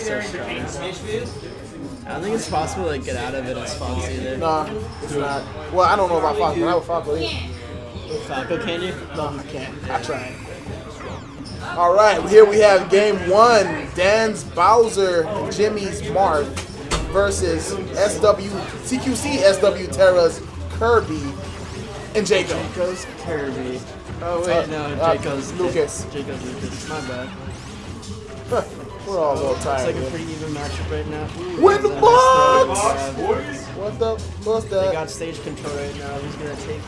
so strong. I don't think it's possible to get out of it as Fox either. Nah, it's not. Well, I don't know about Falco, but I would Falco either. Falco, can you? No, I can't. I tried. All right, here we have game one. Dan's Bowser and Jimmy's Marth versus CQC SW Terra's Kirby and Jacob. Jayco's Kirby. Oh wait, no, Jayco's Lucas. Jayco's Lucas. My bad. We're all a little It's tired. like a pretty even matchup right now. Win the box! Yeah. What's They that? got stage control right now. Who's gonna take it?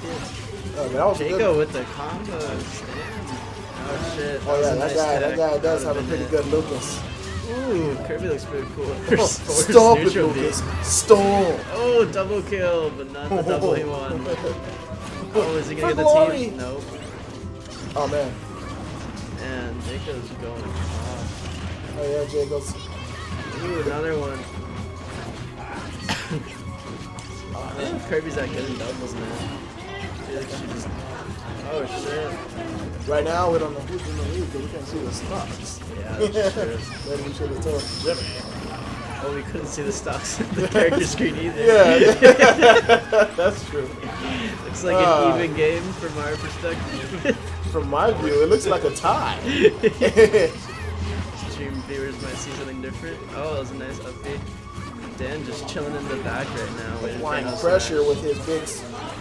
Oh, that was Jayco good. with the combos. Damn. Oh shit. Oh yeah, was a nice that guy tag. does That have a would've pretty been good Lucas. it. Ooh, Kirby looks pretty cool. Stop it, Neutral Lucas. beam. Stop. Oh, double kill, but not the double he won. Oh, is he gonna For get the glory. team? Nope. Oh man. And Jayco's going off. Oh yeah, Jacobs. Ooh, another one. I don't know if Kirby's that good in doubles, man. I feel like she just... Oh, shit. Right now, we don't know who's in the lead because we can't see the stocks. Yeah, that's true. Maybe we should have told Jimmy. Oh, we couldn't see the stocks in the character screen either. Yeah, that's true. Looks like an even game from our perspective. From my view, it looks like a tie. Stream viewers might see something different. Oh, that was a nice upbeat. Dan just chilling in the back right now. waiting for Applying us pressure smash. with his big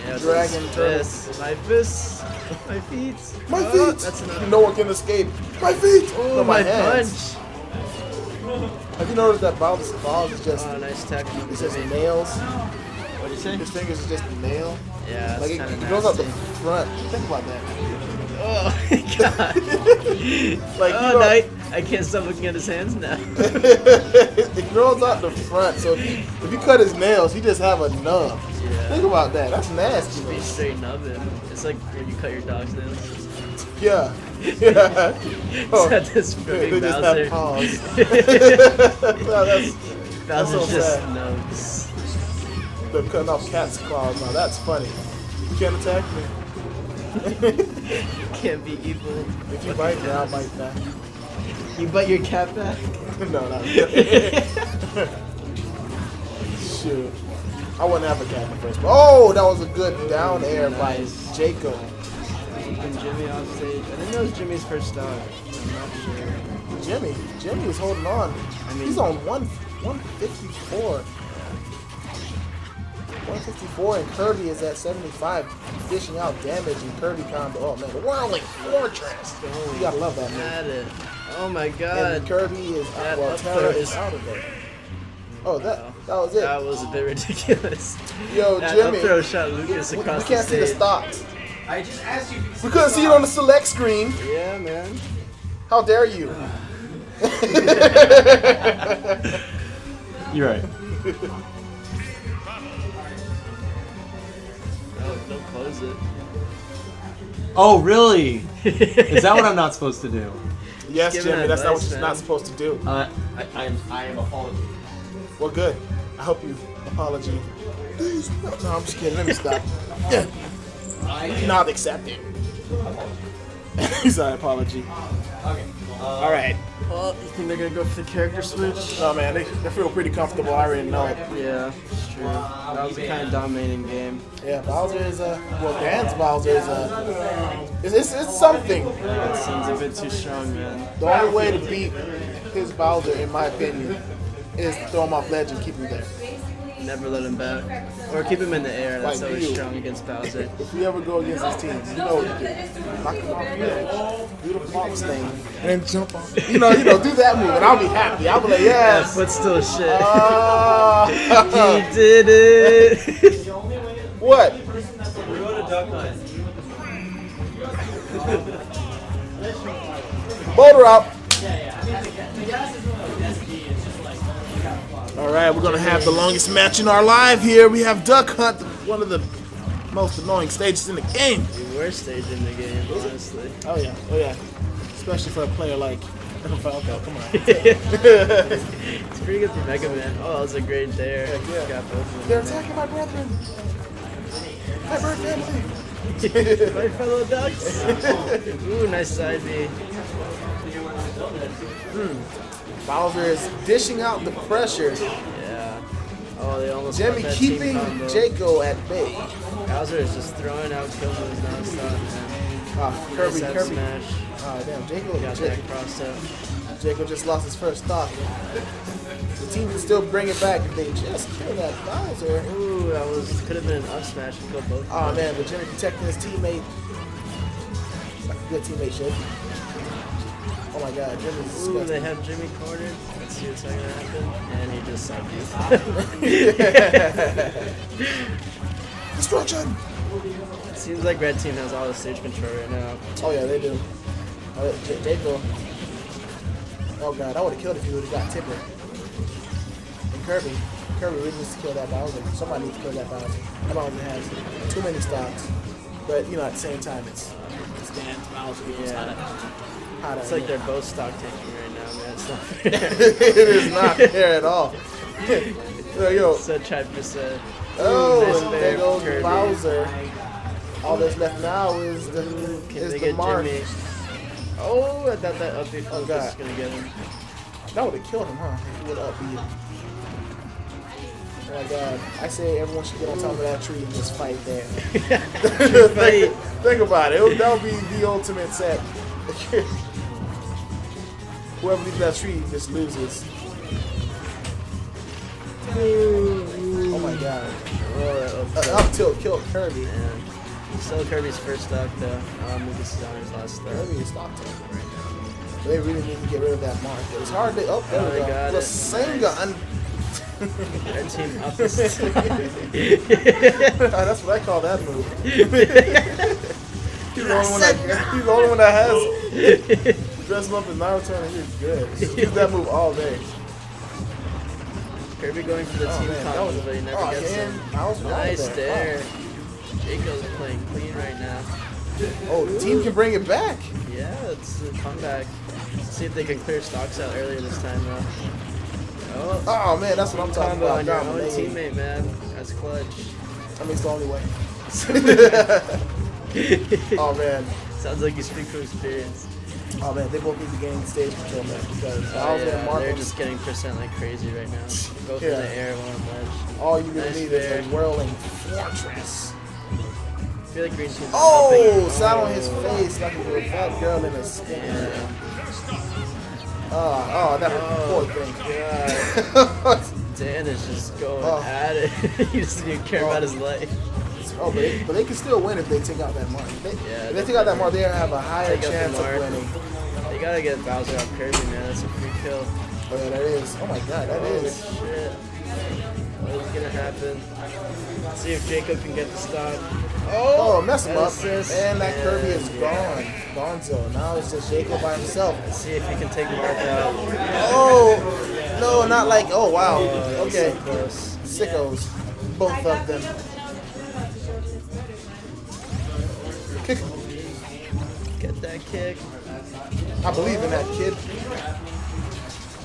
Yeah, dragon turtle. My fists. My feet. My Oh, feet! That's enough. No one can escape. My feet! Oh, No, my hands. punch. Have you noticed that Bowser's claws is just, Oh, nice tech from it's just Jimmy. nails? What'd you say? His fingers is just a nail. Yeah, Like that's it kind of goes out the nasty. front. Think about that. Oh my god. Like, Oh, no, I can't stop looking at his hands now. it grows out the front, so if you cut his nails, he just have a nub. Yeah. Think about that. That's nasty. Be straight nubbin. It's like when you cut your dog's nails. Yeah. Yeah. Oh, this they big just Bowser. have paws. No, that's Bowser's so just sad. nubs. They're cutting off cat's claws. Now that's funny. You can't attack me. Can't be evil. If you bite me, I'll bite back. You bite your cat back? No, not really. Shoot. I wouldn't have a cat in the first place. Oh, that was a good down air by Nice. Jacob. Keeping Jimmy off stage. I think that was Jimmy's first dog. I'm not sure. Jimmy is holding on. I mean- He's on 154. 154 and Kirby is at 75, dishing out damage and Kirby combo. Oh man, the Whirling Fortress. You gotta love that man. At it. Oh my And god. Kirby is That well, up Terra throw is is- out of there. Oh, that was it. That was a bit ridiculous. Yo, That Jimmy, up throw shot Lucas we across can't see the stage. stocks. I just asked you if you could see We couldn't see it on the select screen. Yeah, man. How dare you? You're right. Oh, don't close it. Oh, really? Is that what I'm not supposed to do? Yes, Give him Jimmy, that's not what advice, you're man. not supposed to do. I am apologetic. Well, good. I hope you apology. No, I'm just kidding. Let me stop. Yeah. Not accepting. He's an apology. Okay. All right. Well, you think they're gonna go for the character switch? No, man, they feel pretty comfortable. I already know it. Yeah, it's true. That was a kind of dominating game. Yeah, Bowser is well, Dan's Bowser is it's something. That seems a bit too strong, man. The only way to beat his Bowser, in my opinion, is to throw him off ledge and keep him there. Never let him back. Or keep him in the air. That's Like always you. strong against Bowser. If we ever go against his team, you know what to do. Knock him off the edge, do the fox thing, and then jump off. You know, do that move, and I'll be happy. I'll be like, yes. But still shit. Ah. He did it! What? We go to Duck Hunt. Boulder out. All right, we're gonna have the longest match in our life here. We have Duck Hunt, one of the most annoying stages in the game. The worst stage in the game, honestly. Oh yeah, especially for a player like Falco. Come on. It's pretty good for Mega Man. Oh, that was a great dare. yeah. Got both of They're them. attacking my brethren. My bird family. My fellow ducks. Ooh, nice side B. Bowser is dishing out the pressure. Yeah. Oh, they almost Jimmy got that keeping team combo. Jaco at bay. Bowser is just throwing out kill moves nonstop, man. Kirby. Smash. Oh, damn. Got that crossed up. Jaco just lost his first stock. The team can still bring it back if they just kill that Bowser. Ooh, that could have been an up smash and killed both. Oh man, but Jimmy protecting his teammate. Like a good teammate should. Oh my god, Jimmy's disgusting. Ooh, they have Jimmy cornered. Let's see what's gonna happen. And he just sucked. Destruction! It seems like Red Team has all the stage control right now. Oh yeah, they do. Jaco. Oh god, I would have killed if he would have got Tipper. And Kirby really needs to kill that Bowser. Somebody needs to kill that Bowser. That Bowser has too many stocks. But you know, at the same time, it's Dan's Bowser. Yeah. It's like they're both stock taking right now, man. It's not fair. It is not fair at all. Yo. Such high percent. Oh, Nice and there goes Kirby. Bowser. All that's left now is the mark. Jimmy? Oh, I thought that up B Oh, was God. gonna get him. That would have killed him, huh? If he would have up him. Oh my god. I say everyone should get on top of that tree and just fight there. think about it. That would be the ultimate set. Whoever leaves that tree just loses. Oh my god. Up tilt killed Kirby. And still Kirby's first stock though. Lucas is on his last stock. Kirby is stock taking right now. They really need to get rid of that mark. It's hard to. Oh, there we go. got Rasengan. Red Team up. That's what I call that move. He's the only one that has dress him up as Naruto and he's good. Use that move all day. Kirby going for the team combo, but he never gets him. Nice there. Jaco's playing clean right now. Oh, the team can bring it back. Yeah, it's a comeback. Let's see if they can clear stocks out earlier this time, though. Oh man, that's what I'm talking Combo about. on your own teammate, man. That's clutch. I mean, it's the only way. Oh man. Sounds like you speak from experience. Oh man, they both need to gain stage control, man, because Bowser and Marco, they're just getting percent like crazy right now. Both in the air, one on ledge. all you really Nice need fair. is a whirling fortress. I feel like Green Team's Oh, sat on his face like a fat girl in a skin. Yeah. That poor thing. God. Dan is just going at it. He doesn't even care about his life. But they can still win if they take out that mark. If they take out that mark, they have a higher Take out the chance of mark. winning. They gotta get Bowser off Kirby, man. That's a free kill. Oh yeah, that is. Oh my god, that is. Shit. What is gonna happen? Let's see if Jacob can get the stock. Oh, mess him up. assist. And that Kirby is gone. Gonzo. Now it's just Jacob by himself. Let's see if he can take Mark out. Oh, no, not like, oh wow. Okay. So close. Sickos. Both of them. Kick. Get that kick. I believe in that kid.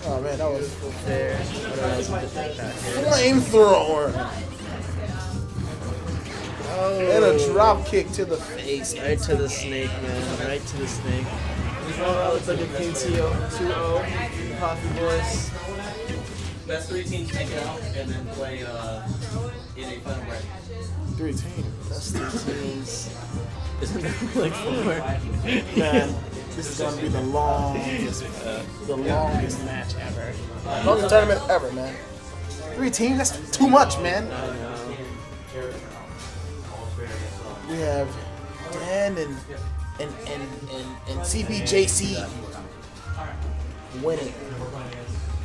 Oh man, that was There. What else? Get that back here. flamethrower. Oh. And a drop kick to the face. Right to the snake, man. Right to the snake. Oh, that looks like a clean 2-0. Coffee voice. Best three teams take it out and then play in a final bracket. 3 teams. That's 3 teams. Isn't there like 4? Man, this is gonna be the longest match ever. Longest tournament ever, man. 3 teams? That's too much, man. I know. We have Dan and CBJC winning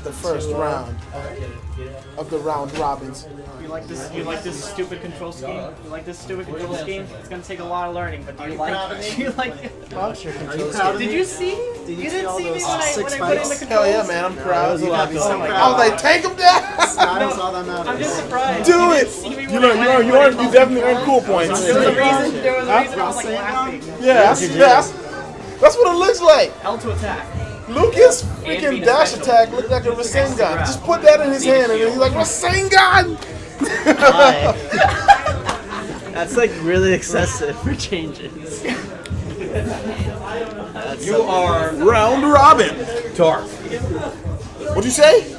the first round of the round robins. You like this? You like this stupid control scheme? You like this stupid control scheme? It's gonna take a lot of learning, but do you like it? Do you like it? Did you see? You didn't see me when I put in the controls. Hell yeah, man! I'm proud. That was a lot going on. I was like, take him down. I'm just surprised. Do it. You definitely earned cool points. There was a reason I was like laughing. Yeah, that's what it looks like. L to attack. Lucas freaking dash attack looked like a Rasengan. Just put that in his hand and then he's like, Rasengan! That's like really excessive for changes. You are Round robin. dark. What'd you say?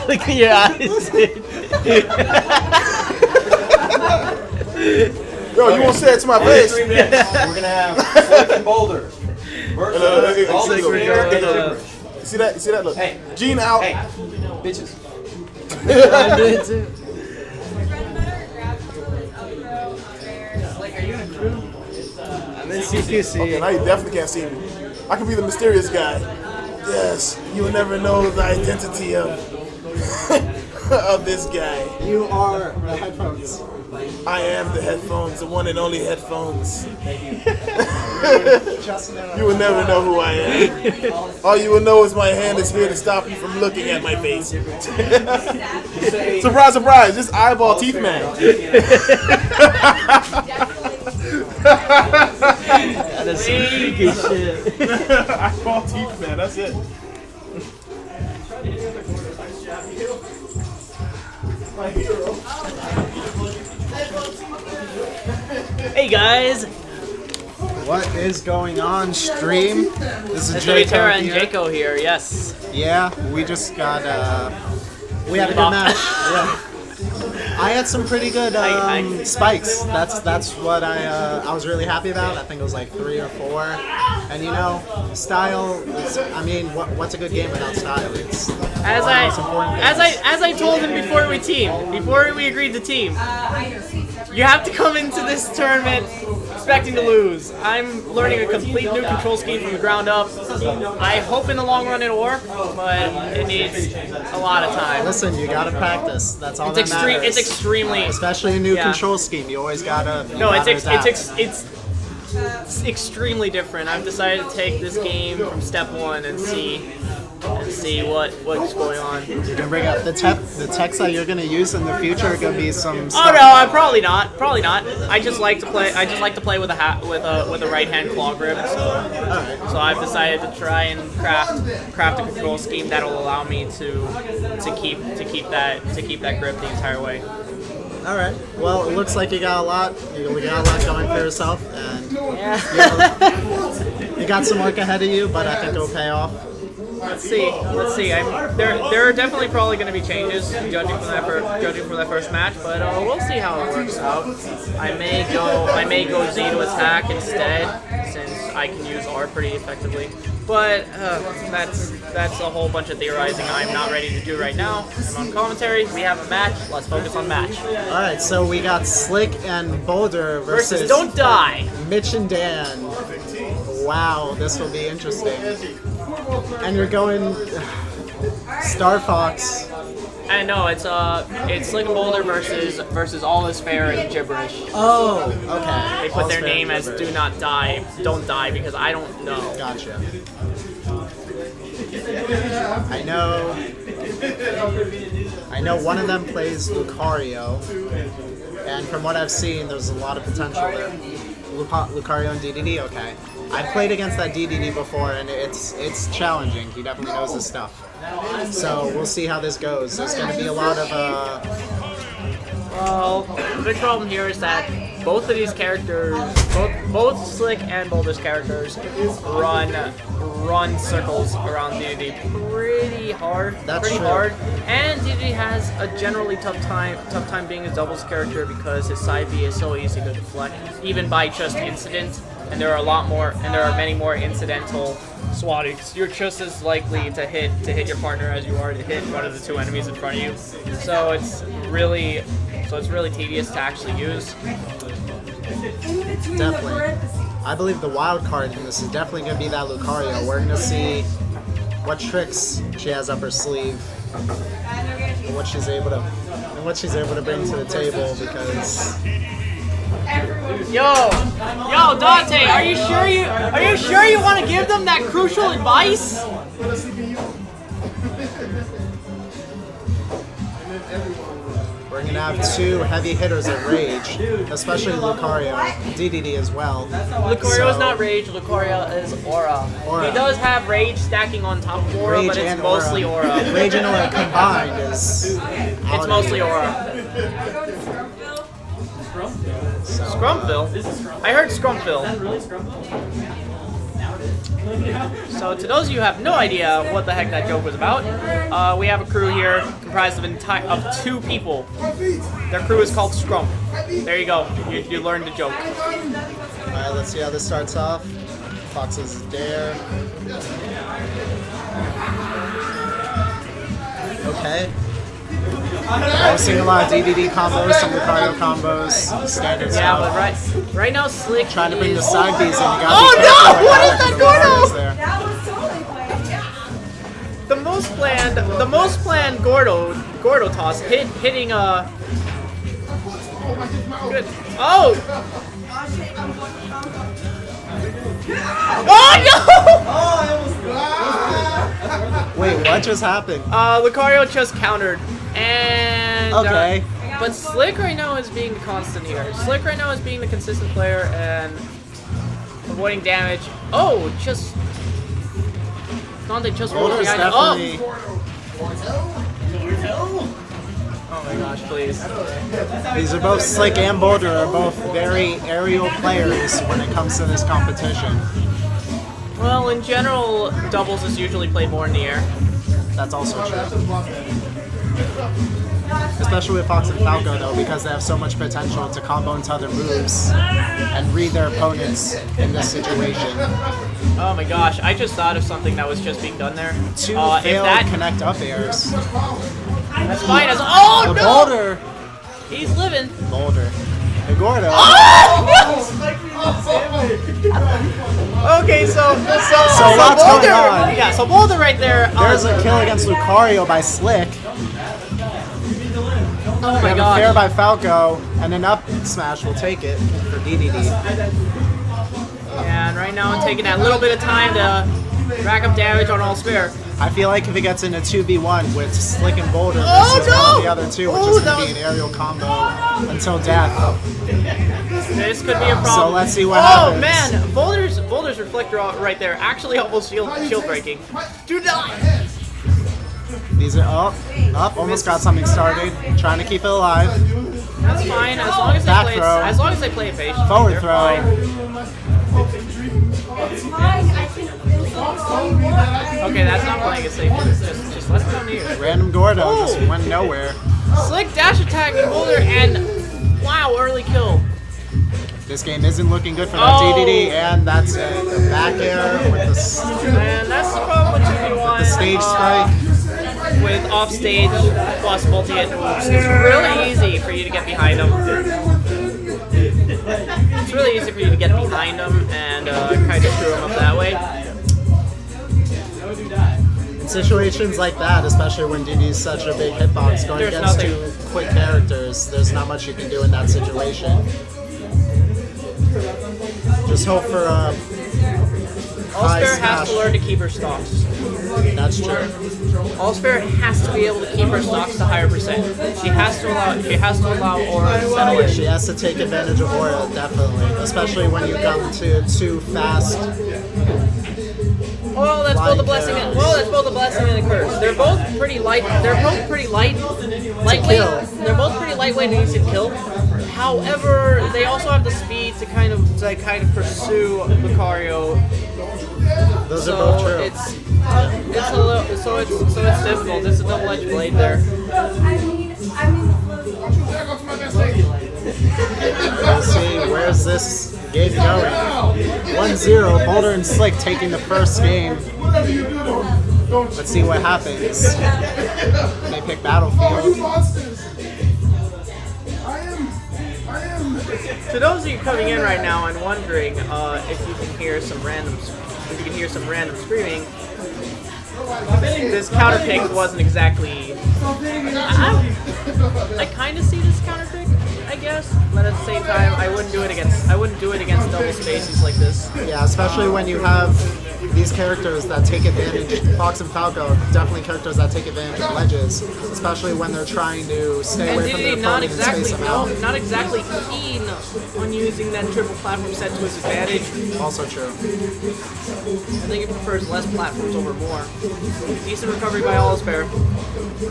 Look at your eyes. Yo, you won't say it to my face. 3 minutes. We're gonna have Slick and Boulder versus all the You see that? You see that? Look. Hey. Gene out. Hey, bitches. I'm in CQC. Okay, now you definitely can't see me. I could be the mysterious guy. Yes, you will never know the identity of of this guy. You are the headphones. I am the headphones, the one and only headphones. Just now. You will never know who I am. All you will know is my hand is here to stop you from looking at my face. Surprise, surprise! This eyeball teeth man. That's some freaky shit. Eyeball teeth man. That's it. My hero. Hey guys, What is going on, stream? This is it's Jacob Tara and here. Jaco here. Yes. Yeah, we just got we had a good match. Yeah. I had some pretty good spikes. That's what I was really happy about. I think it was like 3 or 4. And you know, style is, I mean, what's a good game without style? It's As one of the most important things. I told him before we teamed, before we agreed to team, you have to come into this tournament expecting to lose. I'm learning a complete new control scheme from the ground up. I hope in the long run it'll work, but it needs a lot of time. Listen, you gotta practice. That's all It's that matters. It's extremely. Especially a new Yeah. control scheme. You always gotta. No, it's adapt. extremely different. I've decided to take this game from step 1 and see what's going on. You're gonna bring up the text that you're gonna use in the future are gonna be some. Oh stuff. no, I'm probably not. I just like to play with a right hand claw grip. So I've decided to try and craft a control scheme that'll allow me to keep that grip the entire way. All right. Well, it looks like you got a lot. You got a lot going for yourself, and Yeah. you got some work ahead of you. But I think it'll pay off. Let's see. There are definitely probably going to be changes judging from that first match, but we'll see how it works out. I may go Z to attack instead, since I can use R pretty effectively. But that's a whole bunch of theorizing I'm not ready to do right now. I'm on commentary. We have a match. Let's focus on match. All right. So we got Slick and Boulder versus Don't Die. Mitch and Dan. Wow, this will be interesting. And you're going Star Fox. And no, it's Slick and Boulder versus All Is Fair and Gibberish. Oh, okay. They put their name as Do Not Die, Don't Die, because I don't know. Gotcha. I know one of them plays Lucario, and from what I've seen, there's a lot of potential there. Lucario and DDD, okay. I've played against that DDD before, and it's challenging. He definitely knows his stuff. So we'll see how this goes. There's going to be a lot of Well, the big problem here is that both of these characters, both Slick and Boulder's characters, run circles around DDD pretty hard. That's true. And DDD has a generally tough time being a doubles character because his side B is so easy to deflect, even by just incident. And there are many more incidental swattings. You're just as likely to hit your partner as you are to hit one of the 2 enemies in front of you. So it's really tedious to actually use. Definitely. I believe the wild card in this is definitely going to be that Lucario. We're going to see what tricks she has up her sleeve and what she's able to bring to the table, because Yo, Dante, are you sure you want to give them that crucial advice? we're going to have 2 heavy hitters at Rage, especially Lucario, DDD as well. Lucario is not Rage, Lucario is Aura. Aura. He does have Rage stacking on top of Aura, Rage but it's and mostly Aura. Rage and Aura combined is It's mostly Aura. Scrumpville? I heard Scrumpville. So to those of you who have no idea what the heck that joke was about, we have a crew here comprised of 2 people. Their crew is called Scrum. There you go. You learned the joke. Alright, let's see how this starts off. Fox's Dare. Okay. I've seen a lot of DDD combos, some Lucario combos, standard Yeah, stuff. but right now Slick Trying to bring the is- side Bs in. You gotta Oh be careful no! with What is that Lucarios Gordo? there. That was totally played, yeah. The most planned Gordo toss hitting a good. Oh! Oh no! Wait, what just happened? Lucario just countered, and Okay. but Slick right now is being the constant here. Slick right now is being the consistent player and avoiding damage. Oh, just Dante just rolled Boulder's behind. definitely... Oh my gosh, please. These are both Slick and Boulder are both very aerial players when it comes to this competition. Well, in general, doubles is usually played more in the air. That's also true. Especially with Fox and Falco though, because they have so much potential to combo into other moves and read their opponents in this situation. Oh my gosh, I just thought of something that was just being done there. 2 if failed that, connect up airs. that's fine. Oh The no! Boulder! He's living. Boulder. The Gordo. Okay, so lots going Boulder. on. Yeah, so Boulder right there. There's a kill against Lucario by Slick. Oh We my have a fair gosh. by Falco, and an up smash will take it for DDD. And right now I'm taking that little bit of time to rack up damage on all spare. I feel like if it gets into 2v1 with Slick and Boulder Oh, versus one no! of the other two, which Oh, is going that to be was- an aerial combo until death. This could be a problem. So let's see what Oh happens. man, Boulder's reflector right there actually almost shield breaking. Do not. These are up, almost got something started. Trying to keep it alive. That's fine as long as they Back play. throw. As long as they play it patient. Forward they're throw. fine. It's fine. I can Okay, that's not playing it safe. Just let it come here. Random Gordo Oh. just went nowhere. Slick dash attacking Boulder and wow, early kill. This game isn't looking good for that Oh. DDD, and that's it. The back air with the And that's the problem with 2v1. stage strike. With offstage plus multi-hit moves. It's really easy for you to get behind them. It's really easy for you to get behind them and kind of screw them up that way. In situations like that, especially when DD is such a big hitbox going There's against nothing. 2 quick characters, there's not much you can do in that situation. Just hope for a high Allsfair has smash. to learn to keep her stocks. That's true. Allsfair has to be able to keep her stocks to higher percent. She has to allow Aura to settle in. She has to take advantage of Aura, definitely. Especially when you come to 2 fast. Well, that's both a blessing and that's both a blessing and a curse. They're both pretty light. They're both pretty lightweight. kill. They're both pretty lightweight and easy to kill. However, they also have the speed to kind of pursue Lucario. Those So are both true. it's a little so it's difficult. It's a double-edged blade there. Let's see, where's this game going? 1-0, Boulder and Slick taking the first game. Let's see what happens. They pick Battlefield. To those of you coming in right now and wondering if you can hear some random screaming, this counter pick wasn't exactly. I kind of see this counter pick, I guess, but at the same time, I wouldn't do it against double spaces like this. Yeah, especially when you have these characters that take advantage. Fox and Falco, definitely characters that take advantage of ledges, especially when they're trying to stay And away from their Diddy not opponent and space them out. exactly keen on using that triple platform set to his advantage. Also true. I think he prefers less platforms over more. Decent recovery by Allsfair.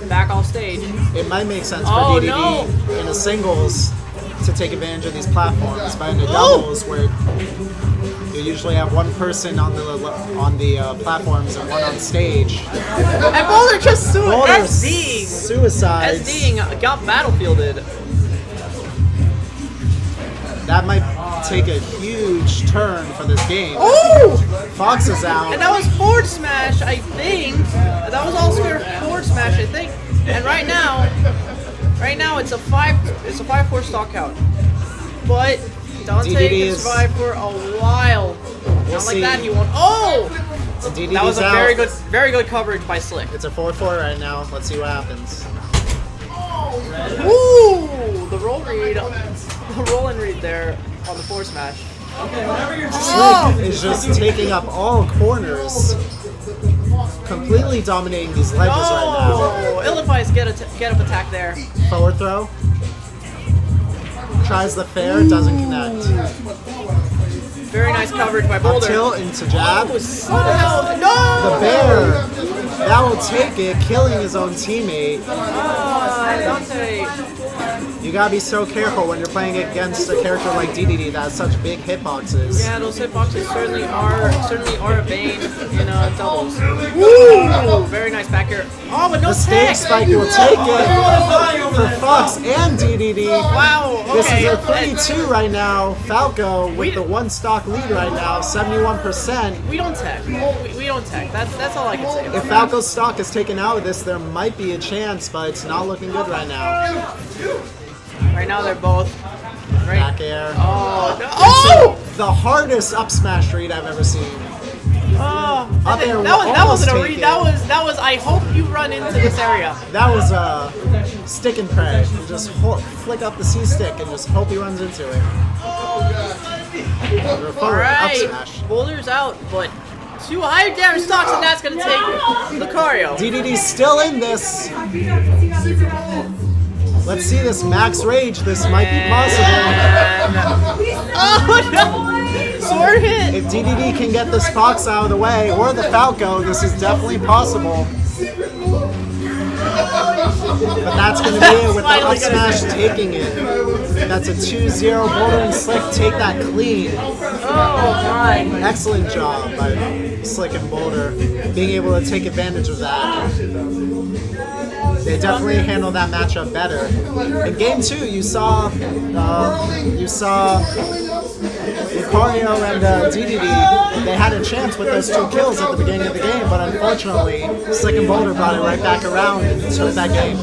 Back off stage. It might make sense for Oh, DDD no. in the singles to take advantage of these platforms, but in the Oh. doubles where You usually have one person on the platforms and one on stage. And Boulder just SDing. Suicides. SDing got battlefielded. That might take a huge turn for this game. Oh! Fox is out. And that was forward smash, I think. That was all square forward smash, I think. And right now it's a 5-4 stock count. But Dante DDD can survive for a while. Not like see. that, he won't. Oh! DDD's That was a out. very good coverage by Slick. It's a 4-4 right now. Let's see what happens. Ooh! The roll and read there on the forward smash. Slick is just taking up all corners, completely dominating these ledges right Oh! Illify's get up attack there. now. Forward throw. Tries the fair, doesn't connect. Very nice coverage by Up Boulder. tilt into jab. Oh, somehow, no! The bear. That will take it, killing his own teammate. Dante. You gotta be so careful when you're playing against a character like DDD that has such big hitboxes. Yeah, those hitboxes certainly are a bane in doubles. Woo! Very nice back here. Oh, but no The stage tech. spike will take it for Fox and DDD. Wow. This is Okay. a 3-2 right now. Falco with the one stock lead right now, 71%. We don't tech. We don't tech. That's all I can say. If Falco's stock is taken out of this, there might be a chance, but it's not looking good right now. Right now they're both. Right. Back air. Oh. No. Oh! The hardest up smash read I've ever seen. Oh. Up air will That wasn't a almost read. take That was. I hope you run into this area. That was a stick and pray. You just flick up the C stick and just hope he runs into it. All right. Boulder's out, but 2 higher damage stocks, and that's gonna take Lucario. DDD's still in this. Let's see this max rage. This might be possible. Oh no! Sword hit. If DDD can get this Fox out of the way, or the Falco, this is definitely possible. But that's going to be it with the up smash taking it. That's a 2-0 Boulder and Slick take that clean. Oh my! Excellent job by Slick and Boulder being able to take advantage of that. They definitely handled that matchup better. In game 2, you saw Lucario and DDD. They had a chance with those 2 kills at the beginning of the game, but unfortunately, Slick and Boulder brought it right back around and took that game.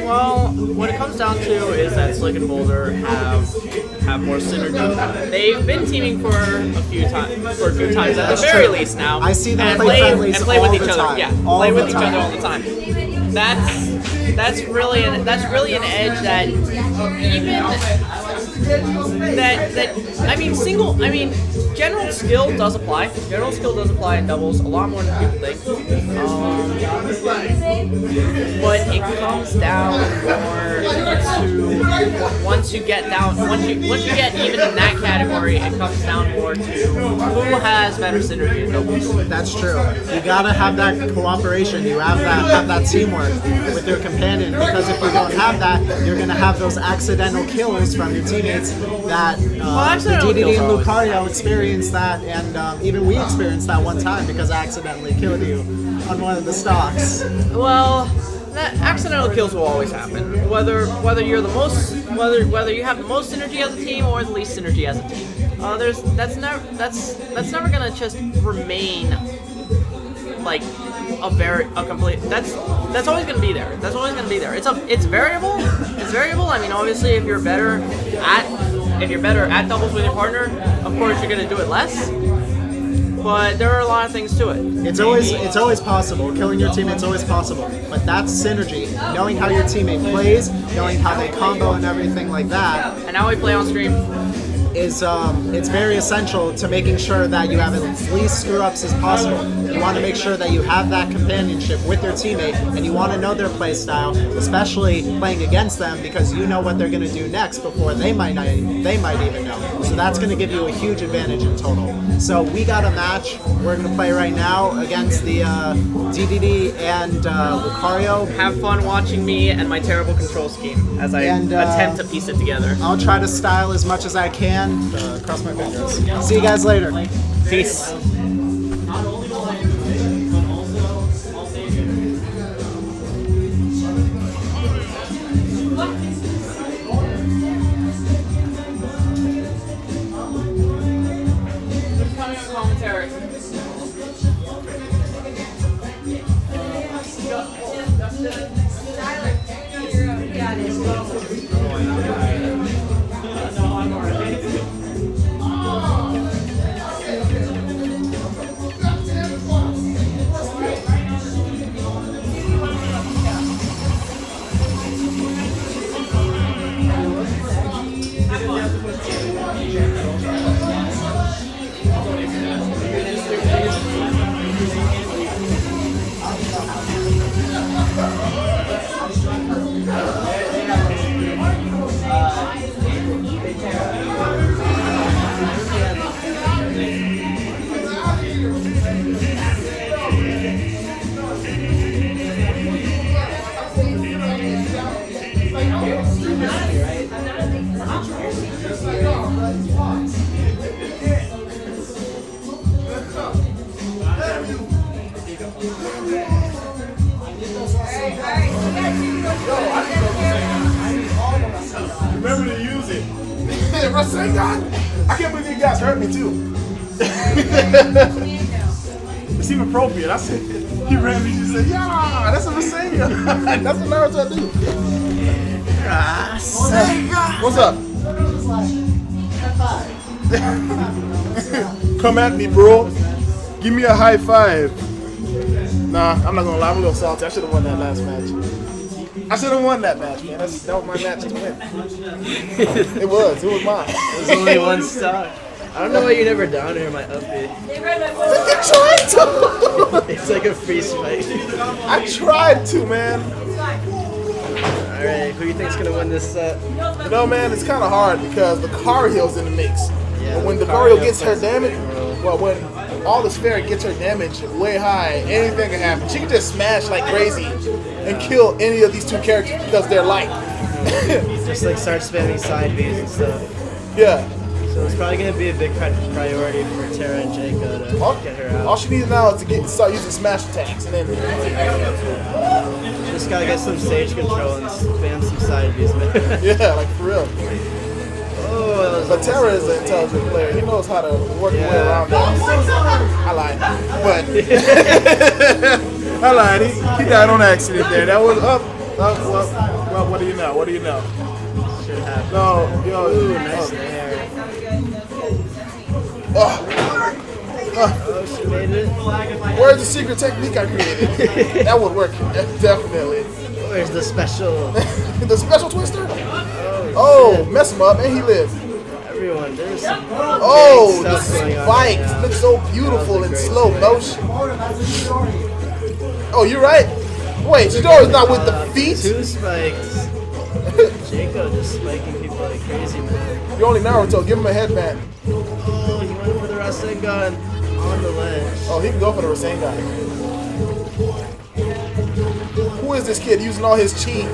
Well, what it comes down to is that Slick and Boulder have more synergy. They've been teaming for a few times at the very least now. I see them and play friendlies and play all with the each time. other. Yeah, All play the with each time. other all the time. That's really an edge that even general skill does apply. General skill does apply in doubles a lot more than people think. But it comes down more to once you get even in that category, it comes down more to who has better synergy in doubles. That's true. You gotta have that cooperation. You have that teamwork with your companion, because if you don't have that, you're gonna have those accidental kills from your teammates that accidental DDD kills and are always Lucario experienced that, and even we experienced that one time because I accidentally killed you on one of the stocks. Well, accidental kills will always happen. Whether you have the most synergy as a team or the least synergy as a team. That's never gonna just remain like a complete. That's always gonna be there. That's always gonna be there. It's variable. It's variable. I mean, obviously, if you're better at doubles with your partner, of course you're gonna do it less. But there are a lot of things to it. It's always possible. Killing your teammate's always possible. But that's synergy. Knowing how your teammate plays, knowing how they combo and everything like that. And now we play on stream. Is it's very essential to making sure that you have as least screw-ups as possible. You want to make sure that you have that companionship with your teammate, and you want to know their play style, especially playing against them, because you know what they're going to do next before they might even know. So that's going to give you a huge advantage in total. So we got a match we're going to play right now against the DDD and Lucario. Have fun watching me and my terrible control scheme as I attempt to piece it together. I'll try to style as much as I can. and cross my fingers. See you guys later. Peace. Not only will they win, but also I'll save you. Who's coming on commentary? No, I'm alright. Remember to use it. Rasengan? I can't believe you guys hurt me too. It seemed appropriate. I said, he ran me and said, yeah, that's a Rasengan. That's what Naruto do. What's up? Come at me, bro. Give me a high five. Nah, I'm not gonna lie, I'm a little salty. I should have won that last match. I should have won that match, man. That was my match to win. It was mine. There's only one stock. I don't know why you never down here my uppy. They read my I tried to. It's like a free spike. I tried to, man. Alright, who you think's gonna win this set? You know, man, it's kind of hard because Lucario's in the mix. Yeah, But when Lucario Lucario gets her plays damage, a big role. well, when all the sphere gets her damage way high, anything can happen. She can just smash like crazy and kill any of these two characters because they're light. Just like start spamming side Bs and stuff. Yeah. So it's probably gonna be a big priority for Tara and Jaco to get her All out. she needs now is to start using smash attacks, and then Just gotta get some stage control and spam some side Bs, man. yeah, like for real. Oh, that was But Tara is an intelligent player. He knows how to work his way around that. I lied, but I lied. He died on accident there. That was up. Well, what do you know? What do you know? should happen. No, yo, Ooh, nice there. Oh, she made it. Where's the secret technique I created? That would work, definitely. Where's the special? The special twister? Oh, mess him up, and he lived. Everyone, there's some Oh, great the stuff going on right spikes now. look so beautiful in slow motion. Oh, you're right. Wait, Chidori's not with the feet? Two spikes. Jaco just spiking people like crazy, man. You're only Naruto. Give him a headband. Oh, he went for the Rasengan on the ledge. Oh, he can go for the Rasengan. Who is this kid using all his chi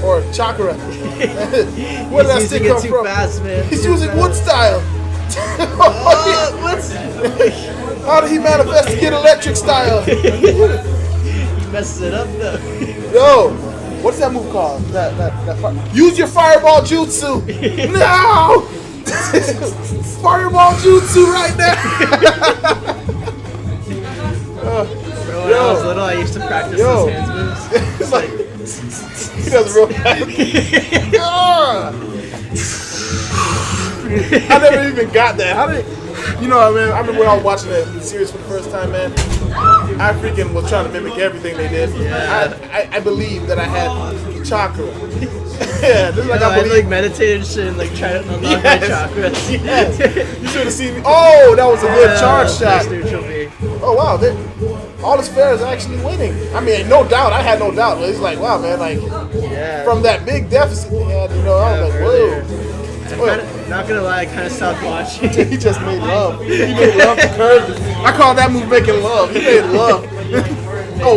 or chakra? Where did that He's stick using it come too from? fast, man. He's Too using fast. wood style. What's? How did he manifest to get electric style? He messes it up though. Yo, what's that move called? Use your fireball jutsu. No! Fireball jutsu right now. Bro, when I was little, I used to practice Yo. those hands moves. It's like he does real I never even got that. How did you know? I mean, I remember when I was watching the series for the first time, man. I freaking was trying to mimic everything they did. Yeah. I believe that I had chakra. Yeah, this is like No, I I believe. like meditated and shit and like try to unlock my chakras. Yes. You should have seen me. Oh, that was a good charge Nice shot. neutral B. Oh wow, all the spares are actually winning. I mean, no doubt. I had no doubt. But it's like, wow, man, like Yeah. from that big deficit they had, you know, I was like, earlier. whoa. Not gonna lie, I kind of stopped watching. He just made love. He made love to curves. I call that move making love. He made love. Oh,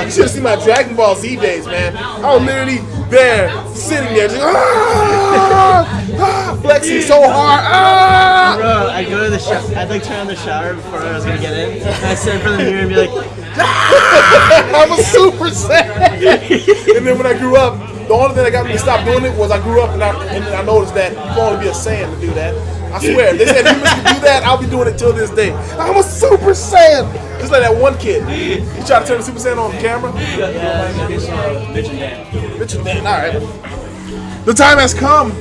you should have seen my Dragon Ball Z days, man. I was literally there, sitting there, just, Flexing so hard. Ah! Bro, I go to the shower. I'd like turn on the shower before I was gonna get in. And I stand in front of the mirror and be like, I'm a Super Saiyan. And then when I grew up, the only thing that got me to stop doing it was I grew up and I noticed that you can only be a Saiyan to do that. I swear, if they said humans can do that, I'll be doing it till this day. I'm a Super Saiyan. Just like that one kid. He tried to turn the Super Saiyan on camera. Bitch and Dan. All right. The time has come.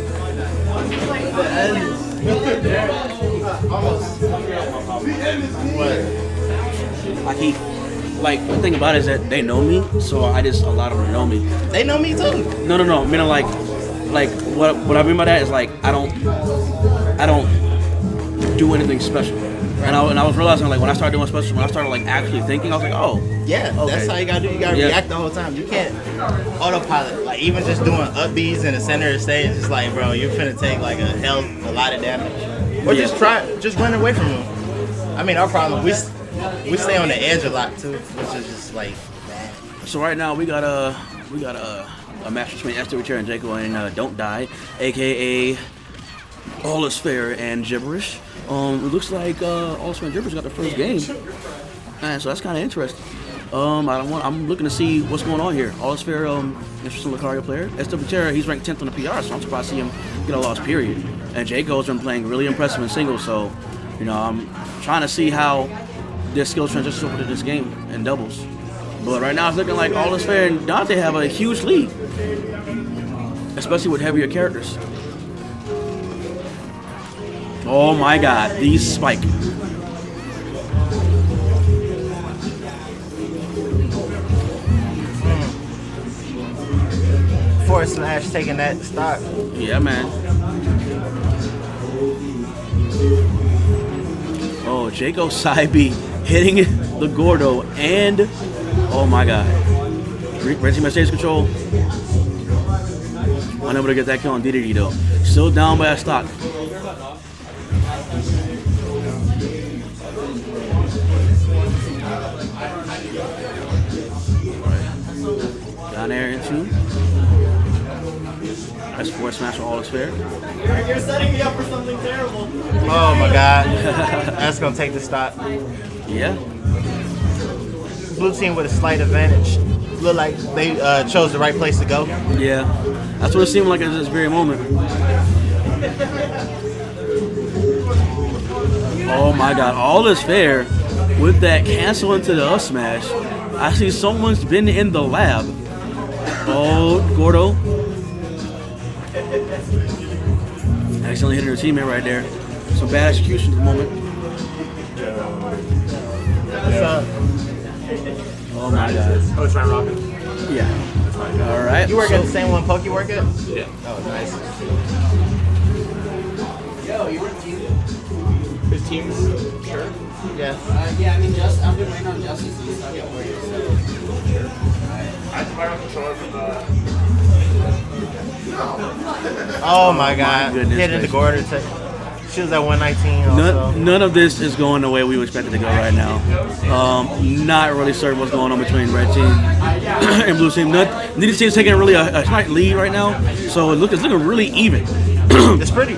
Like the thing about it is that they know me, so I just allow them to know me. They know me too. No. I mean, like what I mean by that is like I don't do anything special. And I was realizing like when I started doing special, when I started like actually thinking, I was like, oh, Yeah, okay. that's how you gotta do. You gotta react the whole time. You can't autopilot. Like even just doing up Bs in the center of the stage, it's like, bro, you're finna take like a lot of damage. Or just run away from them. I mean, our problem, we stay on the edge a lot too, which is just like bad. So right now we got a match between Esther Chair and Jaco and Don't Die, aka All Is Fair and Gibberish. It looks like All Is Fair and Gibberish got the first game, and so that's kind of interesting. I'm looking to see what's going on here. All Is Fair, interesting Lucario player. Esther Chair, he's ranked 10th on the PR, so I'm surprised to see him get a loss. Period. And Jaco's been playing really impressive in singles, so I'm trying to see how their skill transitions over to this game in doubles. But right now it's looking like All Is Fair and Dante have a huge lead, especially with heavier characters. Oh my god, these spike. Forward smash taking that stock. Yeah, man. Oh, Jaco side B hitting the Gordo and oh my god. Reggie my stage control. Unable to get that kill on DDD though. Still down by a stock. Down there into. That's forward smash for All Is Fair. You're setting me up for something terrible. Oh my god. That's gonna take the stock. Yeah. Blue team with a slight advantage. Look like they chose the right place to go. Yeah. That's what it seemed like at this very moment. Oh my god, All Is Fair with that cancel into the up smash. I see someone's been in the lab. Oh, Gordo. Accidentally hitting her teammate right there. Some bad execution at the moment. Oh my god. Oh, it's Ryan Rocket. Yeah. Alright. You work at the same one Poke you work at? Yeah. Oh, nice. Yo, you were team. His team's sure. Yeah. Yeah, I mean, I've been waiting on Justice to stuck at Warriors. I have to buy my controller from Oh my god. goodness Hitting the gracious. Gorder. She was at 119 also. None of this is going the way we expected to go right now. Not really certain what's going on between red team and blue team. Neither team's taking really a slight lead right now, so it's looking really even. It's pretty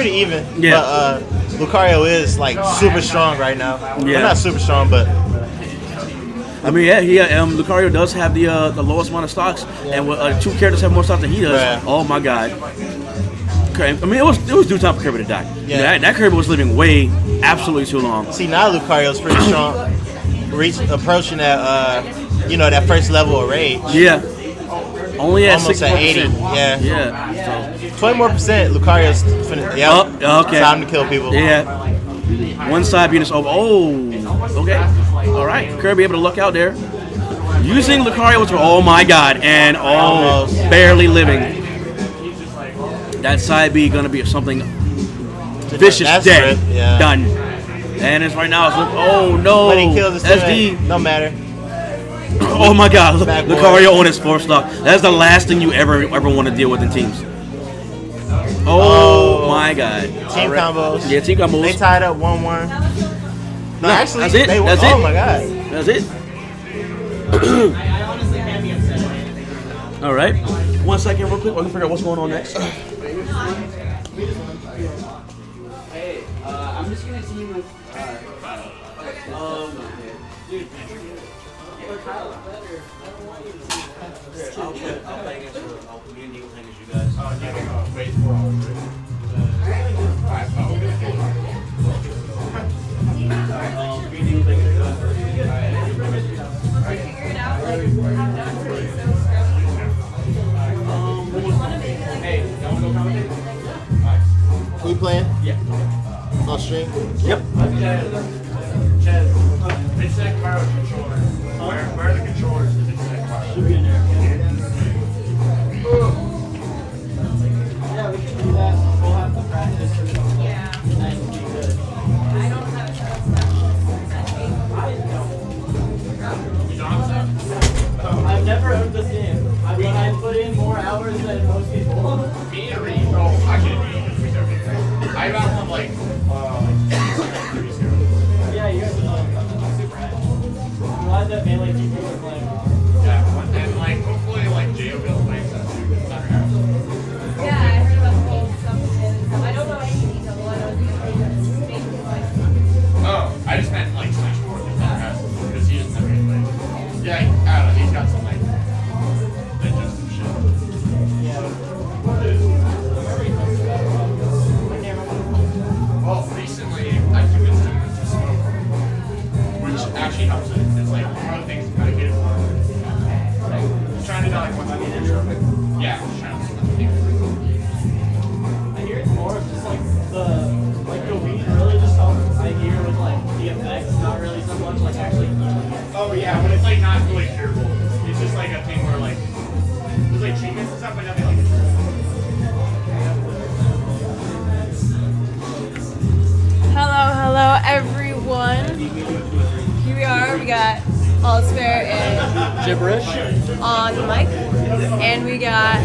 even. Yeah. But Lucario is like super strong right now. Yeah. Well, not super strong, but I mean, Lucario does have the lowest amount of stocks, and two characters have more stocks than he does. Yeah. Oh my god. I mean, it was due time for Kirby to die. Yeah. That Kirby was living way absolutely too long. see now Lucario's pretty strong. Approaching that that first level of rage. Yeah. Only at Almost 64%. at 80. Yeah. Yeah. 20 more percent. Lucario's finna. Yep. Oh, okay. Time to kill people. So, yeah. One side being this over. Oh. Okay. All right. Kirby able to luck out there. Using Lucario to. Oh my god. And Almost. barely living. That side B gonna be something vicious. That's Dead. it, yeah. Done. And it's right now. It's oh no. But he killed his SD. teammate. No matter. Oh my god. Backboard. Lucario on his 4th stock. That's the last thing you ever want to deal with in teams. Oh my god. Team combos. Yeah, team combos. They tied up 1-1. No, actually, that's it. They, That's oh it. my god. That's it. All right. 1 second, real quick. We're gonna figure out what's going on next. Hey, I'm just gonna team with. Dude. I'll play against you. I'll be in Eagle against you guys. Wait for all of it. Be in Eagle against you guys. Figure it out, like, how not to be so scrubby. Hey, y'all wanna go commentate? Who you playing? Yeah. On stream? Yep. Chad, it's that power controller. Where are the controllers? If it's that power? Should be in there. Yeah, we can do that. We'll have to practice. Yeah. And be good. I don't have a chance I've never owned this game. I put in more hours than most people. Me and Reed, oh, I can't beat you. I have like 3-0. Yeah, you guys are super high. I'm glad that mainly people are playing. Yeah, and like hopefully like J.O.Bill plays that too. Yeah, I heard about the whole stuff and stuff. I don't know any detail. All I know is it's basically like. Oh, I just meant like Smash 4 because he doesn't have any play. Yeah, I don't know. He's got some like ninjas and shit. Well, recently I convinced him to smoke, which actually helps it. It's like one of the things I get it for. He's trying to know like what's the intro. Yeah, I'm just trying to see what the thing is. I hear it's more of just like the weed really just helps. I hear with like the effects, not really so much like actually eating it. Oh yeah, but it's like not really curable. It's just like a thing where like there's like treatments and stuff, but nothing like it's Hello, everyone. Here we are. We got All's Fair and Gibberish. on the mic, and we got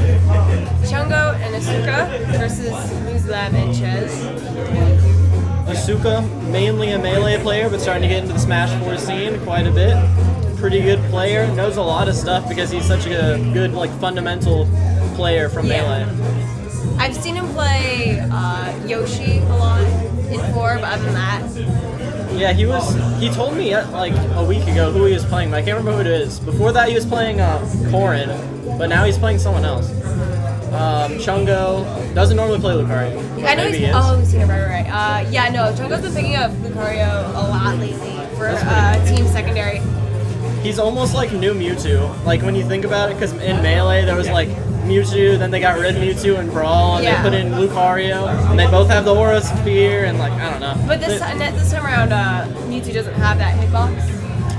Chungo and Asuka versus Muzlab and Chez. Asuka, mainly a melee player, but starting to get into the Smash 4 scene quite a bit. Pretty good player, knows a lot of stuff because he's such a good, like, fundamental player from melee. I've seen him play Yoshi a lot in 4, but other than that, Yeah, he told me like a week ago who he was playing, but I can't remember who it is. Before that he was playing Korin, but now he's playing someone else. Chungo doesn't normally play Lucario. But I know maybe he's. he is. Oh, we've seen it right. Yeah, no, Chungo's been picking up Lucario a lot lately for team secondary. He's almost like new Mewtwo. Like when you think about it, because in Melee there was like Mewtwo, then they got rid of Mewtwo in Brawl, and Yeah. they put in Lucario, and they both have the Aura Sphere, and like, I don't know. But this time around, Mewtwo doesn't have that hitbox.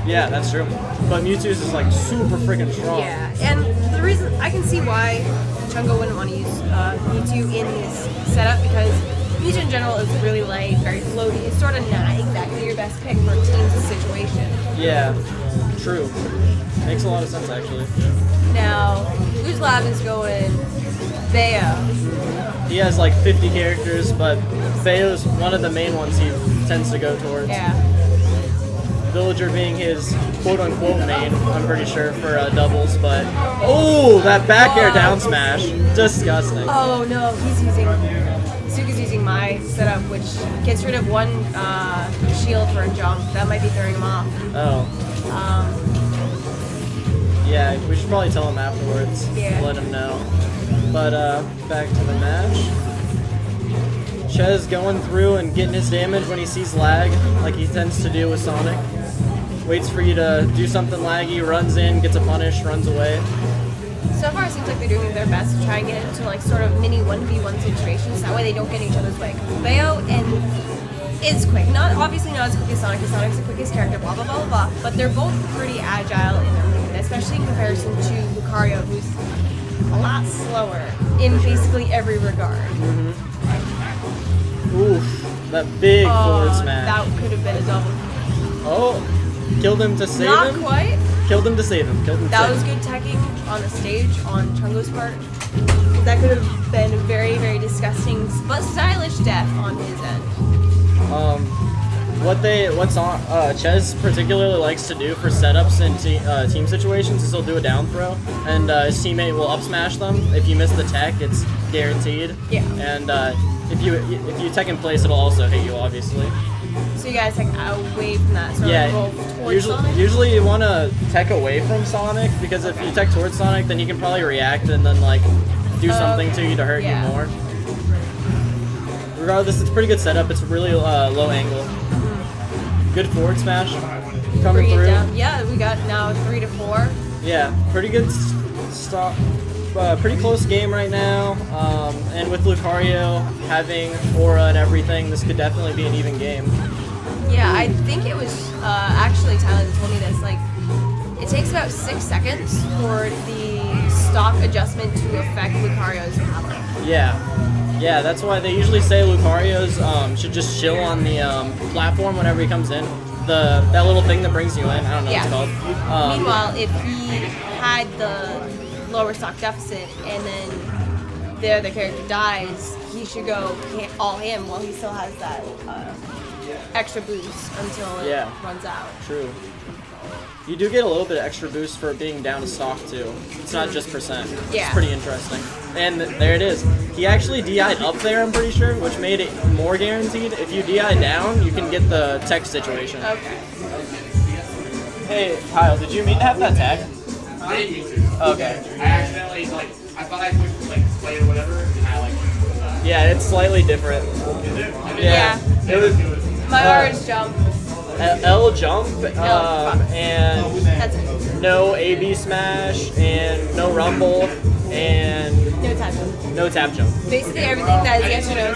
Yeah, that's true. But Mewtwo's is like super freaking strong. Yeah, and the reason I can see why Chungo wouldn't want to use Mewtwo in this setup because Mewtwo in general is really light, very floaty. It's sort of not exactly your best pick for a team's situation. Yeah, true. Makes a lot of sense actually. Now, Muzlab is going Bayo. He has like 50 characters, but Bayo's one of the main ones he tends to go towards. Yeah. Villager being his quote-unquote main, I'm pretty sure, for doubles, but... Oh, that back air down smash. Disgusting. Oh no, Suka's using my setup, which gets rid of one shield for a jump. That might be throwing him off. Oh. Yeah, we should probably tell him afterwards. Yeah. Let him know. But back to the match. Chez going through and getting his damage when he sees lag, like he tends to do with Sonic. Waits for you to do something laggy, runs in, gets a punish, runs away. So far, it seems like they're doing their best to try and get into like sort of mini 1v1 situations. That way, they don't get in each other's way. Because Bayo is quick, obviously not as quick as Sonic. Because Sonic's the quickest character. Blah blah blah blah blah. But they're both pretty agile in their movement, especially in comparison to Lucario, who's a lot slower in basically every regard. Oof, that big forward smash. That could have been a double. Oh, killed him to save Not him? quite. Killed him to save him. Killed him to That save was him. good teching on the stage on Chungo's part. That could have been a very, very disgusting but stylish death on his end. What Chez particularly likes to do for setups in team situations is he'll do a down throw, and his teammate will up smash them. If you miss the tech, it's guaranteed. Yeah. And if you tech in place, it'll also hit you, obviously. So you guys like away from that, so roll towards Sonic? Usually you want to tech away from Sonic, because if you tech towards Sonic, then he can probably react and then like do something to you to hurt you more. Regardless, it's a pretty good setup. It's really low angle. Good forward smash coming through. Yeah, we got now 3 to 4. Yeah, pretty good stop. Pretty close game right now. And with Lucario having aura and everything, this could definitely be an even game. Yeah, I think it was actually Tyler that told me this. Like, it takes about 6 seconds for the stock adjustment to affect Lucario's power. Yeah, that's why they usually say Lucario's should just chill on the platform whenever he comes in. That little thing that brings you in. I don't know what it's called. Meanwhile, if he had the lower stock deficit and then the other character dies, he should go all him while he still has that extra boost until it runs out. True. You do get a little bit of extra boost for being down to stock too. It's not just percent. Yeah. It's pretty interesting. And there it is. He actually DI'd up there, I'm pretty sure, which made it more guaranteed. If you DI down, you can get the tech situation. Okay. Hey, Kyle, did you mean to have that tag? I didn't mean to. Okay. I accidentally, like, I thought I clicked, like, play or whatever, and I, like... Yeah, it's slightly different. Is it? Yeah. It was... My R is jump. L jump, and That's it. no AB smash, and no rumble, and No tap jump. no tap jump. Basically everything that is yes or no.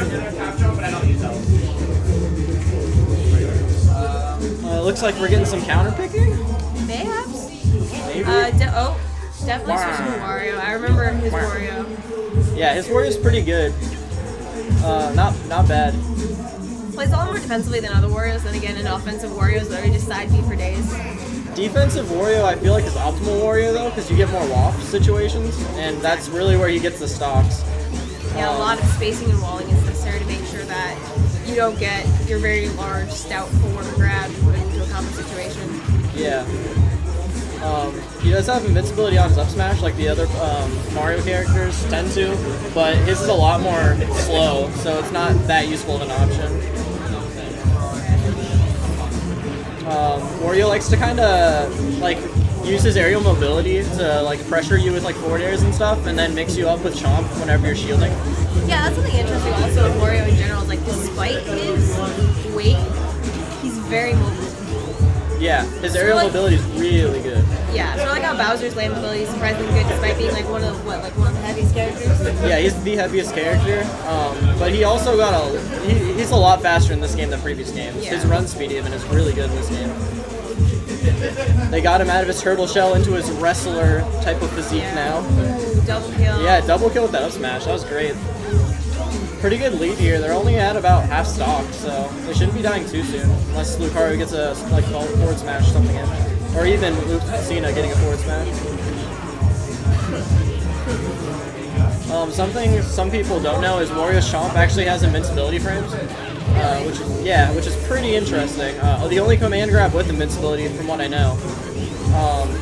It looks like we're getting some counter picking. Perhaps. Maybe. Definitely switching to Wario. I remember his Wario. Yeah, his Wario's pretty good. Not bad. Plays a lot more defensively than other Warios, then again, an offensive Wario's literally just side B for days. Defensive Wario, I feel like, is optimal Wario though, because you get more waft situations, and that's really where he gets the stocks. Yeah, a lot of spacing and walling is necessary to make sure that you don't get your very large, stout forward grab put into a combo situation. Yeah. He does have invincibility on his up smash, like the other Mario characters tend to, but his is a lot more slow, so it's not that useful of an option. Wario likes to kind of like use his aerial mobility to like pressure you with like forward airs and stuff, and then mix you up with Chomp whenever you're shielding. Yeah, that's something interesting also with Wario in general. Is like, despite his weight, he's very mobile. Yeah, his aerial mobility is really good. Yeah, sort of like how Bowser's land mobility is surprisingly good, despite being like one of the heaviest characters. Yeah, he's the heaviest character, but he also got he's a lot faster in this game than previous games. Yeah. His run speed even is really good in this game. They got him out of his turtle shell into his wrestler type of physique now. Ooh, double kill. Yeah, double kill with that up smash. That was great. Pretty good lead here. They're only at about half stock, so they shouldn't be dying too soon, unless Lucario gets a like forward smash or something in, or even Cena getting a forward smash. Something some people don't know is Wario's Chomp actually has invincibility frames, which is pretty interesting. The only command grab with invincibility, from what I know.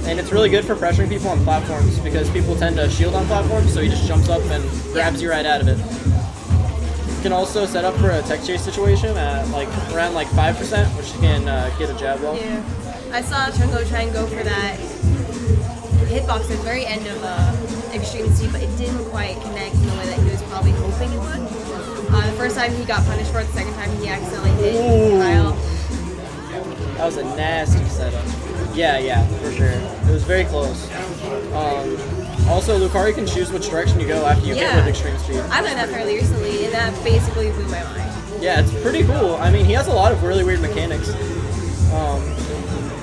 And it's really good for pressuring people on platforms because people tend to shield on platforms, so he just jumps up and grabs you right out of it. You can also set up for a tech chase situation at like around like 5%, which you can get a jab well. Yeah, I saw Chungo try and go for that hitbox at the very end of Extreme C, but it didn't quite connect in the way that he was probably hoping it would. The first time he got punished for it, the second time he accidentally hit Kyle. That was a nasty setup. Yeah, for sure. It was very close. Also, Lucario can choose which direction you go after you hit with extreme speed. I learned that fairly recently, and that basically blew my mind. Yeah, it's pretty cool. I mean, he has a lot of really weird mechanics.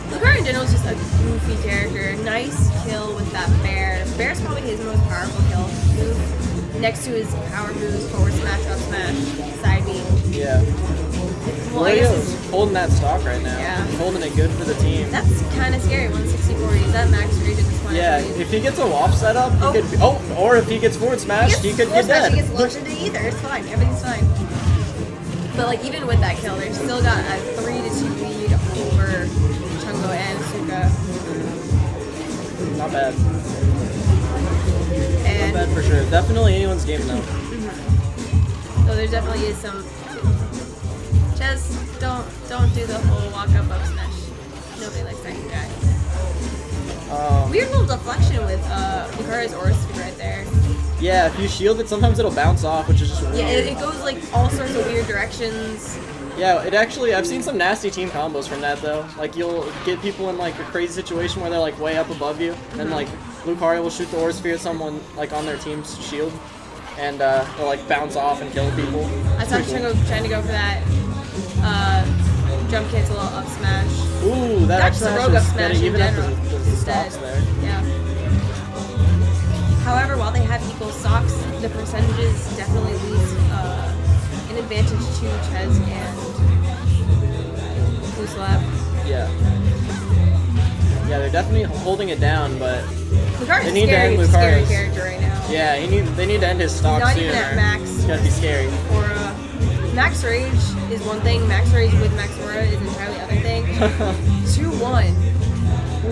Lucario in general is just a goofy character. Nice kill with that bear. Bear's probably his most powerful kill move. Next to his power moves, forward smash, up smash, side beam. Yeah. Well, I guess Wario's holding that stock right now. Yeah. He's holding it good for the team. that's kind of scary. 164. He's at max range at this point. Yeah, if he gets a waft setup, he could. Or if he gets forward smash, he could get dead. He gets launched into either. It's fine. Everything's fine. But like even with that kill, they've still got a 3-2 lead over Chungo and Suka. Not bad. And Not bad for sure. Definitely anyone's game though. So there definitely is some. Just don't do the whole walk up smash. Nobody likes that guy. Weird little deflection with Lucario's Aura Sphere right there. Yeah, if you shield it, sometimes it'll bounce off, which is just weird. Yeah, it goes like all sorts of weird directions. Yeah, it actually, I've seen some nasty team combos from that though. Like you'll get people in like a crazy situation where they're like way up above you, and like Lucario will shoot the Aura Sphere at someone like on their team's shield, and they'll like bounce off and kill people. I saw trying to go for that jump cancel up smash. Ooh, that That's the rogue up smash in even up general. the stocks there. Yeah. However, while they have equal stocks, the percentages definitely leads an advantage to Ches and Blue Slap. Yeah. Yeah, they're definitely holding it down, but Lucario's they need to end scary Lucario's. character right now. Yeah, they need to end his stock Not sooner. even at max. It's gonna be scary. Or Max Rage is one thing. Max Rage with Max Aura is an entirely other thing. 2-1.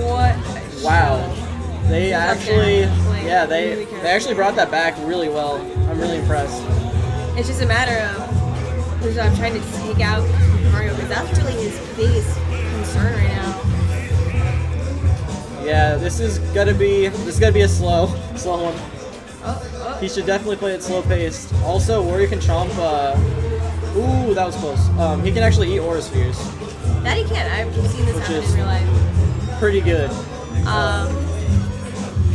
What? a Wow. show. They actually, Like, yeah, they really good. actually brought that back really well. I'm really impressed. It's just a matter of I'm trying to take out Mario because that's really his biggest concern right now. Yeah, this is gonna be a slow one. Oh. He should definitely play it slow paced. Also, Warrior can chomp. Ooh, that was close. He can actually eat Aura Spheres. That he can. I've seen this happen is- in real life. Pretty good.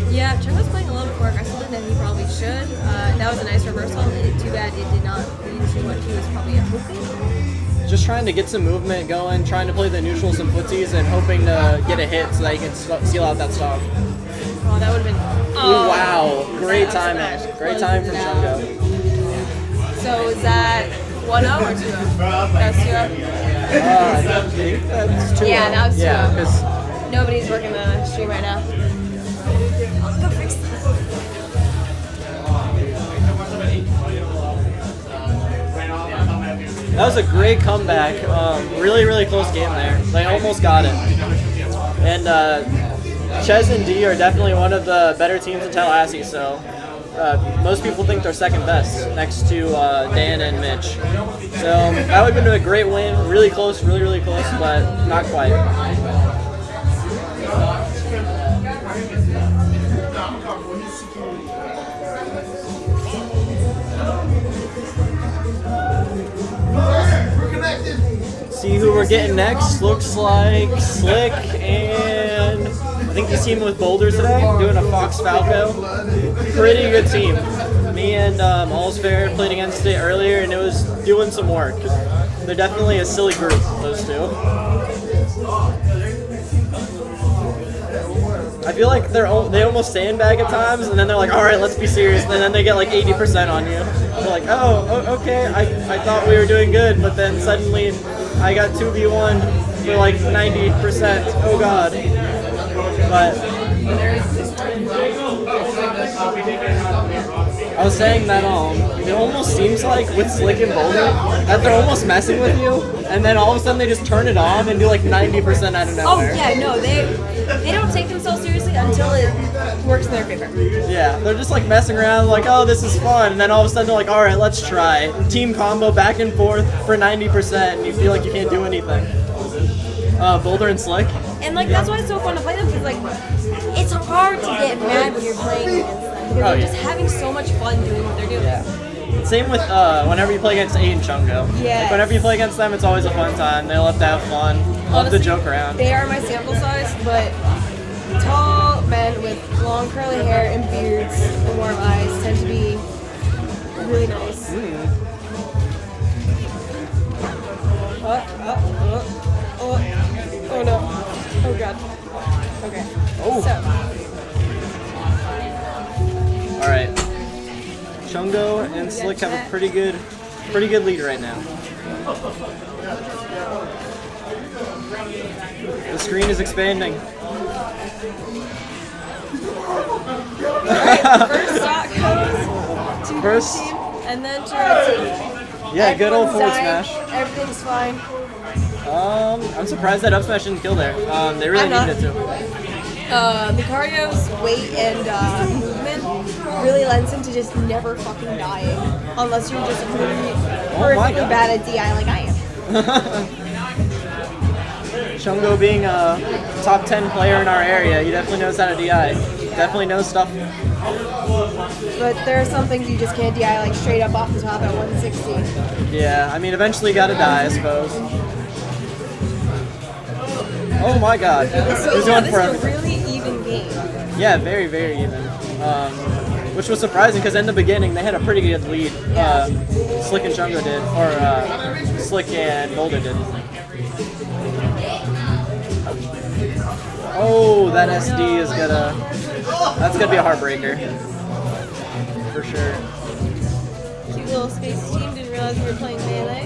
Yeah, Chungo's playing a little bit more aggressively than he probably should. That was a nice reversal. Too bad it did not lead to what he was probably hoping. Just trying to get some movement going, trying to play the neutral some footsies, and hoping to get a hit so that he can seal out that stock. Oh, that would have been. Ooh, wow, great that timing. smash Great closed time it from out. Chungo. So is that 1-0 or 2-0? That's 2-0? I think that's 2-0. Yeah, that was 2-0. Yeah, because Nobody's working the stream right now. I'll go fix that. that was a great comeback. Really, really close game there. They almost got it. And Ches and D are definitely one of the better teams in Tallahassee, so most people think they're second best next to Dan and Mitch. So that would have been a great win. Really close, really, really close, but not quite. See who we're getting next. Looks like Slick and I think he's teaming with Boulder today, doing a Fox Falco. Pretty good team. Me and All's Fair played against it earlier, and it was doing some work. They're definitely a silly group, those two. I feel like they almost sandbag at times, and then they're like, all right, let's be serious, and then they get like 80% on you. They're like, oh, okay, I thought we were doing good, but then suddenly I got 2v1 for like 90%. Oh god. But I was saying that it almost seems like with Slick and Boulder that they're almost messing with you, and then all of a sudden they just turn it on and do like 90% out of Oh nowhere. yeah, no, they don't take themselves seriously until it works in their favor. Yeah, they're just like messing around, like, oh, this is fun, and then all of a sudden they're like, all right, let's try. Team combo back and forth for 90%, and you feel like you can't do anything. Boulder and Slick. And like that's why it's so fun to play them because like it's hard to get mad when you're playing against them because they're just having so much fun doing what they're doing. Yeah. Same with whenever you play against A and Chungo. Yes. Like whenever you play against them, it's always a fun time. They love to have fun, love Honestly, to joke around. They are my sample size, but tall men with long curly hair and beards and warm eyes tend to be really nice. Oh no. Oh god. Okay. Oh. So, All right. Chungo and Slick have a pretty good lead right now. The screen is expanding. first stock goes to First. team, and then to red team. Yeah, good old forward Everyone's smash. dying, Everything's fine. I'm surprised that up smash didn't kill there. They really I'm not. needed it to. Lucario's weight and movement really lends him to just never fucking dying. Unless you're just really my horrifically God. bad at DI like I am. Chungo being a top 10 player in our area, he definitely knows how to DI. Definitely knows stuff. But there are some things you just can't DI like straight up off the top at 160. Yeah, I mean, eventually gotta die, I suppose. Oh my god. He's going This for is a everything. really even game. Yeah, very, very even. Which was surprising because in the beginning they had a pretty good lead. Slick and Chungo did, or Slick and Boulder did. Oh, that SD is that's gonna be a heartbreaker. For sure. Cute little space team, didn't realize we were playing melee.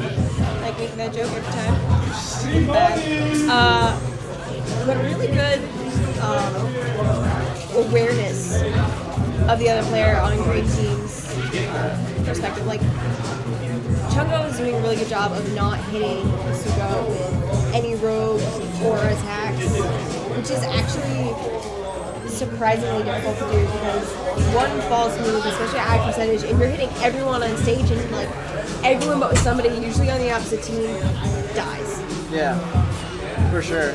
Like making that joke every time. But really good awareness of the other player on a great team's perspective. Like, Chungo is doing a really good job of not hitting Suga with any rogues or attacks, which is actually surprisingly difficult to do because one false move, especially at high percentage, and you're hitting everyone on stage and like everyone but somebody, usually on the opposite team, dies. Yeah, for sure.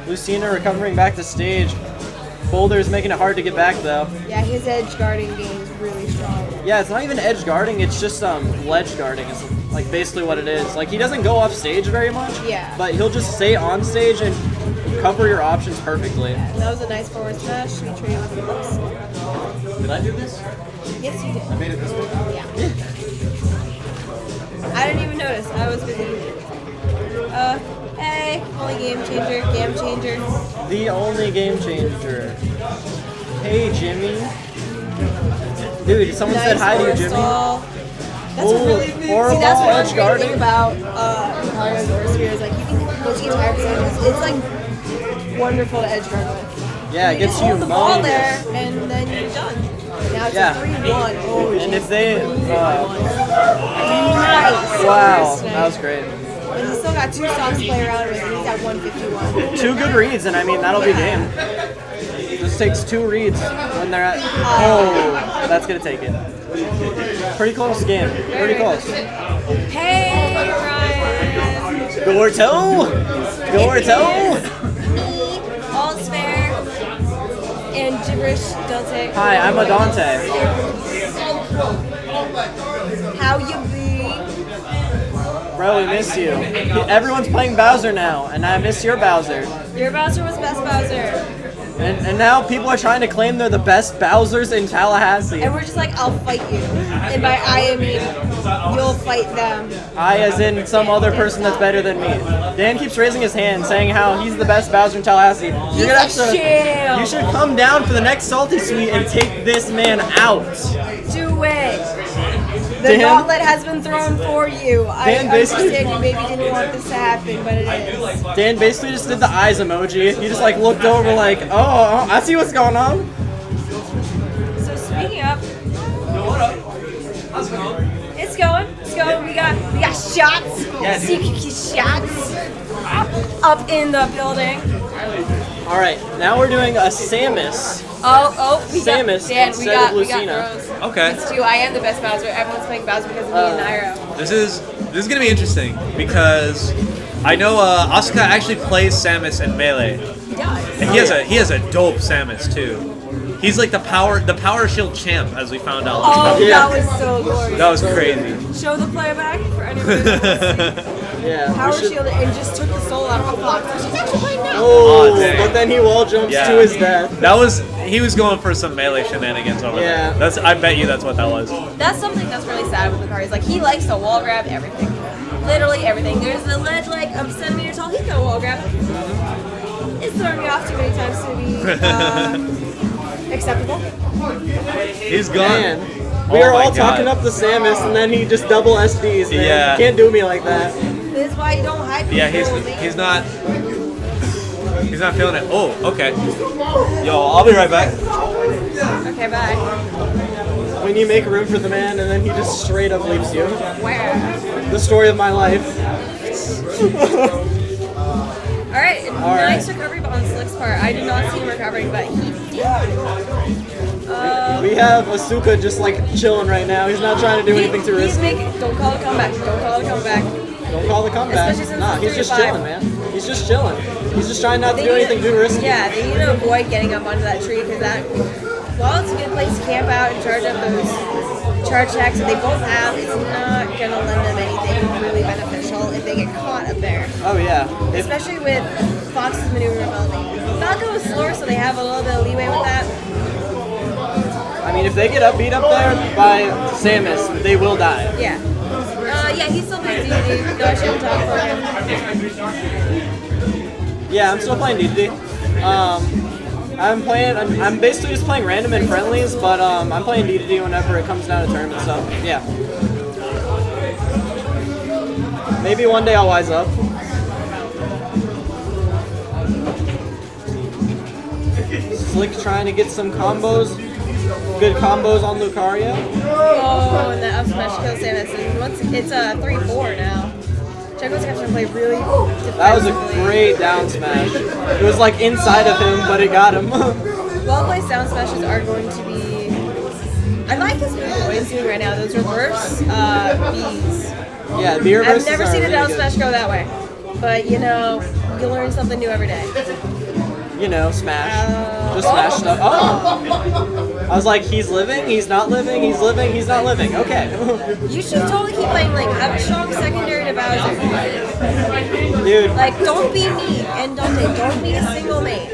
Lucina recovering back to stage. Boulder's making it hard to get back though. Yeah, his edge guarding game is really strong. Yeah, it's not even edge guarding, it's just ledge guarding. It's like basically what it is. Like he doesn't go off stage very much. Yeah. But he'll just stay on stage and cover your options perfectly. That was a nice forward smash. We traded with the books. Did I do this? Yes, you did. I made it this way? Yeah. I didn't even notice. I was busy. Hey, only game changer. The only game changer. Hey, Jimmy. Dude, someone said hi to you, Jimmy. That's a really horrible that's what edge I'm guarding. thing about Mario's verse here is like you can push the entire percentage. It's like wonderful to edge guard with. Yeah, it You gets just you hold the ball moaned. there and then you're done. Now it's Yeah. a 3-1. Oh, And if they, nice. wow, Nice. that was great. But he's still got 2 stocks to play around with, and he's at 151. 2 good reads, and I mean that'll be game. Just takes 2 reads when they're at. Oh, that's gonna take it. Pretty close game. Pretty close. Hey, Ryan. Gorto. All's fair. And gibberish, don't take. Hi, I'm a Dante. How you be? Bro, we miss you. Everyone's playing Bowser now, and I miss your Bowser. Your Bowser was best Bowser. And now people are trying to claim they're the best Bowsers in Tallahassee. And we're just like, I'll fight you. And by I mean, you'll fight them. I as in some other person that's better than me. Dan keeps raising his hand saying how he's the best Bowser in Tallahassee. He's a shield. You should come down for the next Salty Suite and take this man out. Do it. The Dan? gauntlet has been thrown for you. I Dan basically- understand you maybe didn't want this to happen, but it is. Dan basically just did the eyes emoji. He just like looked over like, oh, I see what's going on. So speaking of, it's going. We got shots. Yeah, dude. CQQ shots up in the building. All right, now we're doing a Samus. We Samus got Dan. instead We got of Lucina. throws. Okay. It's true. I am the best Bowser. Everyone's playing Bowser because of me and Nairo. This is gonna be interesting because I know Asuka actually plays Samus in Melee, He does. and he has a dope Samus too. He's like the power shield champ, as we found out. Oh, Yeah. that was so glorious. That was crazy. Show the playback for anyone who wants to see. Yeah. Power we should- shielded and just took the soul out of the fox. She's actually playing now. Oh, Aw, dang. but then he wall jumps Yeah. to his death. He was going for some Melee shenanigans over Yeah. there. I bet you that's what that was. That's something that's really sad with Lucario. Like, he likes to wall grab everything. Literally everything. There's a ledge like a centimeter tall. He's gonna wall grab it. It's throwing me off too many times to be acceptable. He's gone. Man, we Oh are my all God. talking up the Samus, and then he just double SDs. Man. Yeah. You can't do me like that. This is why you don't hype Yeah, people. he's not feeling it. Oh, okay. Yo, I'll be right back. Okay, bye. When you make room for the man, and then he just straight up leaves you. Where? The story of my life. Alright, nice recovery but on Slick's part. I did not see him recovering, but he did. We have Asuka just like chilling right now. He's not trying to do anything too risky. Don't call it a comeback. Don't call it a comeback. Don't call the comeback. Especially since Nah, it's he's just 3-5. chilling, man. He's just chilling. He's just trying not to They do need anything too risky. Yeah, they need to avoid getting up onto that tree because that, while it's a good place to camp out and charge up those charge attacks that they both have, it's not going to lend them anything really beneficial if they get caught up there. Oh yeah. Especially with Fox's maneuverability. Falco is slower, so they have a little bit of leeway with that. I mean, if they get beat up there by Samus, they will die. Yeah. Yeah, he's still playing DD. No, I shouldn't talk for him. Yeah, I'm still playing DD. I'm basically just playing random and friendlies, but I'm playing DD whenever it comes down to tournaments. So yeah. Maybe one day I'll wise up. Slick trying to get some combos. Good combos on Lucario. Oh, and the up smash kills Samus. And it's a 3-4 now. Checo's going to play really defensively. That was a great down smash. It was like inside of him, but it got him. Well-placed down smashes are going to be... I like his move what he's doing right now. Those reverse Bs. Yeah, the reverses I've never are seen a really down good. smash go that way. But, you know, you learn something new every day. You know, smash. Just smash stuff. Oh! I was like, he's living, he's not living, he's living, he's not living. Okay. You should totally keep playing, like, have a strong secondary to Bowser. Dude. Like, don't be me and don't be a single main.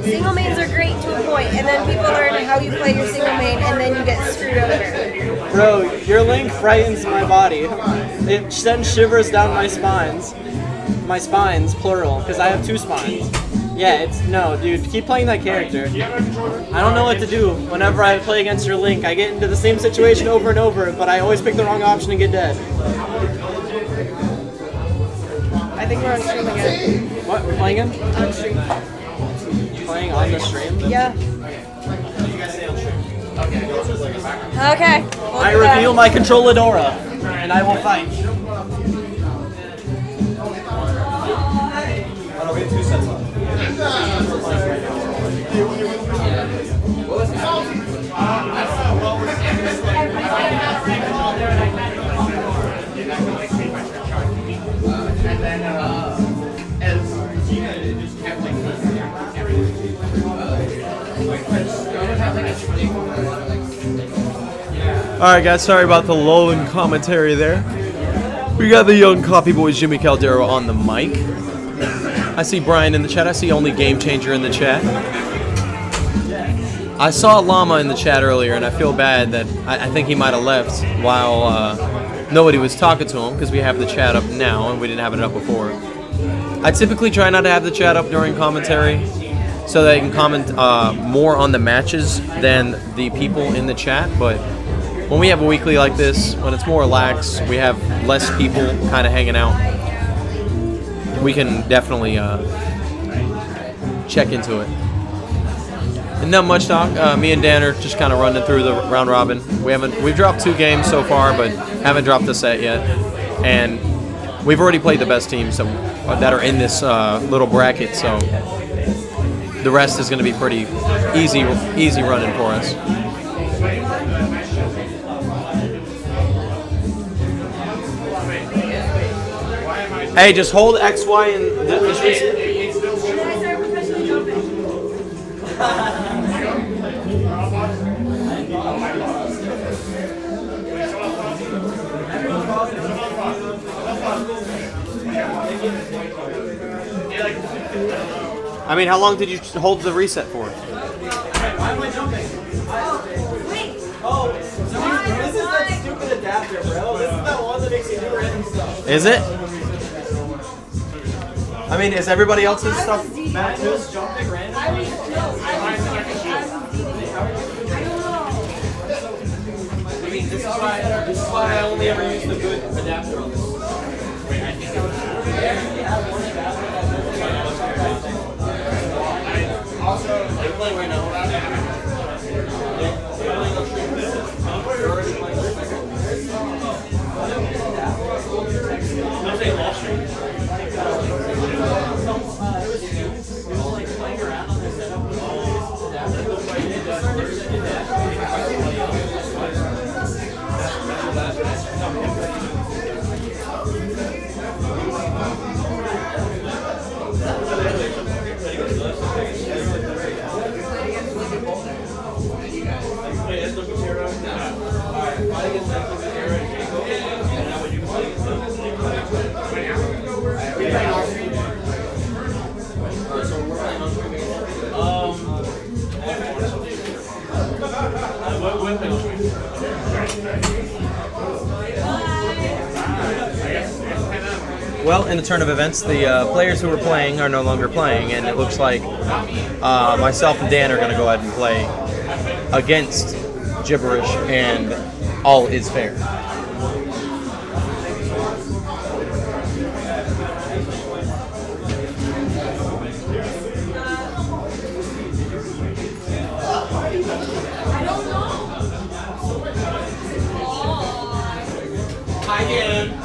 Single mains are great to a point, and then people learn how you play your single main, and then you get screwed over. Bro, your Link frightens my body. It sends shivers down my spines. My spines, plural, because I have 2 spines. Yeah, no, dude, keep playing that character. I don't know what to do whenever I play against your Link. I get into the same situation over and over, but I always pick the wrong option and get dead. I think we're on stream again. What, we're playing him? On stream. Playing on the stream? Yeah. Okay. I reveal my controlladora, and I will fight. I'll get 2 sets left. Alright guys, sorry about the lull in commentary there. We got the young copy boys Jimmy Caldero on the mic. I see Brian in the chat. I see only Game Changer in the chat. I saw Llama in the chat earlier, and I feel bad that I think he might have left while nobody was talking to him, because we have the chat up now, and we didn't have it up before. I typically try not to have the chat up during commentary, so that I can comment more on the matches than the people in the chat, but when we have a weekly like this, when it's more relaxed, we have less people kind of hanging out, we can definitely check into it. And not much talk. Me and Dan are just kind of running through the round robin. We've dropped 2 games so far, but haven't dropped a set yet. And we've already played the best teams that are in this little bracket, so the rest is going to be pretty easy running for us. Hey, just hold X, Y, and just reset. I mean, how long did you hold the reset for? Why am I jumping? Oh, this is that stupid adapter, bro. This is that one that makes you do random stuff. Is it? I mean, is everybody else's stuff bad too? Jumping randomly? This is why I only ever use the good adapter on this. Also, are you playing right now? Well, in the turn of events, the players who were playing are no longer playing, and it looks like myself and Dan are going to go ahead and play against Gibberish and All Is Fair. Hi, Dan.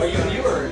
Are you a viewer?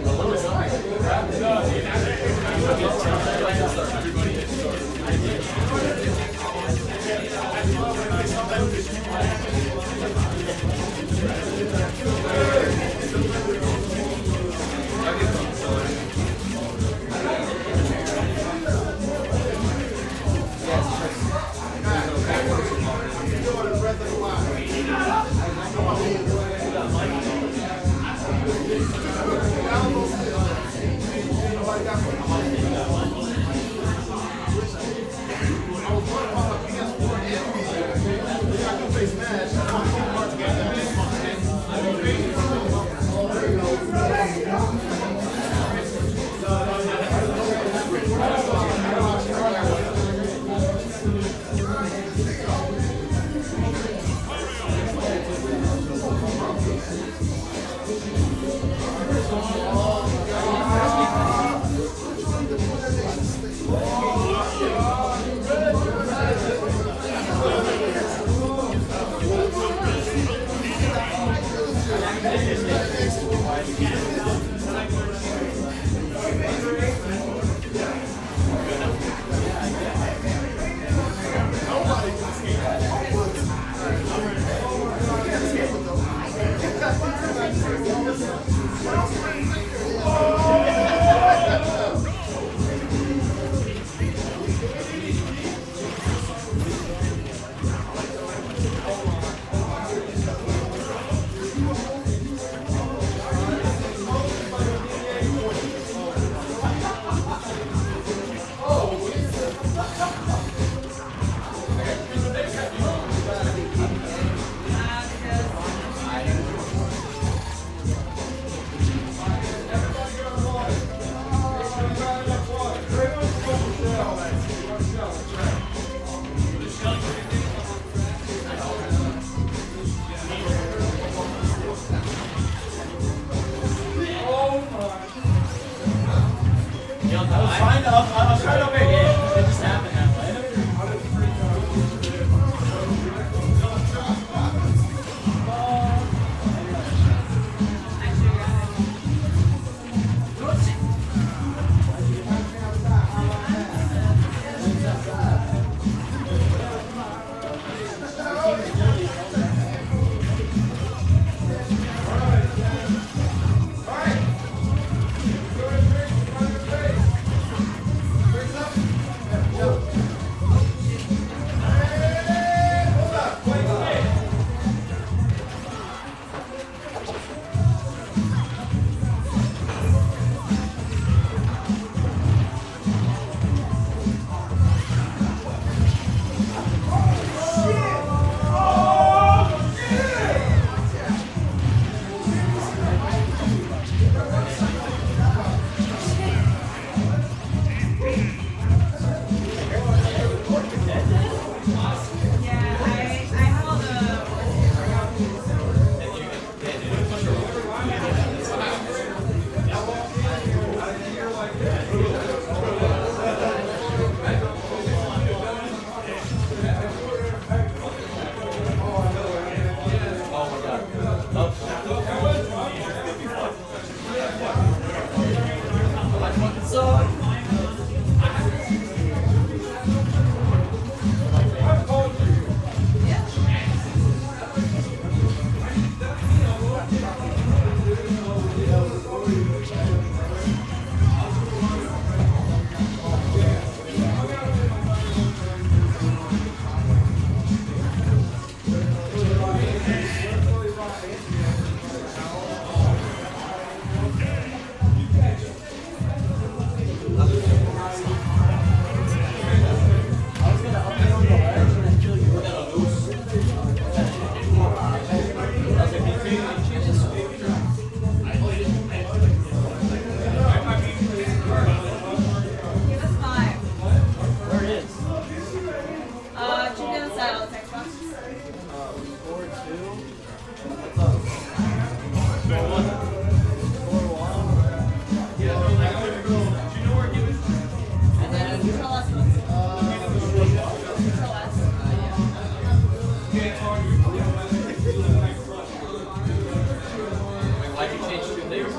Why'd you change 2 things?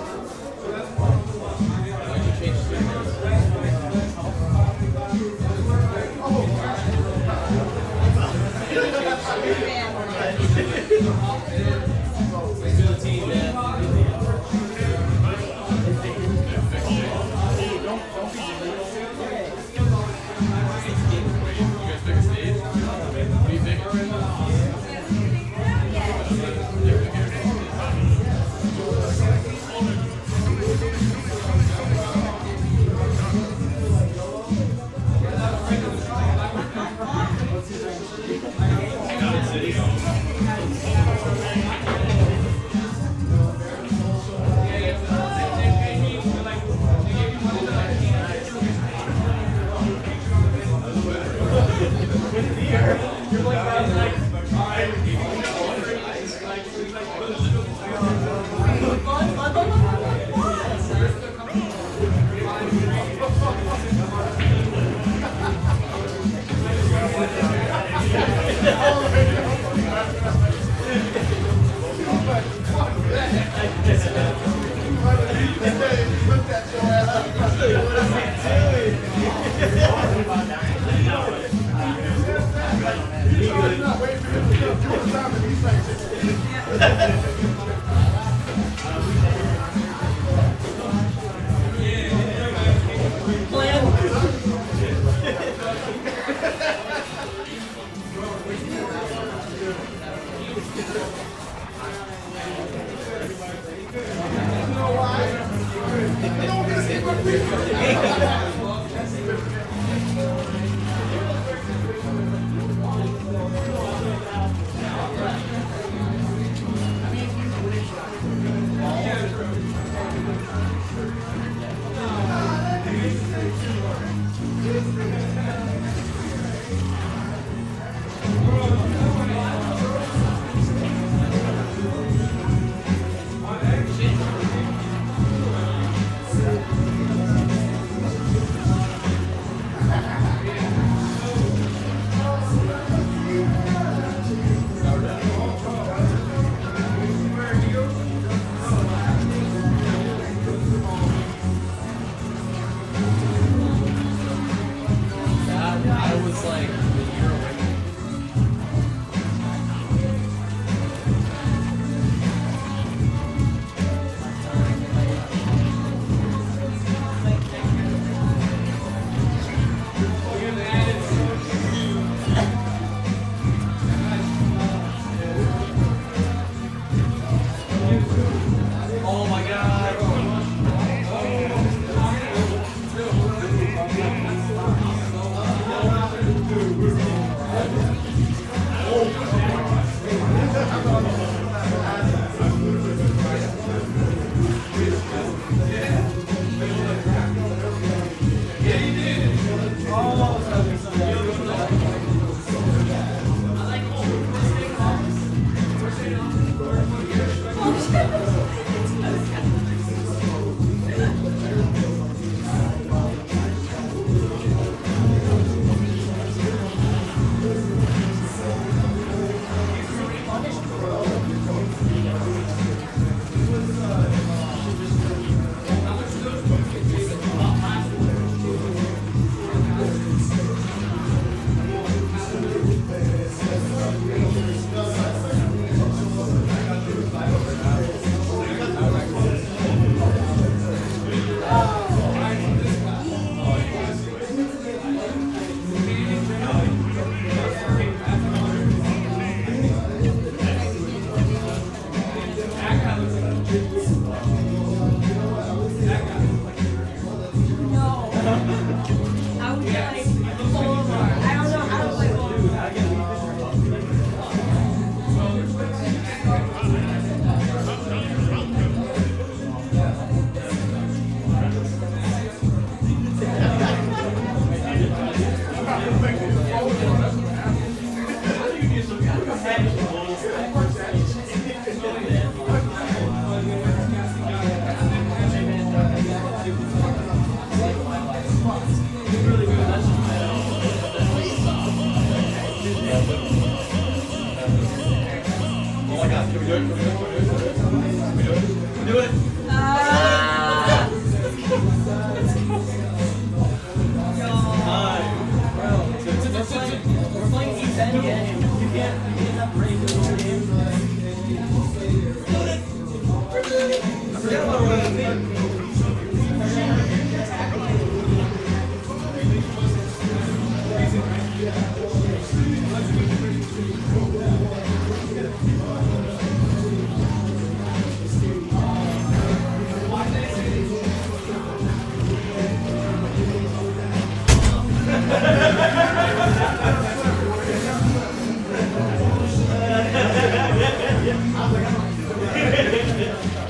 Why'd you change 2 things? Good team, man.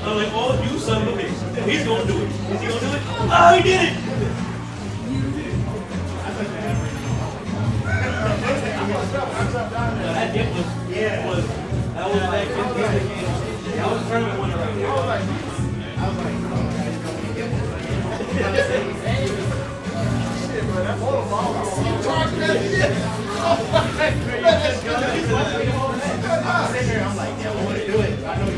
I'm like, oh, you son of a bitch. He's gonna do it. Is he gonna do it? Oh, he did it! That dip was, that was like, that was tournament winner right I'm like, yeah, I want to do it. I know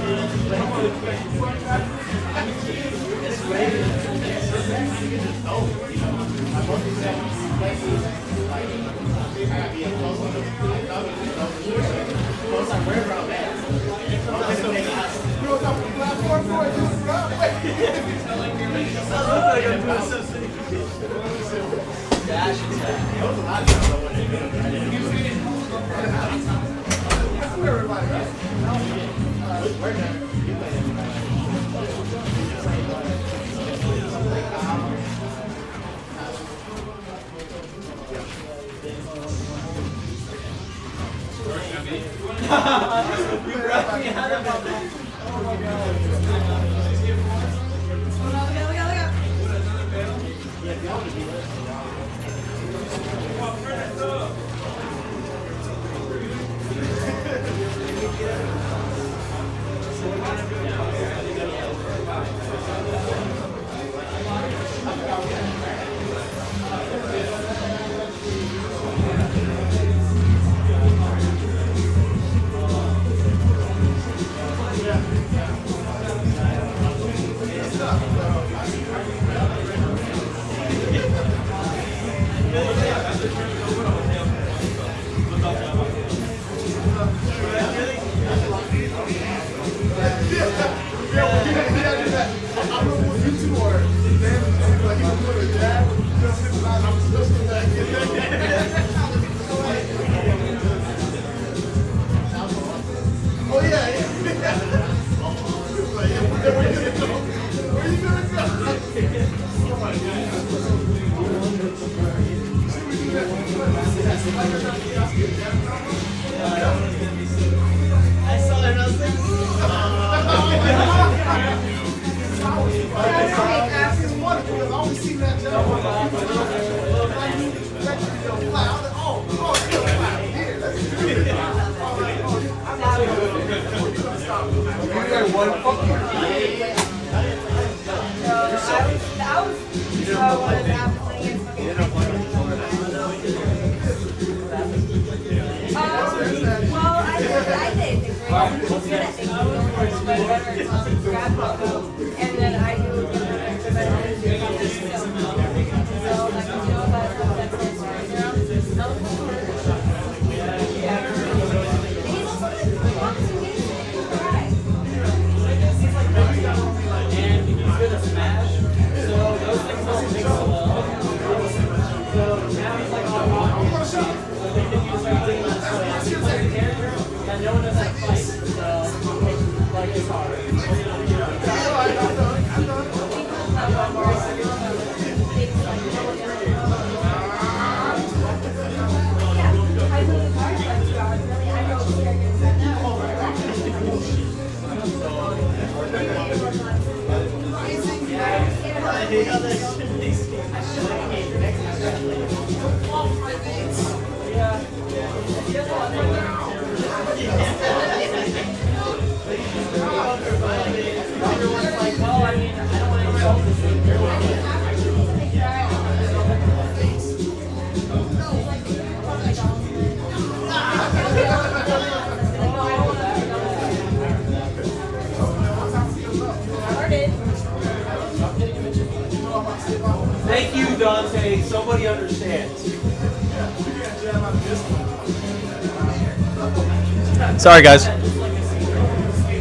Sorry, guys.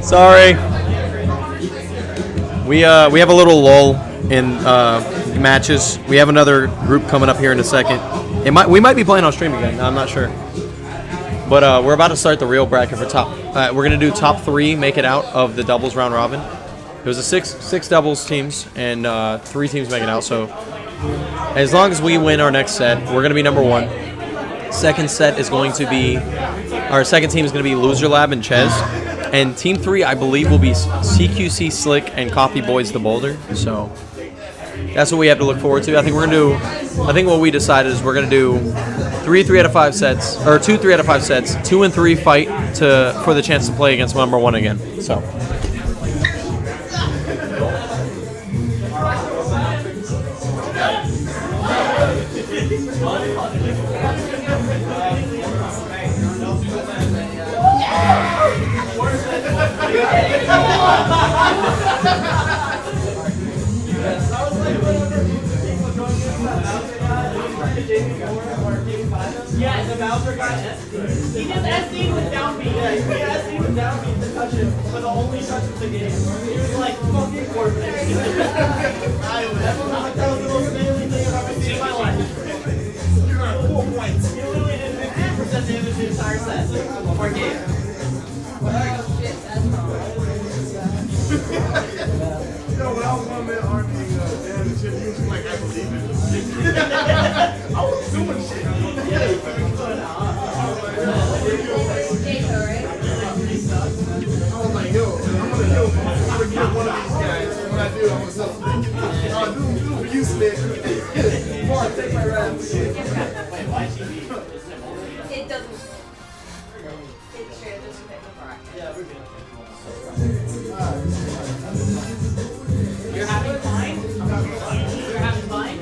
Sorry. We have a little lull in matches. We have another group coming up here in a second. We might be playing on stream again. I'm not sure. But we're about to start the real bracket for top. We're gonna do top 3 make it out of the doubles round robin. It was a six doubles teams and 3 teams make it out. So as long as we win our next set, we're gonna be number 1. Second set is going to be our second team is gonna be Loser Lab and Ches, and team 3 I believe will be CQC Slick and Coffee Boys the Boulder. So that's what we have to look forward to. I think what we decided is we're gonna do 3 out of 5 sets, or 2 3 out of 5 sets. 2 and 3 fight for the chance to play against number 1 again. So. Yeah, the Bowser got SD. He just SD'd with down beat. Yeah, he SD'd with down beat to touch him, but the only touch of the game. He was like, fucking Fortnite. That was the most amazing thing I've ever seen in my life. 4 points. He literally did 50% damage the entire set. Or game. Yo, when I was one man arguing Dan and shit, he was like, I believe it. I was doing shit. I was like, yo, I'm gonna get one of these guys. When I do, I'm gonna sell them. Do for you, Slick. Mark, take my rap. It doesn't. It's true. It doesn't fit the bar. Yeah, we're good. You're having fine? You're having fine?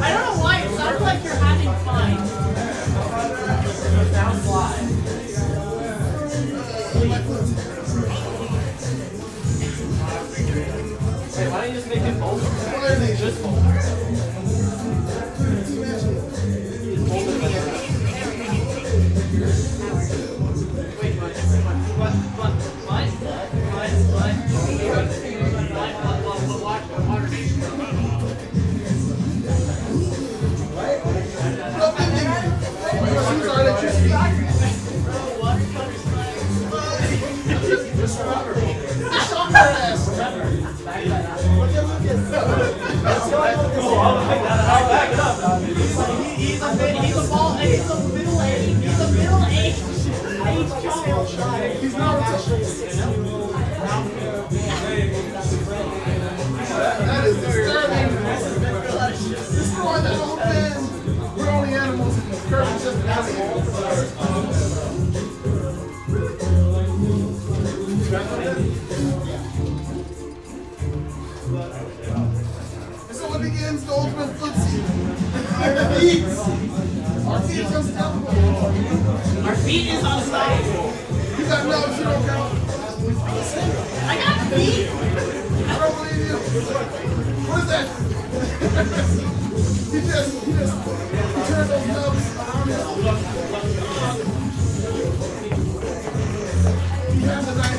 I don't know why, it sounds like you're having fine. Sounds live. Wait, why don't you just make it bold? Just bold. Our feet is unstoppable. You got no, you don't count. I got feet. I don't believe you. What is that? he just turned those nubs around his. He has a nice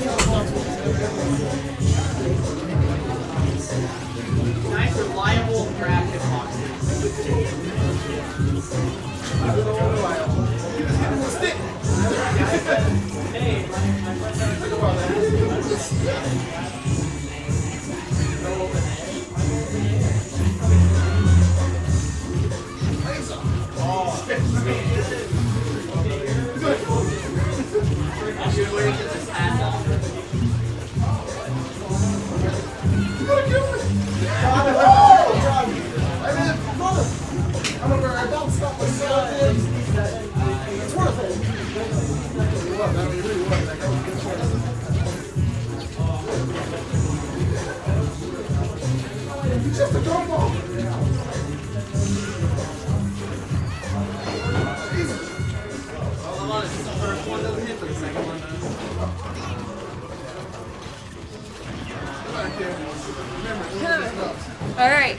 Nice, reliable grab hitboxing. stick. Hey, Just a drum ball. Alright,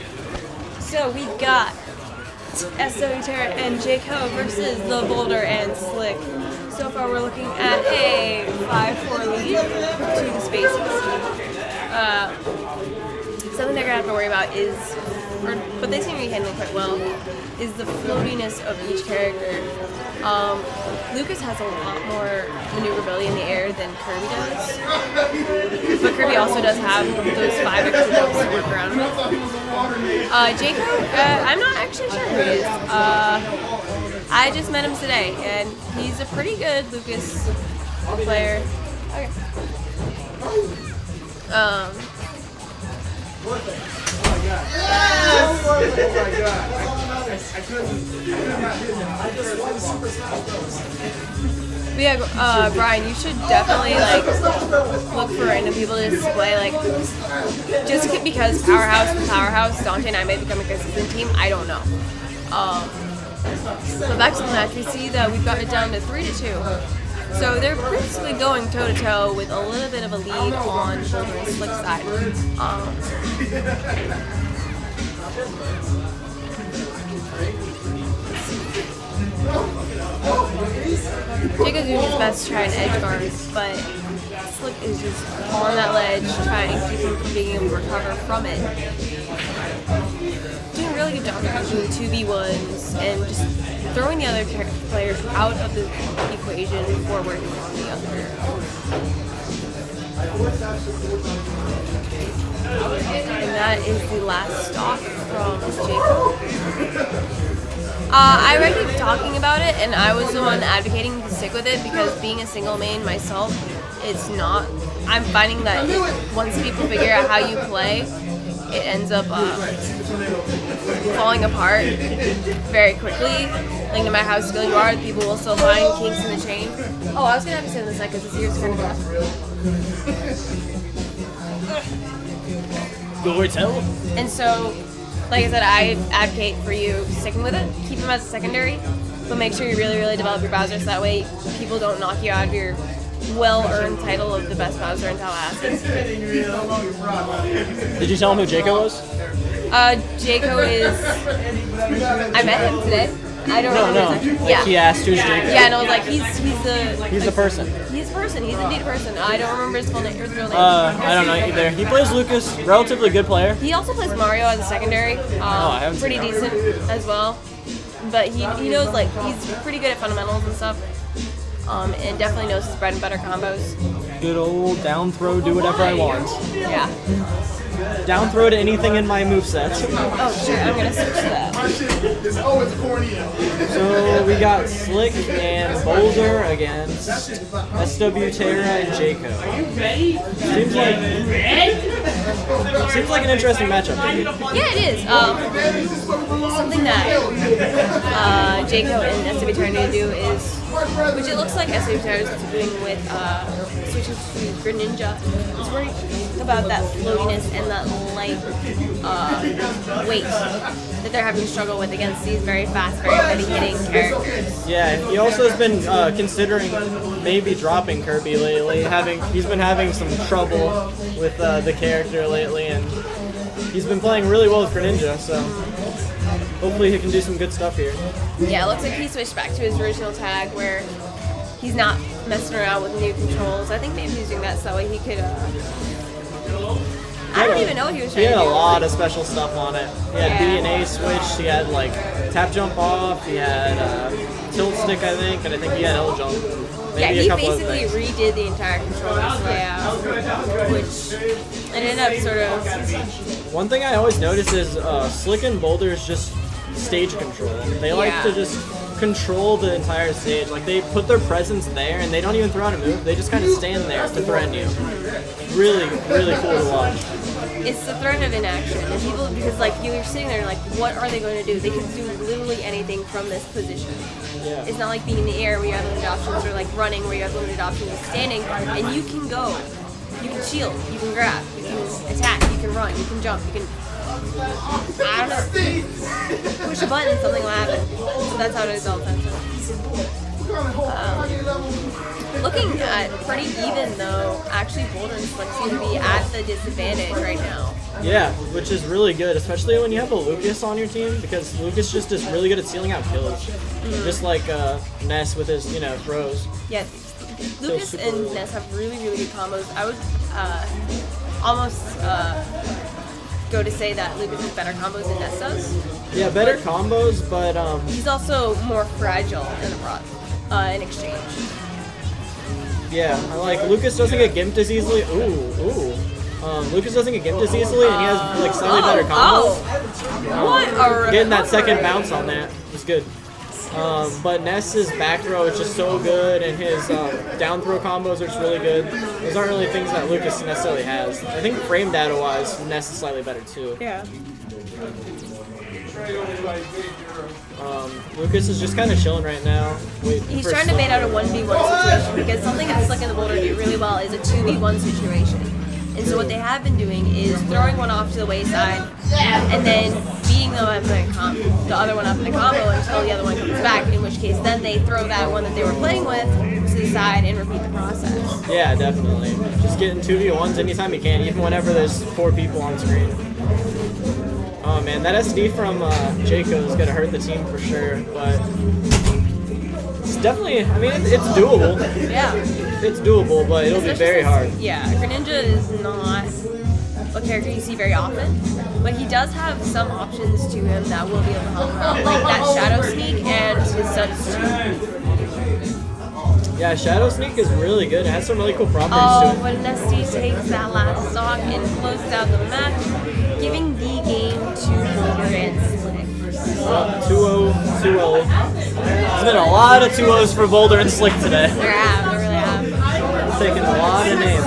so we got SW Terra and Jake Ho versus the Boulder and Slick. So So far, we're looking at a 5-4 lead to the spaces. Something they're gonna have to worry about is, but they seem to be handling quite well, is the floatiness of each character. Lucas has a lot more maneuverability in the air than Kirby does, but Kirby also does have those 5 extra jumps to work around with. Jacob, I'm not actually sure who he is. I just met him today, and he's a pretty good Lucas player. Okay. But yeah, Brian, you should definitely like look for random people to display, like, just because Powerhouse, Dante and I may become a consistent team. I don't know. But back to the match, we see that we've got it down to 3-2. So they're basically going toe-to-toe with a little bit of a lead on Boulder and Slick's side. Jacob's doing his best to try and edge guard, but Slick is just on that ledge, trying to keep him from being able to recover from it. Doing a really good job of doing 2v1s and just throwing the other players out of the equation before working on the other. And that is the last stop from Jacob. I already keep talking about it, and I was the one advocating to stick with it because being a single main myself, it's not. I'm finding that once people figure out how you play, it ends up falling apart very quickly. Like, no matter how skilled you are, people will still find kinks in the chain. Oh, I was gonna have to say this because this ear's kind of rough. Go tell. And so, like I said, I advocate for you sticking with it. Keep him as a secondary, but make sure you really, really develop your Bowser so that way people don't knock you out of your well-earned title of the best Bowser in Tallahassee. Did you tell him who Jaco was? Jaco is... I met him today. I don't know. Like yeah. He asked who's Jaco. Yeah, no, like he's the person. He's a person. He's indeed a person. I don't remember his full name. His real name. I don't know either. He plays Lucas, relatively good player. He also plays Mario as a secondary. I haven't pretty seen decent as well. But he knows, like, he's pretty good at fundamentals and stuff. And definitely knows his bread and butter combos. Good old down throw, do whatever I want. Yeah. Down throw to anything in my moveset. Oh shit, I'm gonna switch to that. So we got Slick and Boulder against SW, Terra, and Jaco. Seems like an interesting matchup. Yeah, it is. Something that Jaco and SW Terra need to do is, which it looks like SW Terra is doing with switching to Greninja, is worrying about that floatiness and that light weight that they're having to struggle with against these very fast, very heavy-hitting characters. Yeah, he also has been considering maybe dropping Kirby lately. He's been having some trouble with the character lately, and he's been playing really well with Greninja, so hopefully he can do some good stuff here. Yeah, it looks like he switched back to his original tag where he's not messing around with new controls. I think maybe he's doing that so that way he could... I don't even know what he was trying to do. He had a lot of special stuff on it. He had B and A switch, he had like tap jump off, he had tilt stick I think, and I think he had L jump. Maybe yeah, he basically redid the entire controls layout, which ended up sort of... One thing I always notice is Slick and Boulder is just stage control. They like to just control the entire stage. Like, they put their presence there and they don't even throw out a move. They just kind of stand there to threaten you. Really, really cool to watch. It's the threat of inaction. And people, because like you're sitting there like, what are they going to do? They can do literally anything from this position. Yeah. It's not like being in the air where you have limited options, or like running where you have limited options. It's standing and you can go. You can shield, you can grab, you can attack, you can run, you can jump, you can... I don't know. Push a button, something will happen. So that's how it is all the time. looking at pretty even though. Actually, Boulder and Slick seem to be at the disadvantage right now. Yeah, which is really good, especially when you have a Lucas on your team, because Lucas just is really good at sealing out kills. Just like Ness with his, throws. Yeah, Lucas and Ness have really, really good combos. I would almost go to say that Lucas has better combos than Ness does. Yeah, better combos, but he's also more fragile in exchange. Yeah, like Lucas doesn't get gimped as easily. Ooh. Lucas doesn't get gimped as easily, and he has like slightly better combos. Getting that second bounce on that was good. But Ness's back throw is just so good, and his down throw combos are just really good. Those aren't really things that Lucas necessarily has. I think frame data wise, Ness is slightly better too. Yeah. Lucas is just kind of chilling right now. He's trying to bait out a 1v1 situation because something that Slick and the Boulder do really well is a 2v1 situation. And so what they have been doing is throwing one off to the wayside and then beating them up in the other one up in the combo until the other one comes back, in which case then they throw that one that they were playing with to the side and repeat the process. Yeah, definitely. Just getting 2v1s anytime you can, even whenever there's 4 people on screen. Oh man, that SD from Jaco is going to hurt the team for sure, but it's definitely, it's doable. Yeah. It's doable, but it'll be very hard. Yeah, Greninja is not a character you see very often, but he does have some options to him that will be able to help him out, like that Shadow Sneak and his Suds too. Yeah, Shadow Sneak is really good. It has some really cool properties to it. When SD takes that last stock and closes out the match, giving the game to Boulder and Slick. 2-0, 2-0. There's been a lot of 2-0s for Boulder and Slick today. They really have. Taking a lot of names.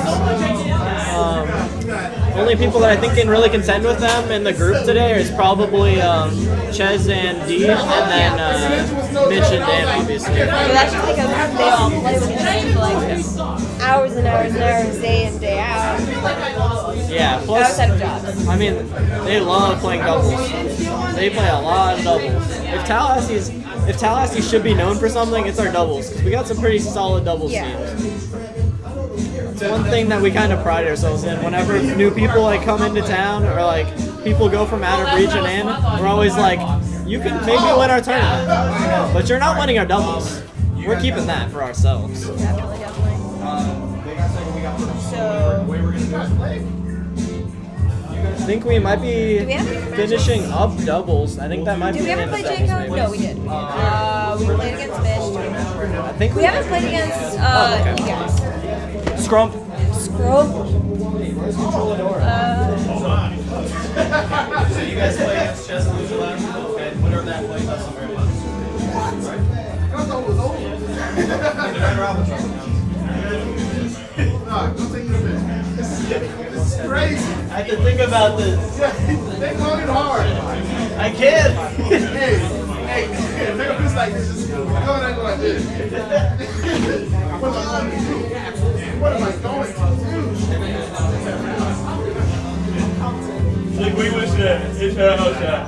Only people that I think can really contend with them in the group today is probably Ches and D, and then Mitch and Dan, obviously. But that's just because they all play with each other for like hours and hours and hours, day in, day out. Yeah, plus, Outside of jobs. they love playing doubles. They play a lot of doubles. If Tallahassee should be known for something, it's our doubles, because we got some pretty solid doubles teams. It's one thing that we kind of pride ourselves in. Whenever new people come into town, or people go from out of region in, we're always like, you can maybe win our tournament, but you're not winning our doubles. We're keeping that for ourselves. Definitely. I think we might be finishing up doubles. I think that might be. Did we ever play Jaco? No, we did. We played against Mitch. I think we haven't played against you guys. Scrump. Scrump. So you guys play against Chess and Lucha last? Okay, winner of that play does somewhere. I thought it was over. This is crazy. I have to think about this. Think long and hard. I can't. Hey, take a piece like this. Just go and go like this. What am I going to do? Like we wish that it's her house shot.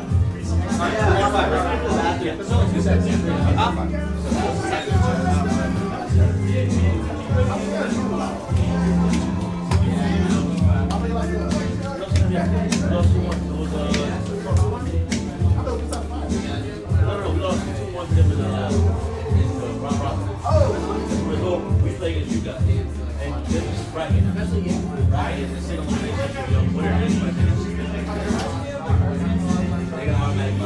We play against you guys, and this is bracket. Right? It's a single whatever it is. They got automatic buy.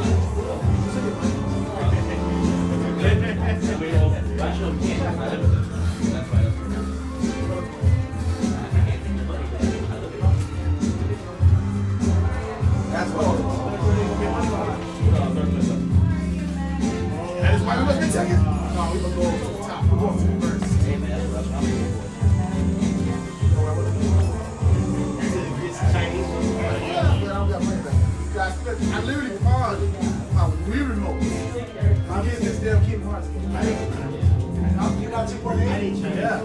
We all rational can't. That's why. That's what. That is why we must be second. No, we must go to the top. We're going to the first. Hey, man, that's what I'm I literally paused my Wii remote. I'm getting this damn Kingdom Hearts. You got 2.8? Yeah.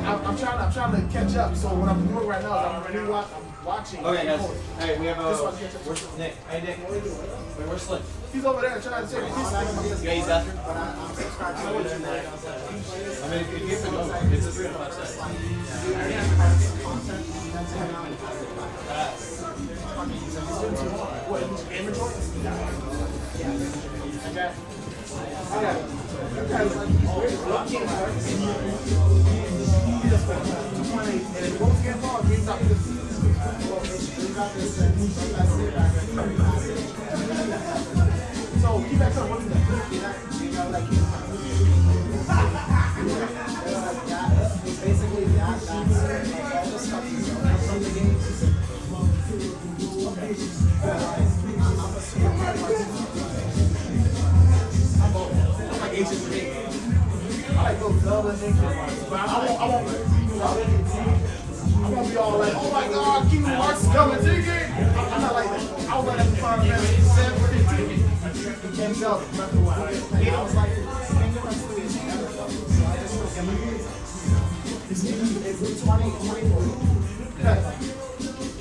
I'm trying to catch up. So what I'm doing right now is I'm rewatching. Okay, guys. Hey, we have a. Where's Nick? Hey, Nick. Wait, where's Slick? He's over there trying to take a piece of it. You guys after? I mean, if you get to go, it's a 3 to 5 sets. So keep that up. Basically, that's all the stuff from the games. I'm like ancient today. I like those Zelda things. But I won't be all like, oh my god, Kingdom Hearts is coming to the game. I'm not like that. I was like that for Final Fantasy 7 or 15. And Zelda, Breath of the Wild. I was like, Kingdom Hearts 3 is never coming. So I just don't get my it's 2024.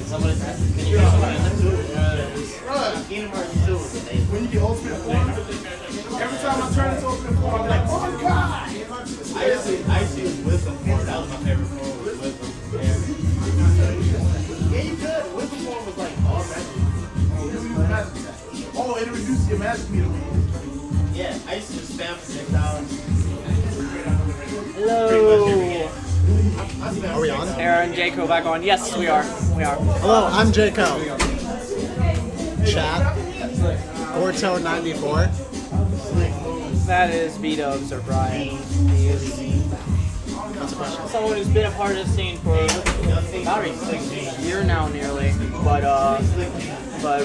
Somebody can you get somebody in there too? Kingdom Hearts 2 is amazing. When you get Ultimate Form, every time I turn into Ultimate Form, I'm like, oh my god! I used to use Wisdom Form. That was my favorite form. Was Wisdom. Yeah, you could. Wisdom Form was like all magic. Oh, it reduces your magic meter. Yeah, I used to just spam for 6 hours. Hello. Are we on? Aaron, Jaco back on. Yes, we are. We are. Hello, I'm Jaco. Chat. Orto 94. That is B-Dubs or Brian. He is someone who's been a part of the scene for about a year now, nearly. But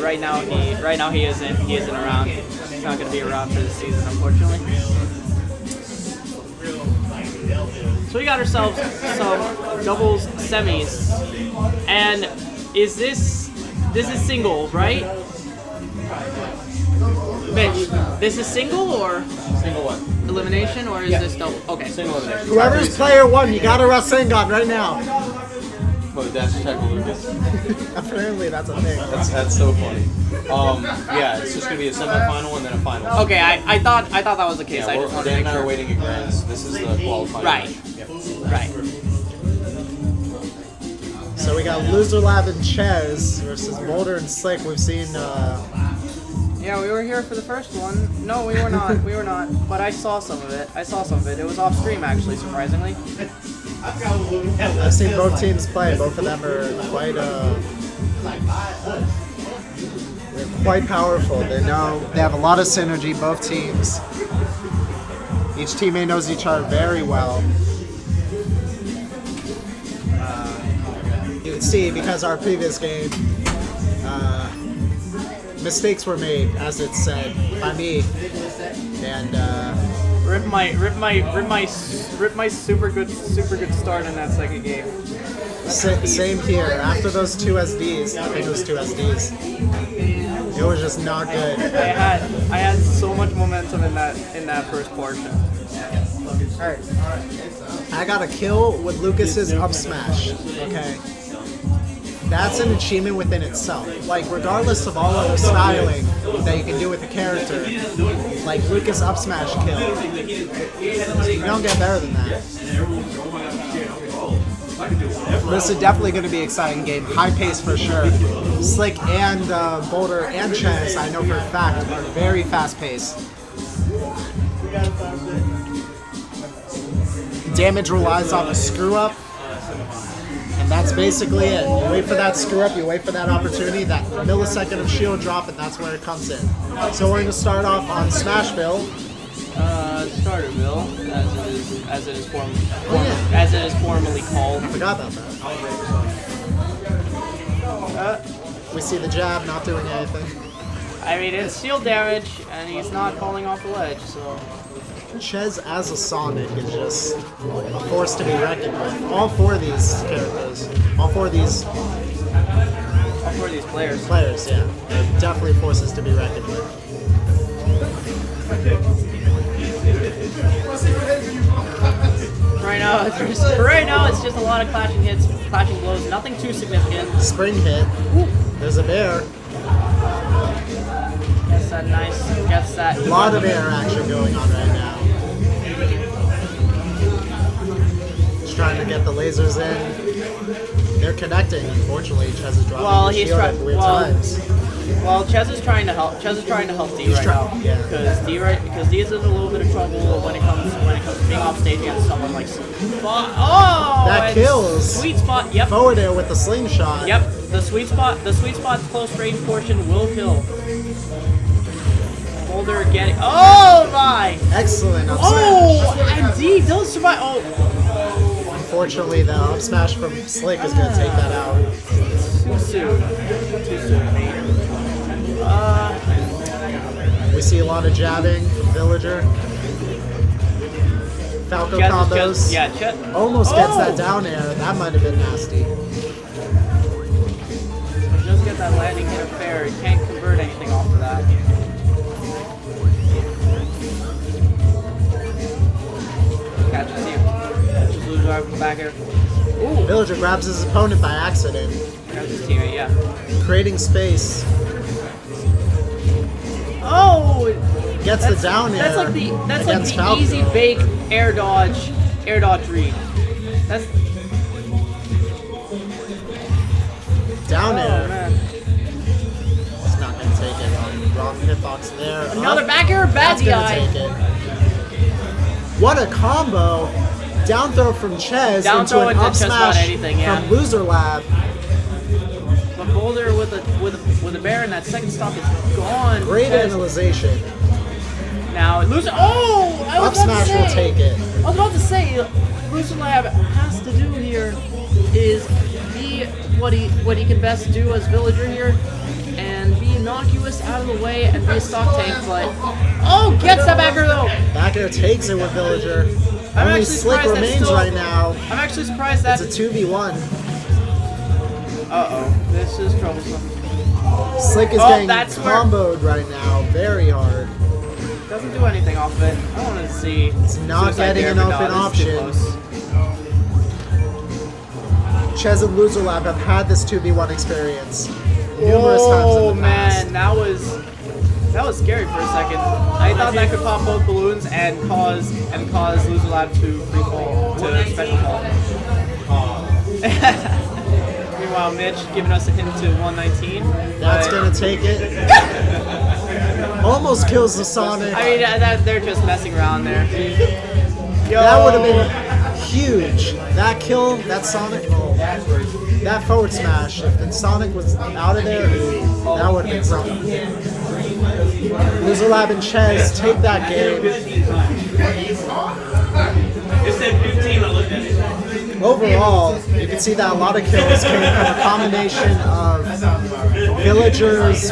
right now he isn't around. He's not going to be around for this season, unfortunately. So we got ourselves some doubles semis, and this is single, right? Mitch, this is single or Single one. elimination, or is this double? Okay. Single elimination. Whoever's player 1, you gotta Rasengan right now. But that's check with Lucas. Apparently that's a thing. That's so funny. Yeah, it's just gonna be a semifinal and then a final. Okay, I thought that was the case. Yeah, I just wanted to Dan make and I are sure. waiting at Grants. This is the qualifying. Right. match. Yep. Right. So we got Loser Lab and Ches versus Boulder and Slick. We've seen Yeah, we were here for the first one. No, we were not. We were not. But I saw some of it. It was off stream, actually, surprisingly. I've seen both teams play. Both of them are they're quite powerful. They have a lot of synergy, both teams. Each teammate knows each other very well. You can see, because our previous game, mistakes were made, as it's said, by me. And Rip my super good start in that second game. same here. After those two SDs, I think it was two SDs, it was just not good. I had so much momentum in that first portion. Alright. I got a kill with Lucas's up smash. Okay. That's an achievement within itself. Like, regardless of all other styling that you can do with the character, like Lucas up smash kill, you don't get better than that. This is definitely going to be an exciting game. High pace for sure. Slick and Boulder and Ches, I know for a fact, are very fast paced. Damage relies on a screw up. And that's basically it. You wait for that screw up, you wait for that opportunity, that millisecond of shield drop, and that's where it comes in. So we're going to start off on Smashville. Starterville, as it is formally called. I forgot about that. We see the jab not doing anything. I mean, it's shield damage, and he's not falling off the ledge, so... Ches as a Sonic is just a force to be reckoned with. All four of these characters, all four of these players, yeah, they're definitely forces to be reckoned with. Right now, now, it's just a lot of clashing hits, clashing blows, nothing too significant. Spring hit. There's a bear. Gets that nice, gets that. A lot of air action going on right now. Just trying to get the lasers in. They're connecting. Unfortunately, Ches is dropping Well, his he's shield trying. at weird times. Well, Ches is trying to help. Ches is trying to help D right now because D is in a little bit of trouble when it comes to being off stage against someone like Spot. Oh, That and kills. Sweet spot. Yep. Forward air with the slingshot. Yep. The sweet spot close range portion will kill. Boulder getting. Oh my! Excellent up Oh, smash. and D does survive. Oh. Unfortunately, the up smash from Slick is going to take that out. Too soon. Too soon, mate. We see a lot of jabbing from Villager. Falco combos. Almost gets that down air. That might have been nasty. Just get that landing hit of fair. He can't convert anything off of that. Catches you. Catches loser from the back air. Ooh. Villager grabs his opponent by accident. Grabs his teammate, yeah. Creating space. Oh! Gets the down air. That's like the Falco. easy bake air dodge read. That's down air. man. It's not going to take it. Wrong hitbox there. Another back air, That's Bazzy going to Eye. take it. What a combo. Down throw from Ches Down into throw an into up Ches smash on anything, yeah. from Loser Lab. But Boulder with a bear and that second stop is gone. Great Ches. analyzation. Now loser. Oh! I was Up about smash to will say. take it. I was about to say, Loser Lab has to do here is be what he can best do as Villager here, and be innocuous out of the way and be a stock tank. But oh, gets that back air though. Back air takes it with Villager. I'm Only actually Slick surprised that's remains still- right now. I'm actually surprised that. It's a 2v1. Uh-oh, this is troublesome. Slick is Oh, getting that's where- comboed right now. Very hard. Doesn't do anything off of it. I want to see. It's not Suicide getting Dare, an but open no, this is too option. close. Ches and Loser Lab have had this 2v1 experience numerous times in the past. Man, that was scary for a second. I thought that could pop both balloons and cause Loser Lab to free fall to special fall. Meanwhile, Mitch giving us a hint to 119. That's but- gonna take it. Almost kills the Sonic. I mean, they're just messing around there. Yo. That would have been huge. That kill, that Sonic, that forward smash. If the Sonic was out of there, that would have been something. Loser Lab and Ches take that game. It said 15, I looked at it. Overall, you can see that a lot of kills came from a combination of Villager's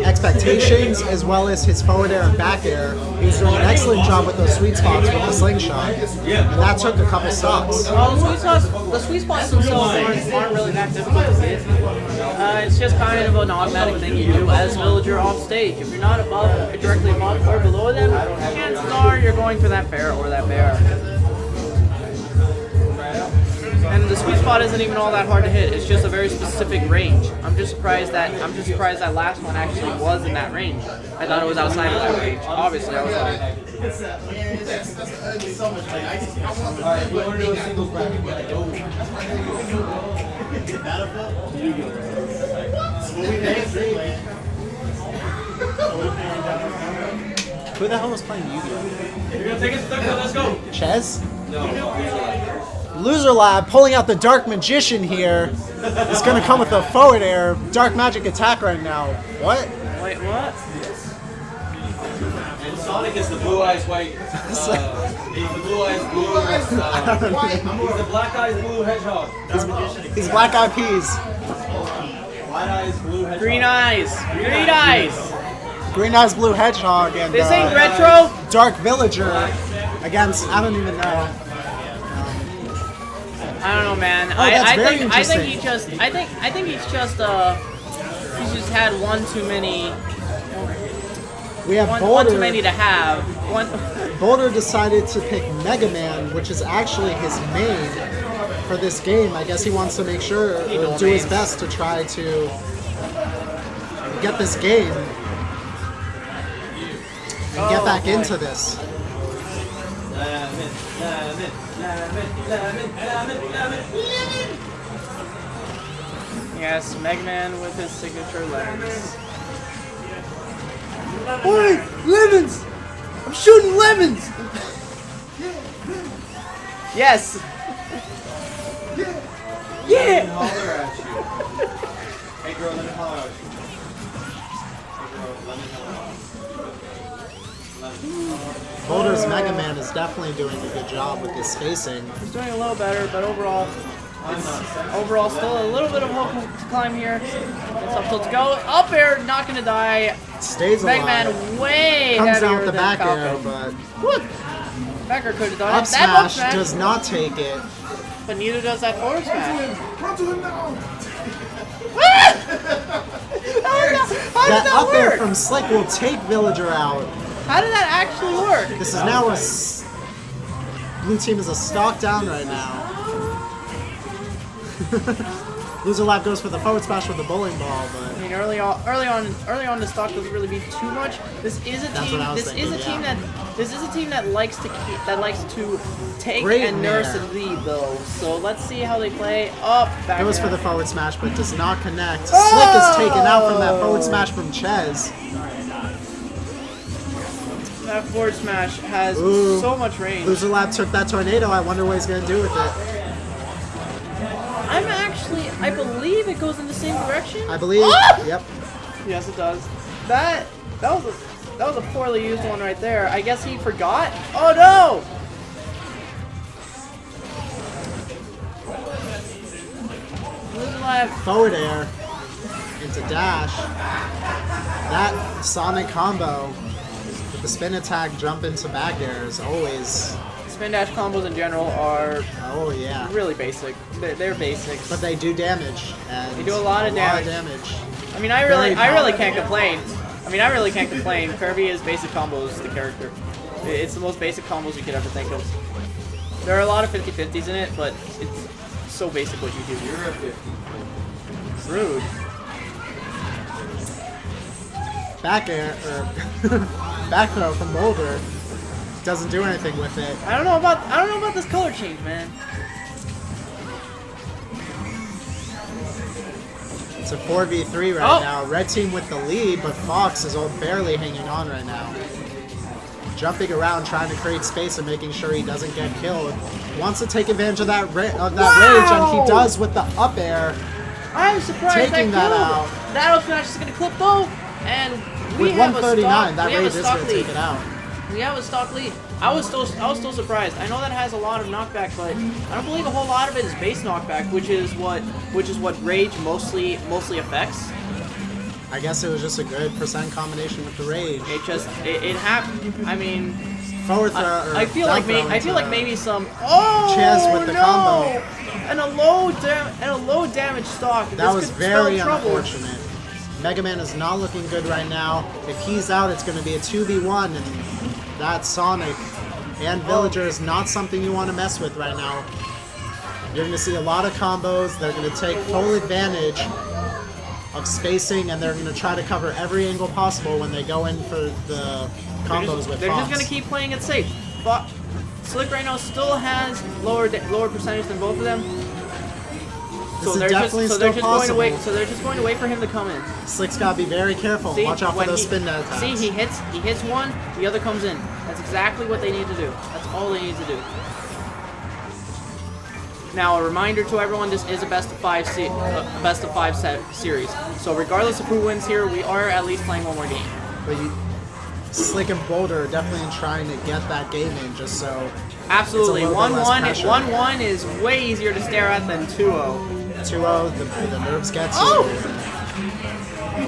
expectations as well as his forward air and back air. He was doing an excellent job with those sweet spots with the slingshot. And that took a couple stocks. Well, the sweet spots themselves aren't really that difficult to hit. It's just kind of an automatic thing you do as Villager off stage. If you're not directly above or below them, chances are you're going for that fair or that bear. And the sweet spot isn't even all that hard to hit. It's just a very specific range. I'm just surprised that last one actually was in that range. I thought it was outside of that range. Obviously, I was wrong. Who the hell was playing Yu-Gi-Oh? You're gonna take us to let's go. Ches? Loser Lab pulling out the Dark Magician here. Is going to come with a forward air. Dark Magic attack right now. What? Wait, what? And Sonic is the blue eyes white. He's the blue eyes blue. He's the black eyes blue hedgehog. He's Black Eyed Peas. White eyes blue hedgehog. Green eyes! Green eyes! Green Eyes Blue Hedgehog and This ain't retro! Dark Villager against, I don't even know. I don't know, man. that's I very think interesting. he's just had one too many We have one Boulder. too many to have. Boulder decided to pick Mega Man which is actually his main for this game. I guess he wants to make sure, or do his best to try to get this game and get back into this. Yes, Mega Man with his signature lemons. Oi! Lemons! I'm shooting lemons! Yes! Yeah! Hey girl, let me holler at you. Boulder's Mega Man is definitely doing a good job with his spacing. He's doing a little better, but overall still a little bit of hope to climb here. It's up tilt to go. Up air, not gonna die. Stays Mega alive. Man way Comes heavier out the than back air, Falco. but What? Back air could have done up it. That up smash does not take it. but neither does that forward smash. Run to him now! How did That that up air work? from Slick will take Villager out. How did that actually work? This is now a blue team is a stock down right now. Loser Lab goes for the forward smash with the bowling ball, I but mean, early on, the stock doesn't really be too much. This is a That's team. what I was This thinking, is a team yeah. that likes to take Great and nurse nair. a lead though. So let's see how they play. Up, back. goes for air. the forward smash, but does not connect. Slick is taken out from that forward smash from Ches. That forward smash has Ooh. so much range. Loser Lab took that tornado. I wonder what he's gonna do with it. I believe it goes in the same direction. I believe. Ah! Yep. Yes, it does. That was a poorly used one right there. I guess he forgot. Oh no! Loser Lab. Forward air into dash. That Sonic combo with the spin attack, jump into back air is always. Spin dash combos in general are Oh yeah. really basic. They're basics. But they do damage. And They do a lot of damage. damage. I mean, I really Very can't complain. Kirby is basic combos the character. It's the most basic combos you could ever think of. There are a lot of 50-50s in it, but it's so basic what you do. You're a 50. Rude. Back air or back throw from Boulder doesn't do anything with it. I don't know about this color change, man. It's a 4v3 right Oh. now. Red team with the lead, but Fox is barely hanging on right now. Jumping around, trying to create space and making sure he doesn't get killed. Wants to take advantage of that rage, and he does with the up air. I'm surprised Taking that killed. out. That out smash is gonna clip though, and we With have 139, that we have rage a is stock going to lead. take it out. We have a stock lead. I was still surprised. I know that has a lot of knockback, but I don't believe a whole lot of it is base knockback, which is what rage mostly affects. I guess it was just a good percent combination with the rage. It happened. I mean, Forward throw. or I feel down like throw maybe into some Chaz with the no! combo. And a low damage stock. That This was could very spell trouble. unfortunate. Mega Man is not looking good right now. If he's out, it's going to be a 2v1, and that Sonic and Villager is not something you want to mess with right now. You're going to see a lot of combos. They're going to take full advantage of spacing, and they're going to try to cover every angle possible when they go in for the combos with They're Fox. just gonna keep playing it safe. But Slick right now still has lower percentage than both of them. This is definitely still possible. So they're just going to wait for him to come in. Slick's got to be very careful. See, Watch out for when those spin attacks. See, he hits one, the other comes in. That's exactly what they need to do. That's all they need to do. Now, a reminder to everyone: this is a best of five series. So, regardless of who wins here, we are at least playing one more game. But Slick and Boulder are definitely trying to get that game in, just so. Absolutely, It's a little bit less 1-1. pressure. 1-1 is way easier to stare at than 2-0. 2-0, the nerves get to Oh! you.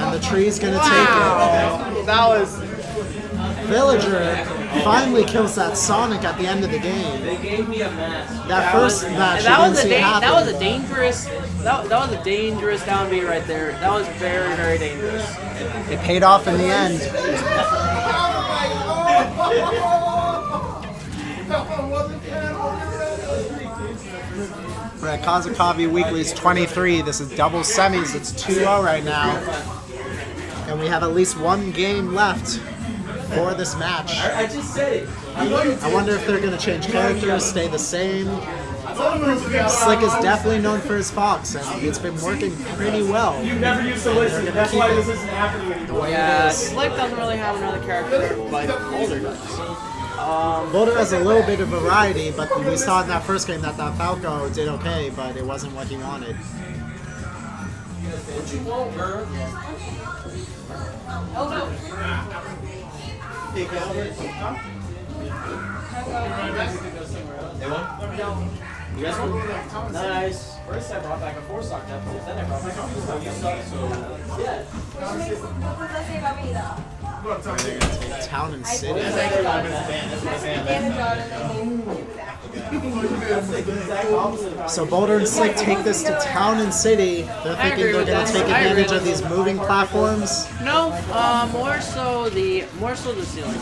And the tree's gonna Wow, that was. take it. Villager finally kills that Sonic at the end of the game. They gave me a mask. That first match, That you was didn't see happen. that was a dangerous. That was a dangerous down B right there. That was very, very dangerous. It paid off in the end. We're at Kazukavi Weekly's 23. This is double semis. It's 2-0 right now. And we have at least one game left for this match. I just said it. I wonder if they're going to change characters, stay the same. Slick is definitely known for his fox, and it's been working pretty well. You never used to listen. That's why this isn't happening anymore. Yeah, Slick doesn't really have another character like Boulder does. Boulder has a little bit of variety, but we saw in that first game that Falco did okay, but it wasn't what he wanted. What you want, girl? They won? You guys won? Nice. First I brought back a 4-stock deficit, then I brought back a 2-stock deficit, so yeah. Town and City. So Boulder and Slick take this to Town and City. They're thinking they're going to take advantage of these moving platforms. No, more so the ceiling.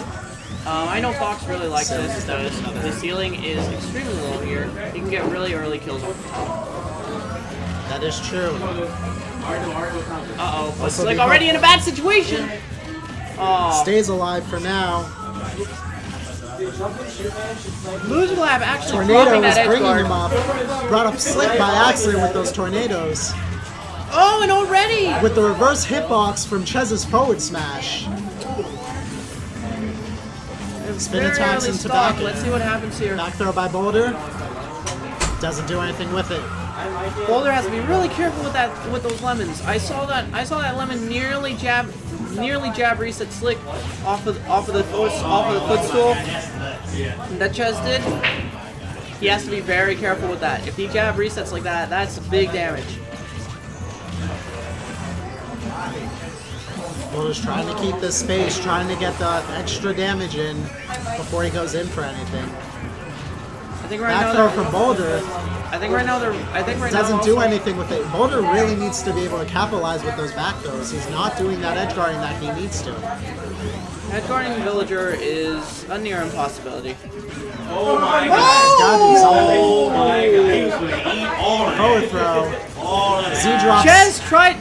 I know Fox really likes this. The ceiling is extremely low here. You can get really early kills off the top. That is true. Uh-oh, but Slick already in a bad situation. Stays alive for now. Loser Lab actually Tornado dropping is that edge bringing guard. him up. Brought up Slick by accident with those tornadoes. Oh, and already! With the reverse hitbox from Chez's forward smash. Spin Very attacks early into stock. back. Let's see what happens here. Back throw by Boulder. Doesn't do anything with it. Boulder has to be really careful with those lemons. I saw that lemon nearly jab reset Slick off of the footstool that Chez did. He has to be very careful with that. If he jab resets like that, that's big damage. Boulder's trying to keep this space, trying to get the extra damage in before he goes in for anything. I think right Back now throw from Boulder. Doesn't do anything with it. Boulder really needs to be able to capitalize with those back throws. He's not doing that edge guarding that he needs to. Edge guarding Villager is a near impossibility. Oh my He's god. got to do something. Oh my god. He was going to eat all of Forward throw. that. Z drops.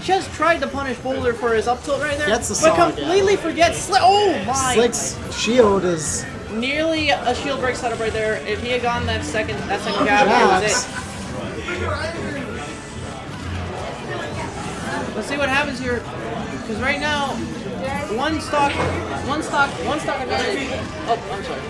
Chez tried to punish Boulder for his up tilt right there, Gets the but saw completely forgets Slick. Oh my! Slick's shield is Nearly a shield break setup right there. If he had gotten that second jab, that was it. Let's see what happens here, because right now, one stock advantage. Oh, I'm sorry.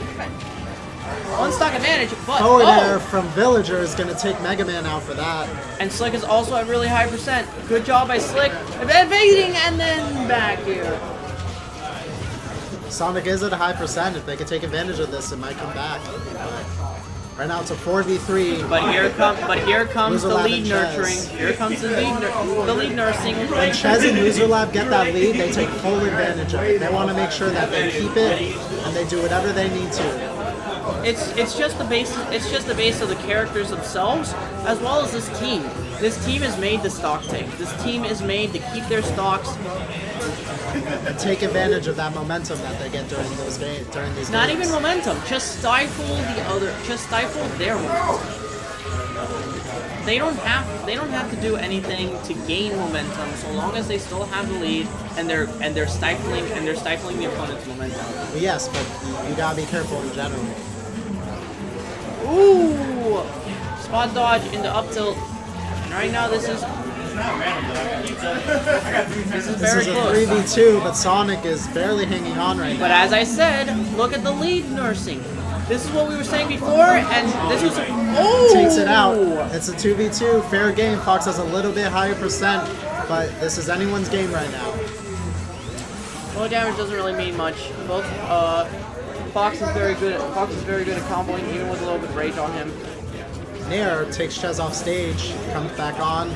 One stock advantage, but forward air from Villager is going to take Mega Man out for that. And Slick is also at really high percent. Good job by Slick, evading and then back here. Sonic is at a high percent. If they could take advantage of this, it might come back. Right now it's a 4v3. But here comes the Loser lead Lab and nurturing. Chez. Here comes the lead nursing. When Chez and Loser Lab get that lead, they take full advantage of it. They want to make sure that they keep it and they do whatever they need to. It's just the base. It's just the base of the characters themselves, as well as this team. This team is made to stock take. This team is made to keep their stocks. And take advantage of that momentum that they get during those games. During these Not games. even momentum. Just stifle their momentum. They don't have to do anything to gain momentum, so long as they still have the lead and they're stifling the opponent's momentum. Well, yes, but you gotta be careful in general. Ooh! Spot dodge into up tilt. And right now this is This very is a close. 3v2, but Sonic is barely hanging on right But now. as I said, look at the lead nursing. This is what we were saying before, and this was Takes it out. It's a 2v2, fair game. Fox has a little bit higher percent, but this is anyone's game right now. Low damage doesn't really mean much. Both Fox is very good at comboing, even with a little bit of rage on him. Nair takes Chez off stage, comes back on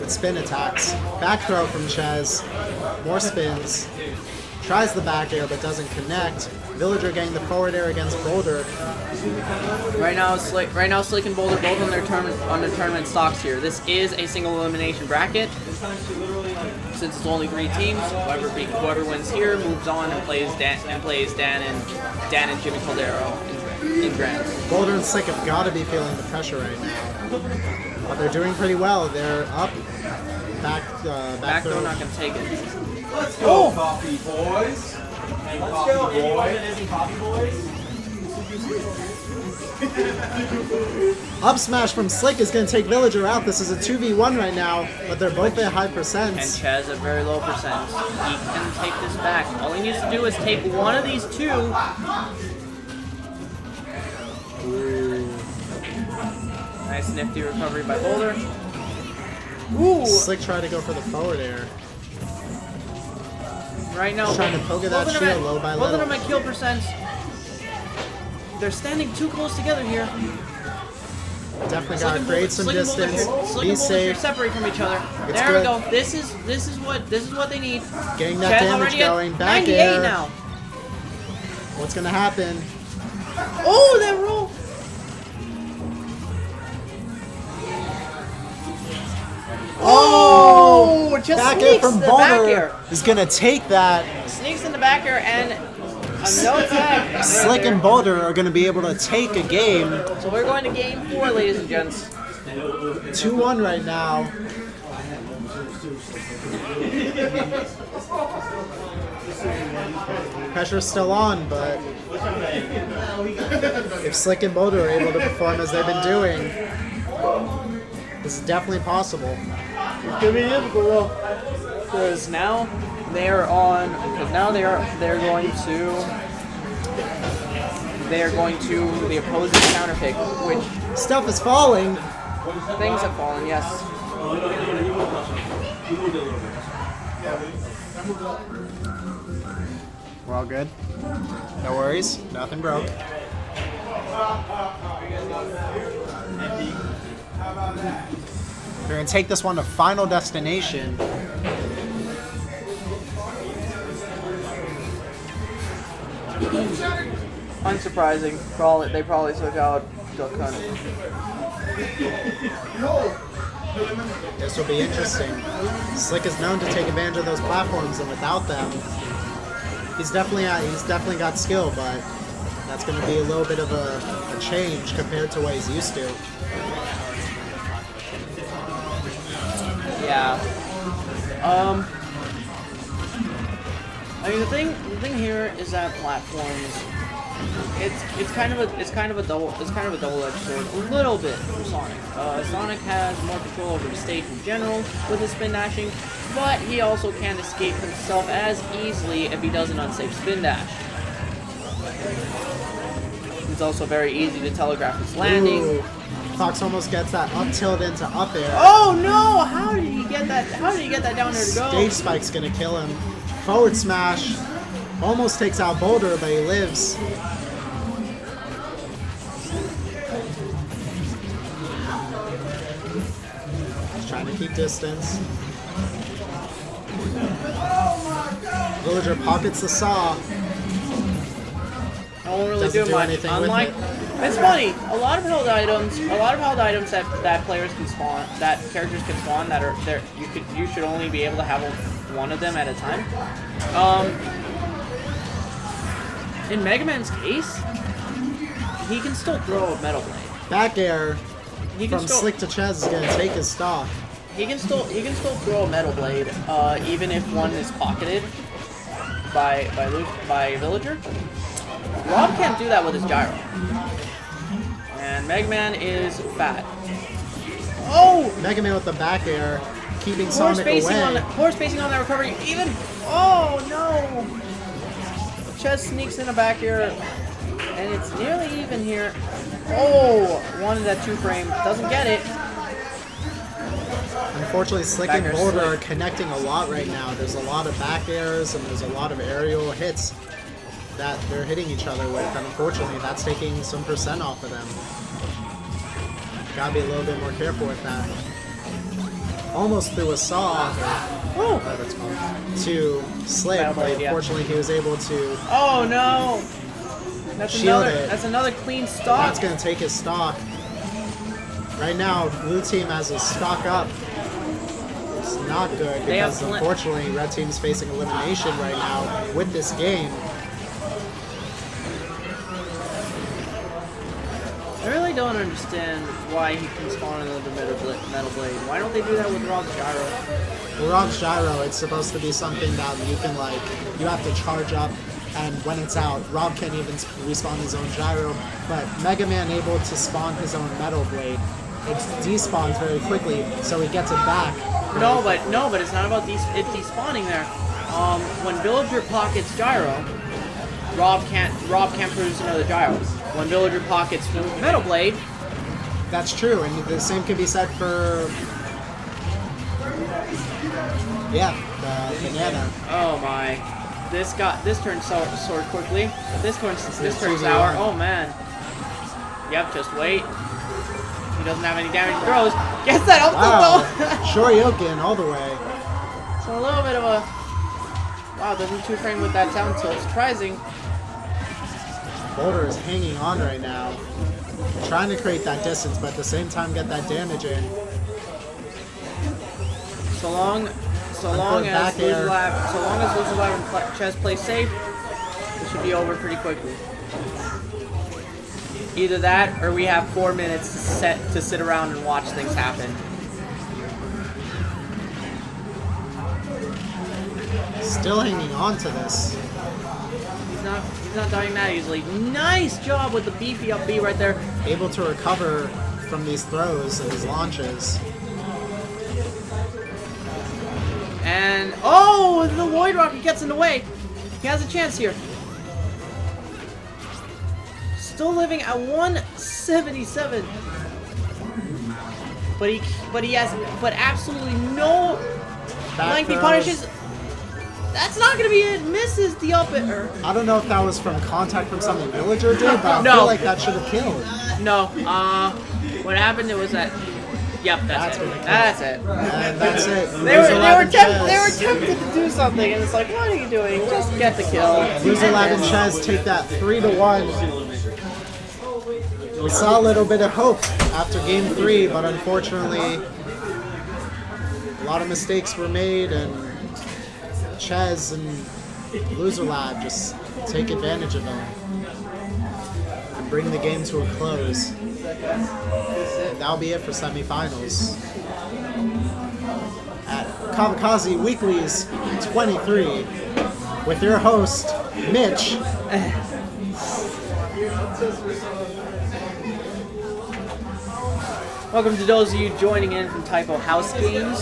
with spin attacks. Back throw from Chez, more spins. Tries the back air but doesn't connect. Villager getting the forward air against Boulder. Right now, Slick and Boulder both on their tournament stocks here. This is a single elimination bracket. Since it's only 3 teams, whoever wins here moves on and plays Dan and Jimmy Caldero in Grand. Boulder and Slick have got to be feeling the pressure right now. But they're doing pretty well. They're up. Back throw throw. not going to take it. Let's go, coffee boys. Let's go, Indian coffee boys. Up smash from Slick is going to take Villager out. This is a 2v1 right now, but they're both at high And percents. Chaz at very low percent. He can take this back. All he needs to do is take one of these two. Nice nifty recovery by Boulder. Ooh! Slick tried to go for the forward air. Right now, He's trying to poke at that both of them shield low by both of little. them at kill percents. They're standing too close together here. Definitely got to create some distance. Slick Be and Boulder should safe. separate from each other. It's There we good. go. This is what they need. Getting that Chaz damage already at going. Back 98 air. now. What's going to happen? Oh, that roll. Oh, just Back air sneaks from the back Boulder air. is going to take that. Sneaks in the back air and a no tag. Slick and Boulder are going to be able to take a game. So we're going to game 4, ladies and gents. 2-1 right now. Pressure's still on, but if Slick and Boulder are able to perform as they've been doing, this is definitely possible. It's gonna be difficult though, because now they're on. Because now they're going to the opposing counter pick, which Stuff is falling. things have fallen. Yes. We're all good. No worries. Nothing broke. We're going to take this one to Final Destination. Unsurprising. They probably took out Duck Hunt. This will be interesting. Slick is known to take advantage of those platforms, and without them, he's definitely got skill, but that's going to be a little bit of a change compared to what he's used to. Yeah. I mean the thing here is that platforms. It's kind of a double-edged sword a little bit for Sonic. Sonic has more control over the stage in general with his spin dashing, but he also can't escape himself as easily if he does an unsafe spin dash. It's also very easy to telegraph his landing. Ooh. Fox almost gets that up tilt into up air. Oh no! How did he get that? How did he get that down there to go? Stage Spike's gonna kill him. Forward smash. Almost takes out Boulder, but he lives. He's trying to keep distance. Villager pockets the saw. I won't really Doesn't do do much. anything with Unlike, it. it's funny. A lot of held items that players can spawn, that characters can spawn, that are there. You should only be able to have one of them at a time. In Mega Man's case, he can still throw a Metal Blade. Back air He can from still Slick to Chaz is gonna take his stock. he can still throw a Metal Blade, even if one is pocketed by Villager. Rob can't do that with his gyro. And Mega Man is fat. Oh! Mega Man with the back air, keeping Poor Sonic spacing away. poor spacing on that recovery. Even. Oh no! Chess sneaks in a back air, and it's nearly even here. Oh! Wanted that 2-frame. Doesn't get it. Unfortunately, Slick Back and air Boulder Slick. are connecting a lot right now. There's a lot of back airs and there's a lot of aerial hits that they're hitting each other with, and unfortunately that's taking some percent off of them. Gotta be a little bit more careful with that. Almost threw a saw, or whatever it's called, to Slick, Metal but Blade, yeah. unfortunately he was able to. Oh no! Shield it. That's another clean stock. That's gonna take his stock. Right now, blue team has his stock up. It's not good They have because unfortunately red team's facing elimination right now with this game. don't understand why he can spawn another metal blade. Why don't they do that with Rob's gyro? Well, Rob's gyro, it's supposed to be something that you can like, you have to charge up, and when it's out, Rob can't even respawn his own gyro, but Mega Man able to spawn his own metal blade. It despawns very quickly, so he gets it back. No, but it's not about it despawning there. When Villager pockets gyro, Rob can't produce another gyro. When Villager pockets metal blade, that's true, and the same can be said for the banana. oh my, this turns sour quickly. This turns sour. Oh man. Yep, just wait. He doesn't have any damage he throws. Gets that up the Shoryuken all the way. So a little bit of a wow, doesn't two frame with that down tilt. Surprising. Boulder is hanging on right now, trying to create that distance, but at the same time get that damage in. So long as Loser Lab and Chess play safe, it should be over pretty quickly. Either that, or we have 4 minutes to sit around and watch things happen. Still hanging on to this. He's not dying that easily. Nice job with the beefy up B right there. Able to recover from these throws and these launches. And oh, the Void Rocket gets in the way. He has a chance here. Still living at 177. But absolutely no. Back Lengthy throws. punishes. That's not gonna be it. Misses the up air. I don't know if that was from contact from something Villager did, but I No. feel like that should have killed. No. What happened? It was that. Yep, that's it. That's it. And that's it. They were Chess. tempted to do something, and it's like, what are you doing? Just get the kill. Loser Lab and Chess take that 3-1. We saw a little bit of hope after game 3, but unfortunately, a lot of mistakes were made, and Ches and Loser Lab just take advantage of them and bring the game to a close. That'll be it for semifinals. At Kamikaze Weeklies 23, with your host, Mitch. Welcome to those of you joining in from Typo House Games.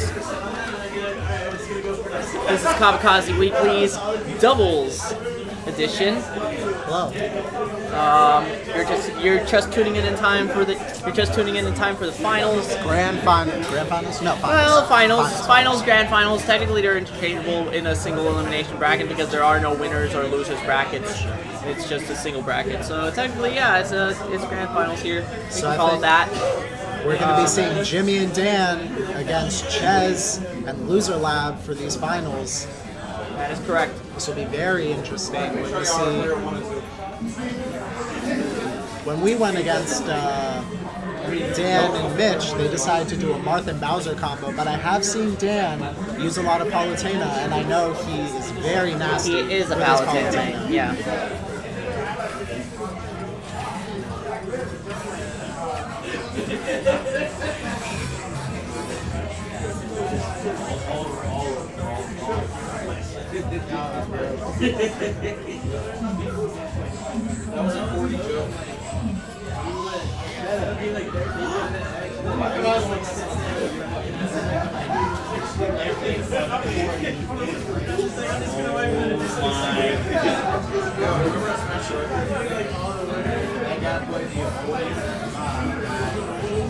This is Kamikaze Weekly's Doubles Edition. Hello. You're just tuning in time for the finals. Grand finals? No, finals. Well, finals, grand finals. Technically, they're interchangeable in a single elimination bracket because there are no winners or losers brackets. It's just a single bracket. So technically, yeah, it's grand finals here. We can call it that. We're going to be seeing Jimmy and Dan against Ches and Loser Lab for these finals. That is correct. This will be very interesting. We're going to see. When we went against Dan and Mitch, they decided to do a Marth and Bowser combo, but I have seen Dan use a lot of Palutena, and I know he is very nasty. He is a with his Palutena, yeah.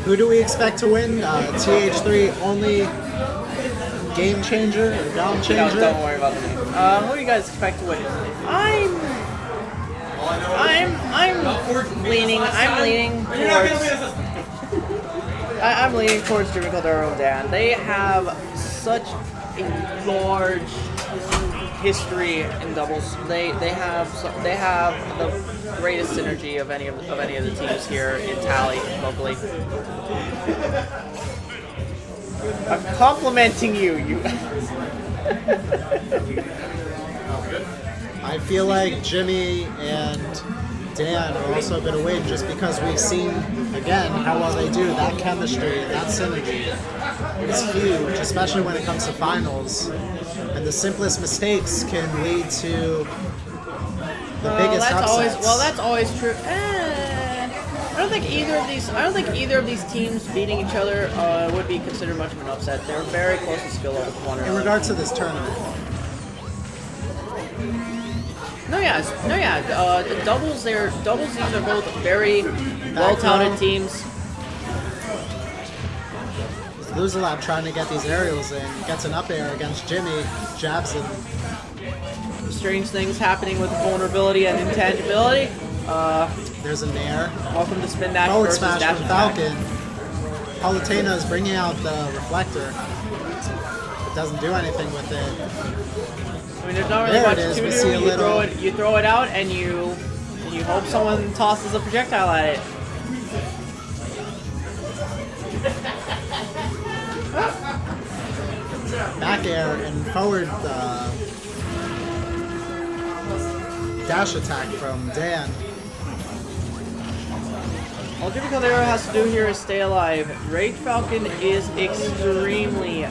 Who do we expect to win? TH3 only game changer or dom changer? Don't worry about the name. Who do you guys expect to win? I'm leaning towards Jimmy Caldero and Dan. They have such a large history in doubles. They have the greatest synergy of any of the teams here in Tally locally. I'm complimenting you. I feel like Jimmy and Dan are also going to win just because we've seen, again, how well they do. That chemistry, that synergy is huge, especially when it comes to finals. And the simplest mistakes can lead to the biggest upsets. That's always true. I don't think either of these teams beating each other would be considered much of an upset. They're very close to skill level with one In another. regards to this tournament, The doubles teams are both very well-touted teams. Luzalab trying to get these aerials in, gets an up air against Jimmy, jabs him. Strange things happening with vulnerability and intangibility. There's a nair. Welcome to Spin Dash Forward versus smash Dash from Attack. Falcon. Palutena is bringing out the reflector. It doesn't do anything with it. I mean, there's not really There much it is. to We do. see a little- You throw it out, and you hope someone tosses a projectile at it. Back air and forward dash attack from Dan. All Jimmy Caldero has to do here is stay alive. Rage Falcon is extremely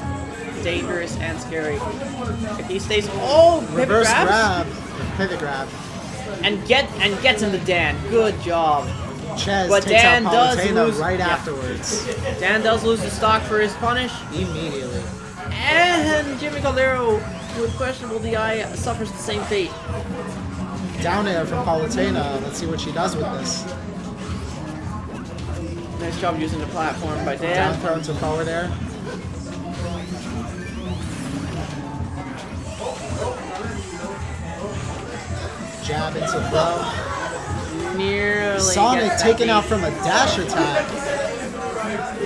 dangerous and scary. If he stays, pivot Reverse grabs, grab, pivot grab. and gets into Dan. Good job. Ches But takes Dan out does Palutena lose- right yeah. afterwards. Dan does lose the stock for his punish, Immediately. and Jimmy Caldero, with questionable DI, suffers the same fate. Down air from Palutena. Let's see what she does with this. Nice job using the platform by Down Dan. throw to forward air. Jab into throw. Nearly Sonic gets that taken beat. out from a dash attack.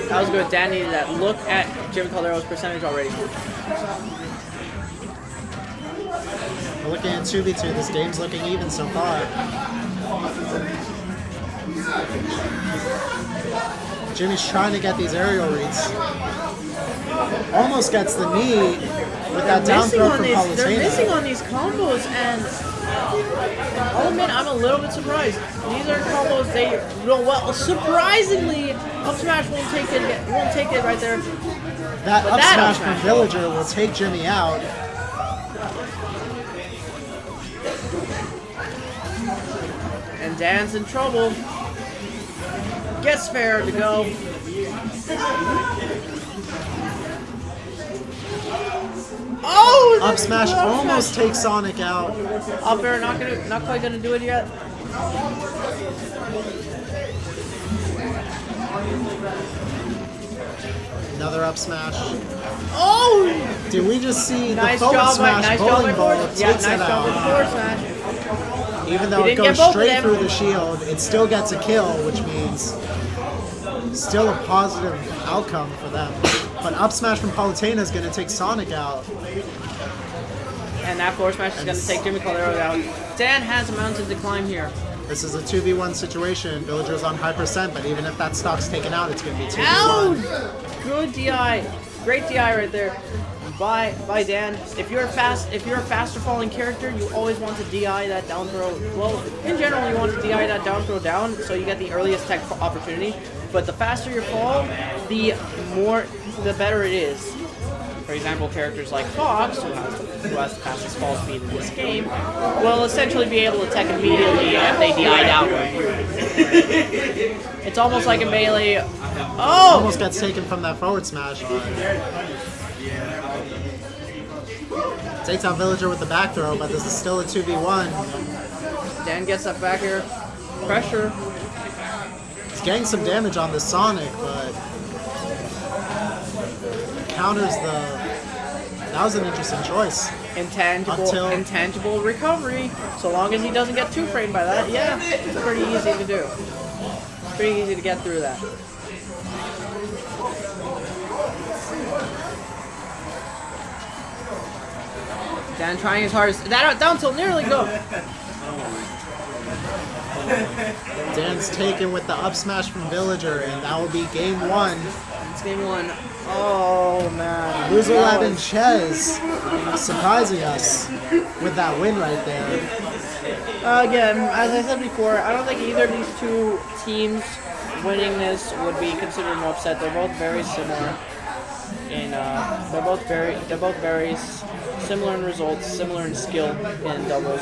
That was good. Dan needed that. Look at Jimmy Caldero's percentage already. We're looking at 2v2. This game's looking even so far. Jimmy's trying to get these aerial reads. Almost gets the knee with that down throw from They're missing Palutena. on these combos, and I'll admit I'm a little bit surprised. These are combos they well surprisingly up smash won't take it right there. That But up that smash up from smash. Villager will take Jimmy out. And Dan's in trouble. Gets fair to go. Oh! Up smash almost takes Sonic out. Up air, not quite gonna do it yet. Another up smash. Oh! Did we just see Nice the forward job by smash forward. bowling ball Yeah, takes nice it job with the forward out? smash. Even though He it didn't get goes both of straight them. through the shield, it still gets a kill, which means still a positive outcome for them. But up smash from Palutena is going to take Sonic out. And that forward smash is gonna take Jimmy Caldero out. Dan has a mountain to climb here. This is a 2v1 situation. Villager's on high percent, but even if that stock's taken out, it's going to be 2v1. Ouch! Good DI. Great DI right there. By Dan. If you're a faster falling character, you always want to DI that down throw. Well, in general, you want to DI that down throw down, so you get the earliest tech opportunity. But the faster you fall, the better it is. For example, characters like Fox, who has the fastest fall speed in this game, will essentially be able to tech immediately if they DI'd outward. It's almost like in Melee. Oh! Almost gets taken from that forward smash. Takes out Villager with the back throw, but this is still a 2v1. Dan gets that back air pressure. He's getting some damage on the Sonic, but counters the... That was an interesting choice. Intangible recovery. So long as he doesn't get too framed by that, yeah, it's pretty easy to do. It's pretty easy to get through that. Dan trying his hardest. That down tilt nearly go. Dan's taken with the up smash from Villager, and that will be game one. It's game one. Oh man. Luzalab and Ches surprising us with that win right there. Again, as I said before, I don't think either of these two teams winning this would be considered an upset. They're both very similar, and they're both very similar in results, similar in skill in doubles.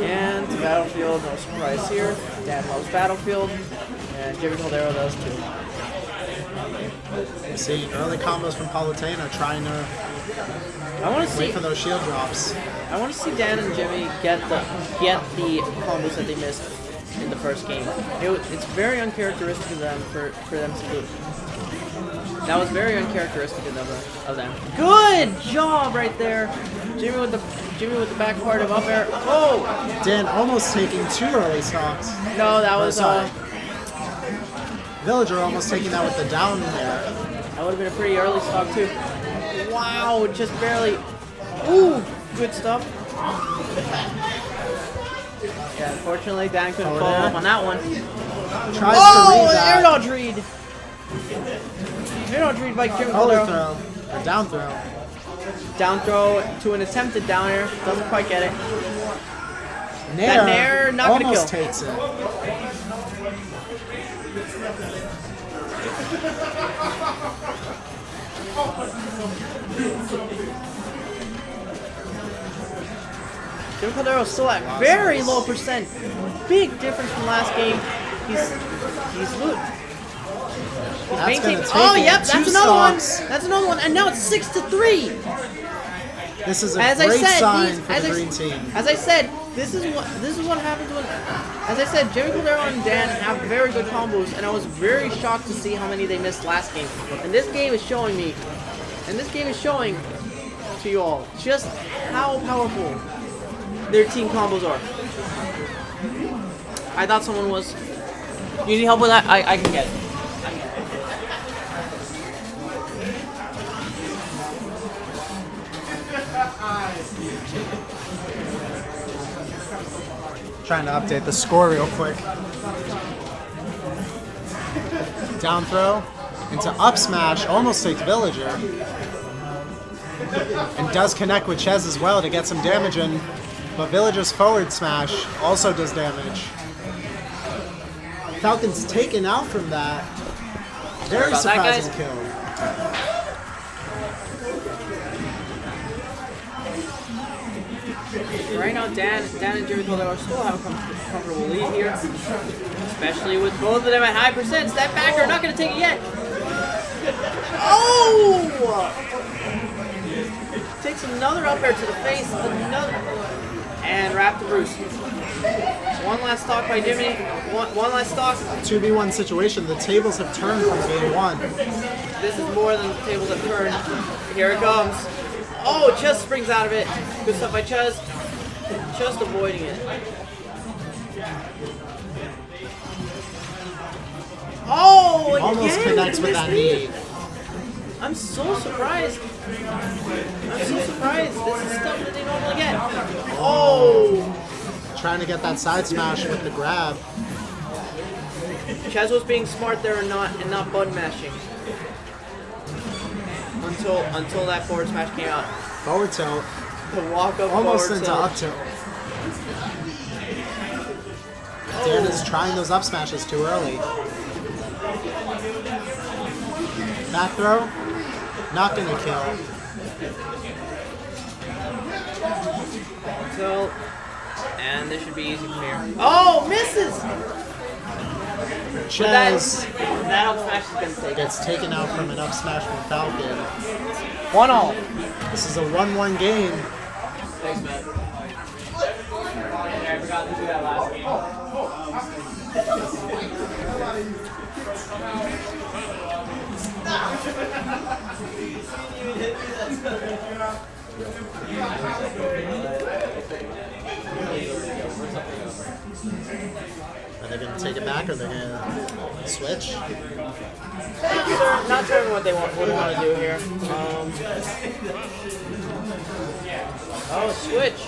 And Battlefield, no surprise here. Dan loves Battlefield, and Jimmy Caldero does too. You see early combos from Palutena trying to wait for those shield drops. I want to see Dan and Jimmy get the combos that they missed in the first game. It's very uncharacteristic of them for them to do. That was very uncharacteristic of them. Good job right there, Jimmy with the back part of up air. Oh, Dan almost taking 2 early stocks. No, that was Villager almost taking that with the down there. That would have been a pretty early stock too. Wow, just barely. Ooh, good stuff. Yeah, unfortunately, Dan couldn't follow up on that one. Tries to read that. Air dodge read. Air dodge read by Jimmy Forward Caldero. throw. A down throw. Down throw to an attempted down air. Doesn't quite get it. Nair, That Nair not gonna almost kill. takes it. Jimmy Caldero's still at very low percent. Big difference from last game. He's maintaining. Oh, yep, that's another one. That's another one, and now it's 6-3. This is a great sign for the green team. As I said, this is what happens when. As I said, Jimmy Caldero and Dan have very good combos, and I was very shocked to see how many they missed last game. And this game is showing me, and this game is showing to you all just how powerful their team combos are. I thought someone was. You need help with that? I can get it. Trying to update the score real quick. Down throw into up smash, almost takes Villager. And does connect with Ches as well to get some damage in. But Villager's forward smash also does damage. Falcon's taken out from that. Very surprising kill. Right now, Dan and Jimmy Caldero still have a comfortable lead here, especially with both of them at high percents. That backer not going to take it yet. Oh! Takes another up air to the face, and wrap the Bruce. One last stock by Jimmy. One last stock. 2v1 situation. The tables have turned from game 1. This is more than the tables have turned. Here it comes. Oh, Ches springs out of it. Good stuff by Ches. Just avoiding it. Oh, almost connects with that knee. I'm so surprised. This is stuff that they normally get. Oh! Trying to get that side smash with the grab. Ches was being smart there and not button mashing. Until that forward smash came out. Forward tilt. The walk up almost forward into tilt. up tilt. Dan is trying those up smashes too early. Back throw. Not gonna kill. Tilt. And this should be easy from here. Oh, misses! Ches that up smash is gonna take. Gets taken out from an up smash from Falcon. 1-all. This is a 1-1 game. Thanks, man. I forgot to do that last game. Are they going to take it back or are they going to switch? Not sure what they want to do here. Oh, switch.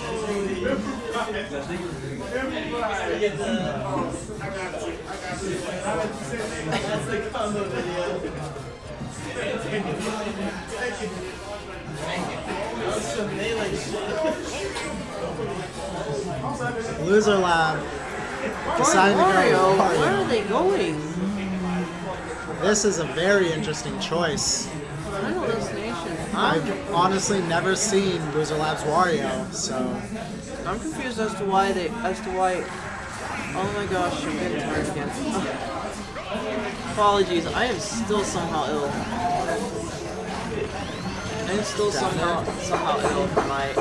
Loser Lab deciding to Mario, go where Mario. are they going? This is a very interesting choice. Final Destination. I've honestly never seen Loser Lab's Wario, so I'm confused as to why. Oh my gosh, I'm getting tired again. Apologies, I am still somehow ill. I'm still somehow ill from my.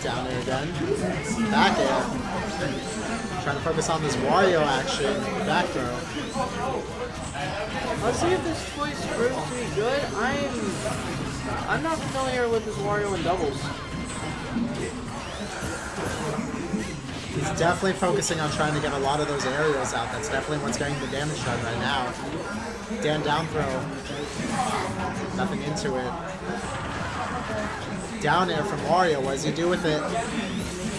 down air again. Back air. Trying to focus on this Wario action. Back throw. Let's see if this choice proves to be good. I'm not familiar with this Wario in doubles. He's definitely focusing on trying to get a lot of those aerials out. That's definitely what's getting the damage done right now. Dan down throw. Nothing into it. Down air from Wario. What does he do with it?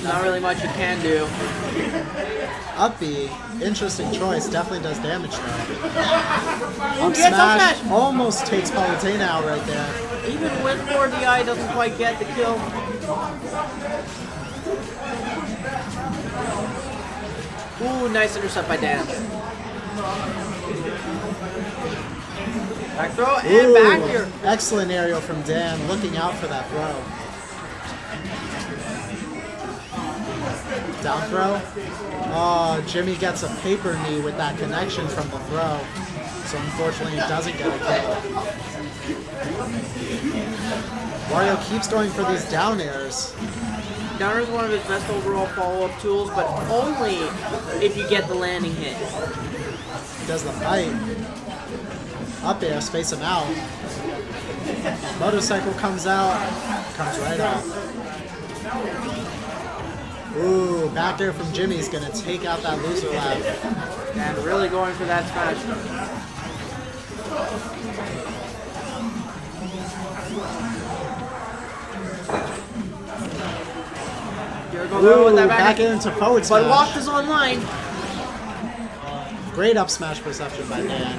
Not really much you can do. Up B. Interesting choice. Definitely does damage though. Up Gets up smash. smash. Almost takes Palutena out right there. Even with 4DI, doesn't quite get the kill. Ooh, nice intercept by Dan. Back throw and Ooh, back here. excellent aerial from Dan. Looking out for that throw. Down throw. Oh, Jimmy gets a paper knee with that connection from the throw. So unfortunately he doesn't get a kill. Wario keeps going for these down airs. Downer is one of his best overall follow-up tools, but only if you get the landing hit. He does the fight. Up air, space him out. Motorcycle comes out. Comes right out. Ooh, back air from Jimmy's gonna take out that Loser Lab. And really going for that smash. Ooh, with that back air into forward smash. But Waft is online. Great up smash perception by Dan.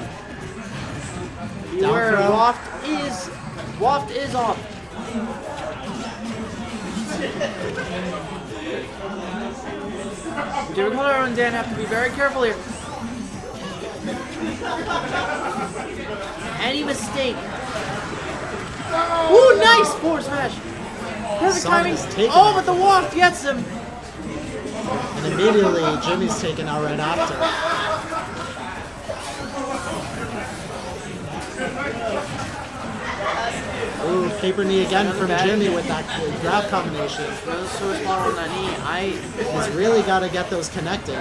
Where throw. Waft is off. David Colero and Dan have to be very careful here. Any mistake. Ooh, nice forward smash. Perfect timing. Sonic's taken Oh, it. but the Waft gets him. And immediately Jimmy's taken out right after. Ooh, paper knee again from Jimmy with that grab combination. Another sword spot on that knee. He's really got to get those connecting.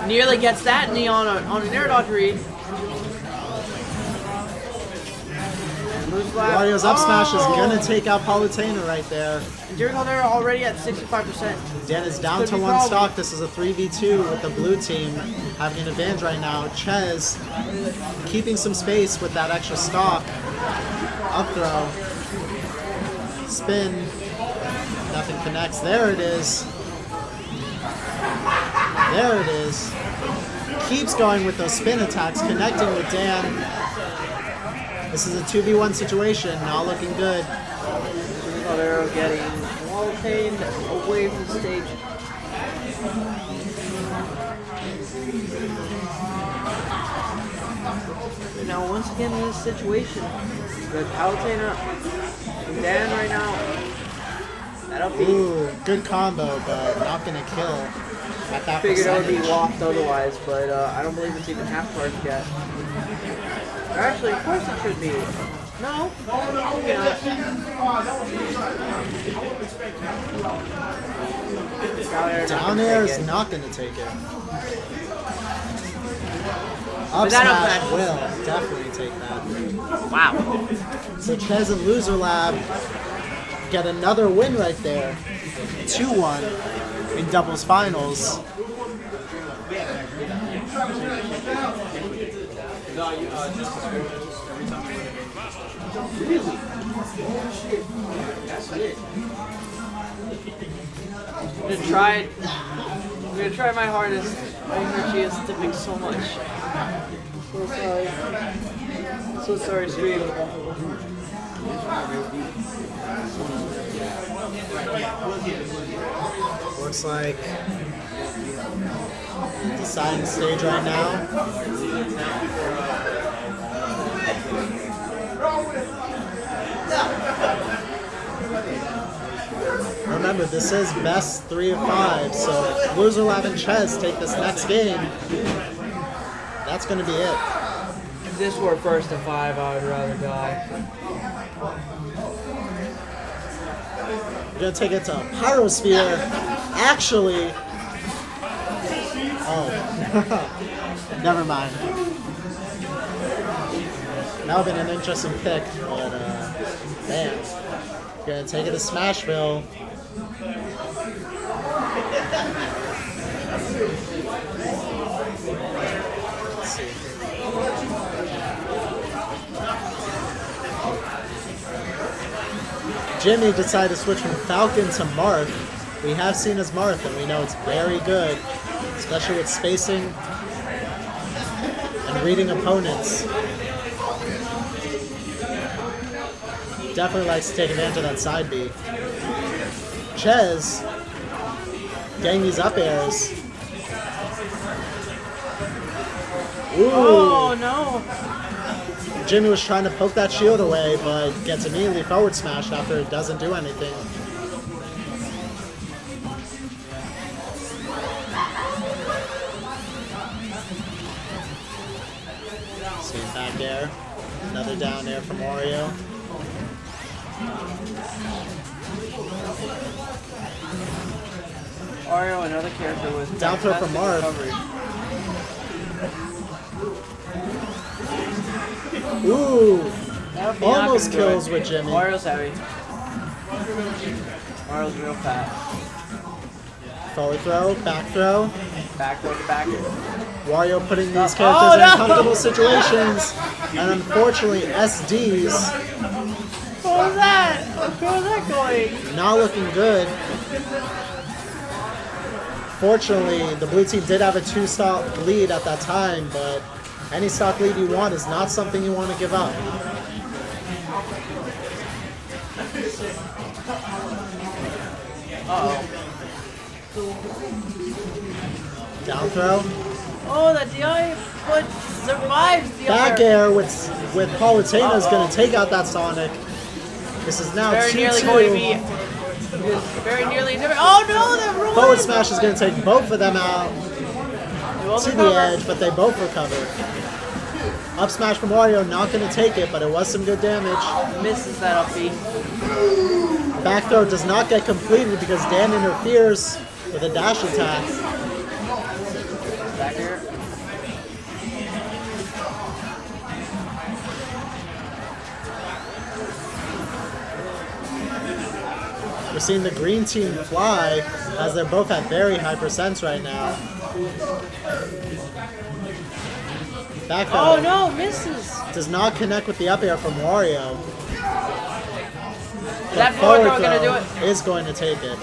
Nearly gets that knee on an air dodge read. Wario's up smash is gonna take out Palutena right there. And Jerry Caldera already at 65%. Dan is down Could to be one problem. stock. This is a 3v2 with the blue team having an advantage right now. Ches keeping some space with that extra stock. Up throw. Spin. Nothing connects. There it is. There it is. Keeps going with those spin attacks, connecting with Dan. This is a 2v1 situation, not looking good. Caldera getting wall chained away from the stage. And now once again in this situation, the Palutena and Dan right now. That'll be. Ooh, good combo, but not gonna kill at that Figured it would be percentage. Waft otherwise, but I don't believe it's even half charged yet. Or actually, of course it should be. No. Down air is not gonna take it. Up But that smash up will definitely take that. Wow. So Ches and Loser Lab get another win right there. 2-1 in doubles finals. I'm gonna try my hardest. My energy is dipping so much. So sorry. So sorry, stream. Looks like deciding stage right now. Remember, this is best 3 of 5, so if loser Lav and Ches take this next game, that's going to be it. If this were first to 5, I would rather die. We're going to take it to Pyrosphere. Actually, oh, never mind. That would have been an interesting pick, but man, we're going to take it to Smashville. Let's see. Jimmy decided to switch from Falcon to Marth. We have seen his Marth, and we know it's very good, especially with spacing and reading opponents. Definitely likes to take advantage of that side B. Ches getting these up airs. Ooh. Oh no! Jimmy was trying to poke that shield away, but gets immediately forward smashed after it doesn't do anything. See back air. Another down air from Wario. Mario, another character with Down throw from Marth. recovery. Ooh! That would be Almost not gonna do kills it. with Jimmy. Mario's heavy. Mario's real fat. Forward throw, back throw. Back throw to back. Wario putting these Oh, characters in no! uncomfortable situations. And unfortunately, SDs What was that? Where was that going? not looking good. Fortunately, the blue team did have a 2-stock lead at that time, but any stock lead you want is not something you want to give up. Uh-oh. Down throw. Oh, that DI foot survives the Back other. air with Palutena is going to take out that Sonic. This is now Very 2-2. nearly going to be. Very nearly different. Oh no, that ruined. Forward smash is going to take both of them out They both to the recover. edge, but they both recover. Up smash from Wario, not going to take it, but it was some good damage. Misses that up B. Back throw does not get completed because Dan interferes with a dash attack. Back here. We're seeing the green team fly as they're both at very high percents right now. Back throw Oh no, misses. does not connect with the up air from Wario. Is that forward throw gonna do it? Is going to take it.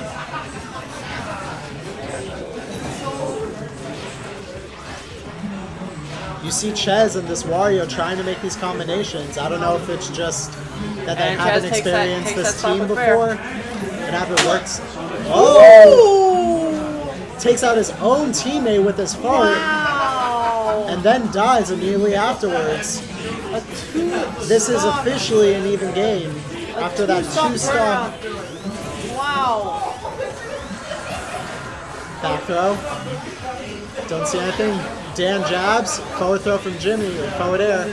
You see Ches and this Wario trying to make these combinations. I don't know if it's just that they And haven't Ches experienced takes this that team spot with fair. before and haven't worked. Oh! Takes out his own teammate with his fart Wow. and then dies immediately afterwards. This is officially an even game after that 2-stock Wow. back throw. Don't see anything. Dan jabs. Forward throw from Jimmy. Forward air.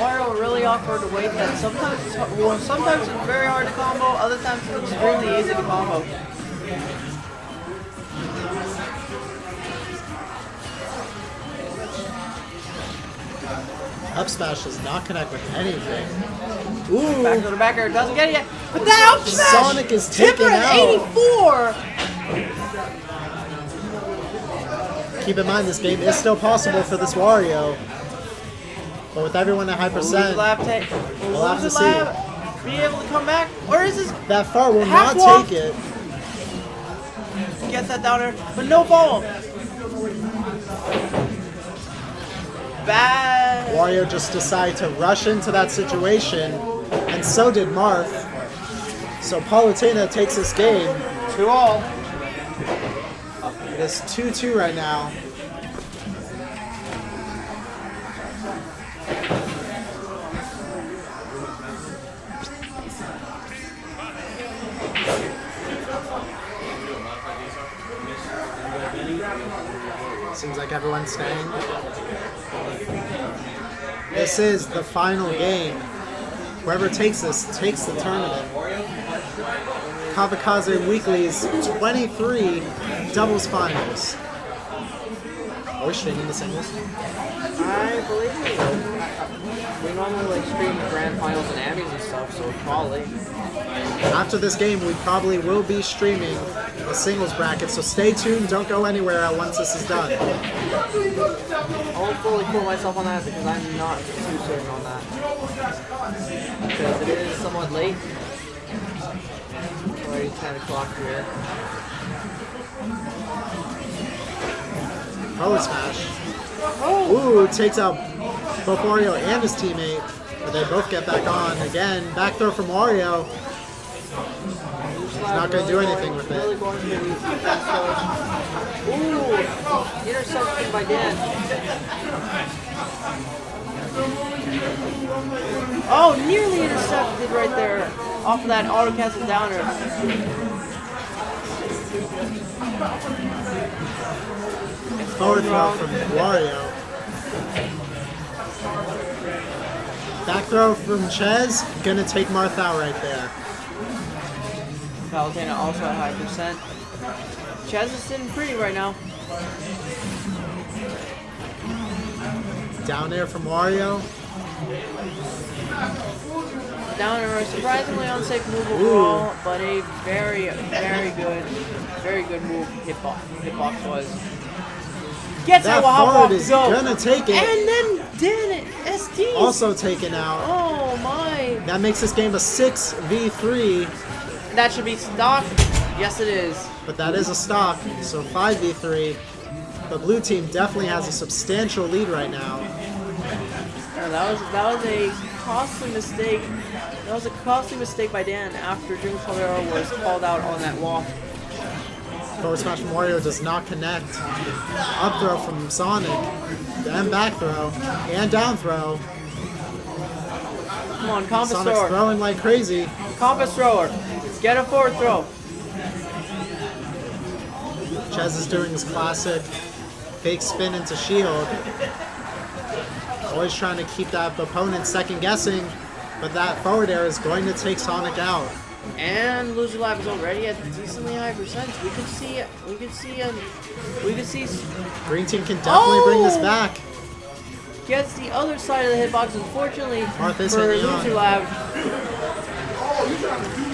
Mario really awkward to wait that. Sometimes it's very hard to combo. Other times it's extremely easy to combo. Up smash does not connect with anything. Ooh. Back to the back air doesn't get it yet. But that up smash! Sonic is taken Timber at out. 84! Keep in mind, this game is still possible for this Wario. But with everyone at high percent, Lab take. we'll have to see. Be able to come back? Or is this That far will half not walk? take it. Gets that down there, but no follow. bad. Wario just decided to rush into that situation, and so did Marth. So Palutena takes this game. 2-all. It is 2-2 right now. Seems like everyone's staying. This is the final game. Whoever takes this takes the tournament. Kamikaze Weekly's 23 doubles finals. Are we streaming the singles? I believe we will. We normally like stream grand finals and Emmys and stuff, so probably. After this game, we probably will be streaming the singles bracket, so stay tuned. Don't go anywhere once this is done. I'll fully cool myself on that because I'm not too certain on that. Because it is somewhat late. It's already 10 o'clock here. Forward smash. Ooh, takes out both Wario and his teammate, but they both get back on. Again, back throw from Wario. He's not going to do anything with it. Really going to be Ooh, interception by Dan. Oh, nearly intercepted right there off of that auto cancel downer. Forward throw from Wario. Back throw from Ches. Gonna take Marth out right there. Palutena also at high percent. Chaz is sitting pretty right now. Down air from Wario. Down air, surprisingly unsafe move overall, but a very good move hitbox was. Gets That out while hop forward off is to go. gonna take it. And then did it. ST. Also taken out. Oh my. That makes this game a 6v3, That should be stock. Yes it is. but that is a stock, so 5v3. The blue team definitely has a substantial lead right now. Oh, that was a costly mistake. That was a costly mistake by Dan after Jim Caldera was called out on that walk. Forward smash from Wario does not connect. Up throw from Sonic. And back throw. And down throw. Come on, compass Sonic's thrower. throwing like crazy. Compass thrower. Get a forward throw. Ches is doing his classic fake spin into shield. Always trying to keep that opponent second guessing, but that forward air is going to take Sonic out. And loser lap is already at decently high percent. We could see Green team can definitely bring this back. gets the other side of the hitbox. Unfortunately Martha's for hitting loser on. lap.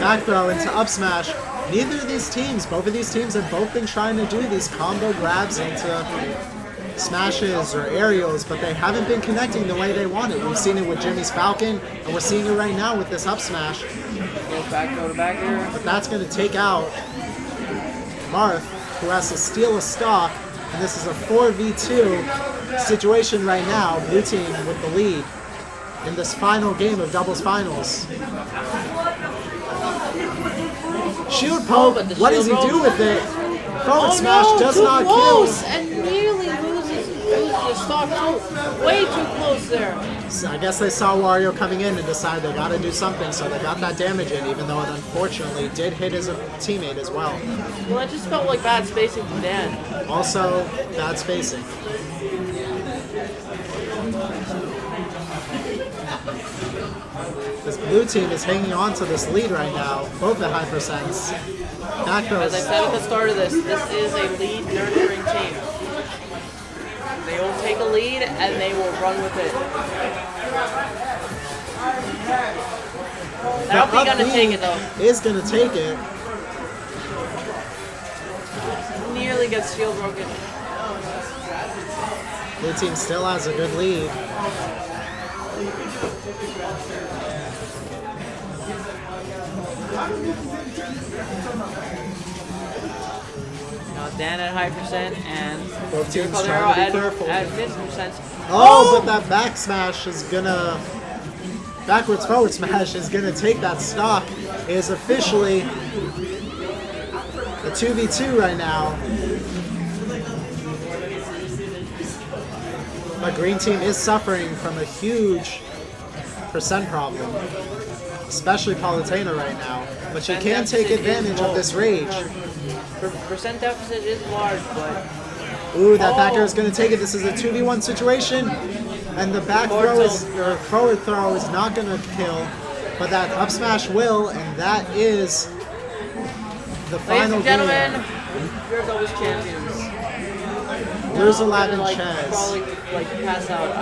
Back throw into up smash. Neither of these teams, both of these teams have both been trying to do these combo grabs into smashes or aerials, but they haven't been connecting the way they wanted. We've seen it with Jimmy's Falcon, and we're seeing it right now with this up smash. Go to back here. But that's going to take out Marth, who has to steal a stock, and this is a 4v2 situation right now. Blue team with the lead in this final game of doubles finals. Shield poke, but the what does he shield do broke. with it? Forward smash does too not close, kill. and nearly loses the stock too. Way too close there. So I guess they saw Wario coming in and decided they got to do something, so they got that damage in, even though it unfortunately did hit his teammate as well. Well, that just felt like bad spacing from Dan. Also, bad spacing. This blue team is hanging on to this lead right now, both at high percents. Back As I throws. said at the start of this is a lead nurturing team. They will take a lead and they will run with it. I don't think Up gonna B take it though. is going to take it. Nearly gets shield broken. Blue team still has a good lead. Now Dan at high percent and Both teams Caldero trying to be at careful. mid percent. Oh, but that back smash is gonna... Backwards forward smash is gonna take that stock. It is officially a 2v2 right now. But green team is suffering from a huge percent problem. Especially Palutena right now. But she can take advantage of this rage. Percent deficit is large, but Ooh, that back air is going to take it. This is a 2v1 situation. And the back throw is, or forward throw is not going to kill. But that up smash will, and that is the ladies final and gentlemen, game. you're always champions. Here's 11 Like, Ches. probably like pass out.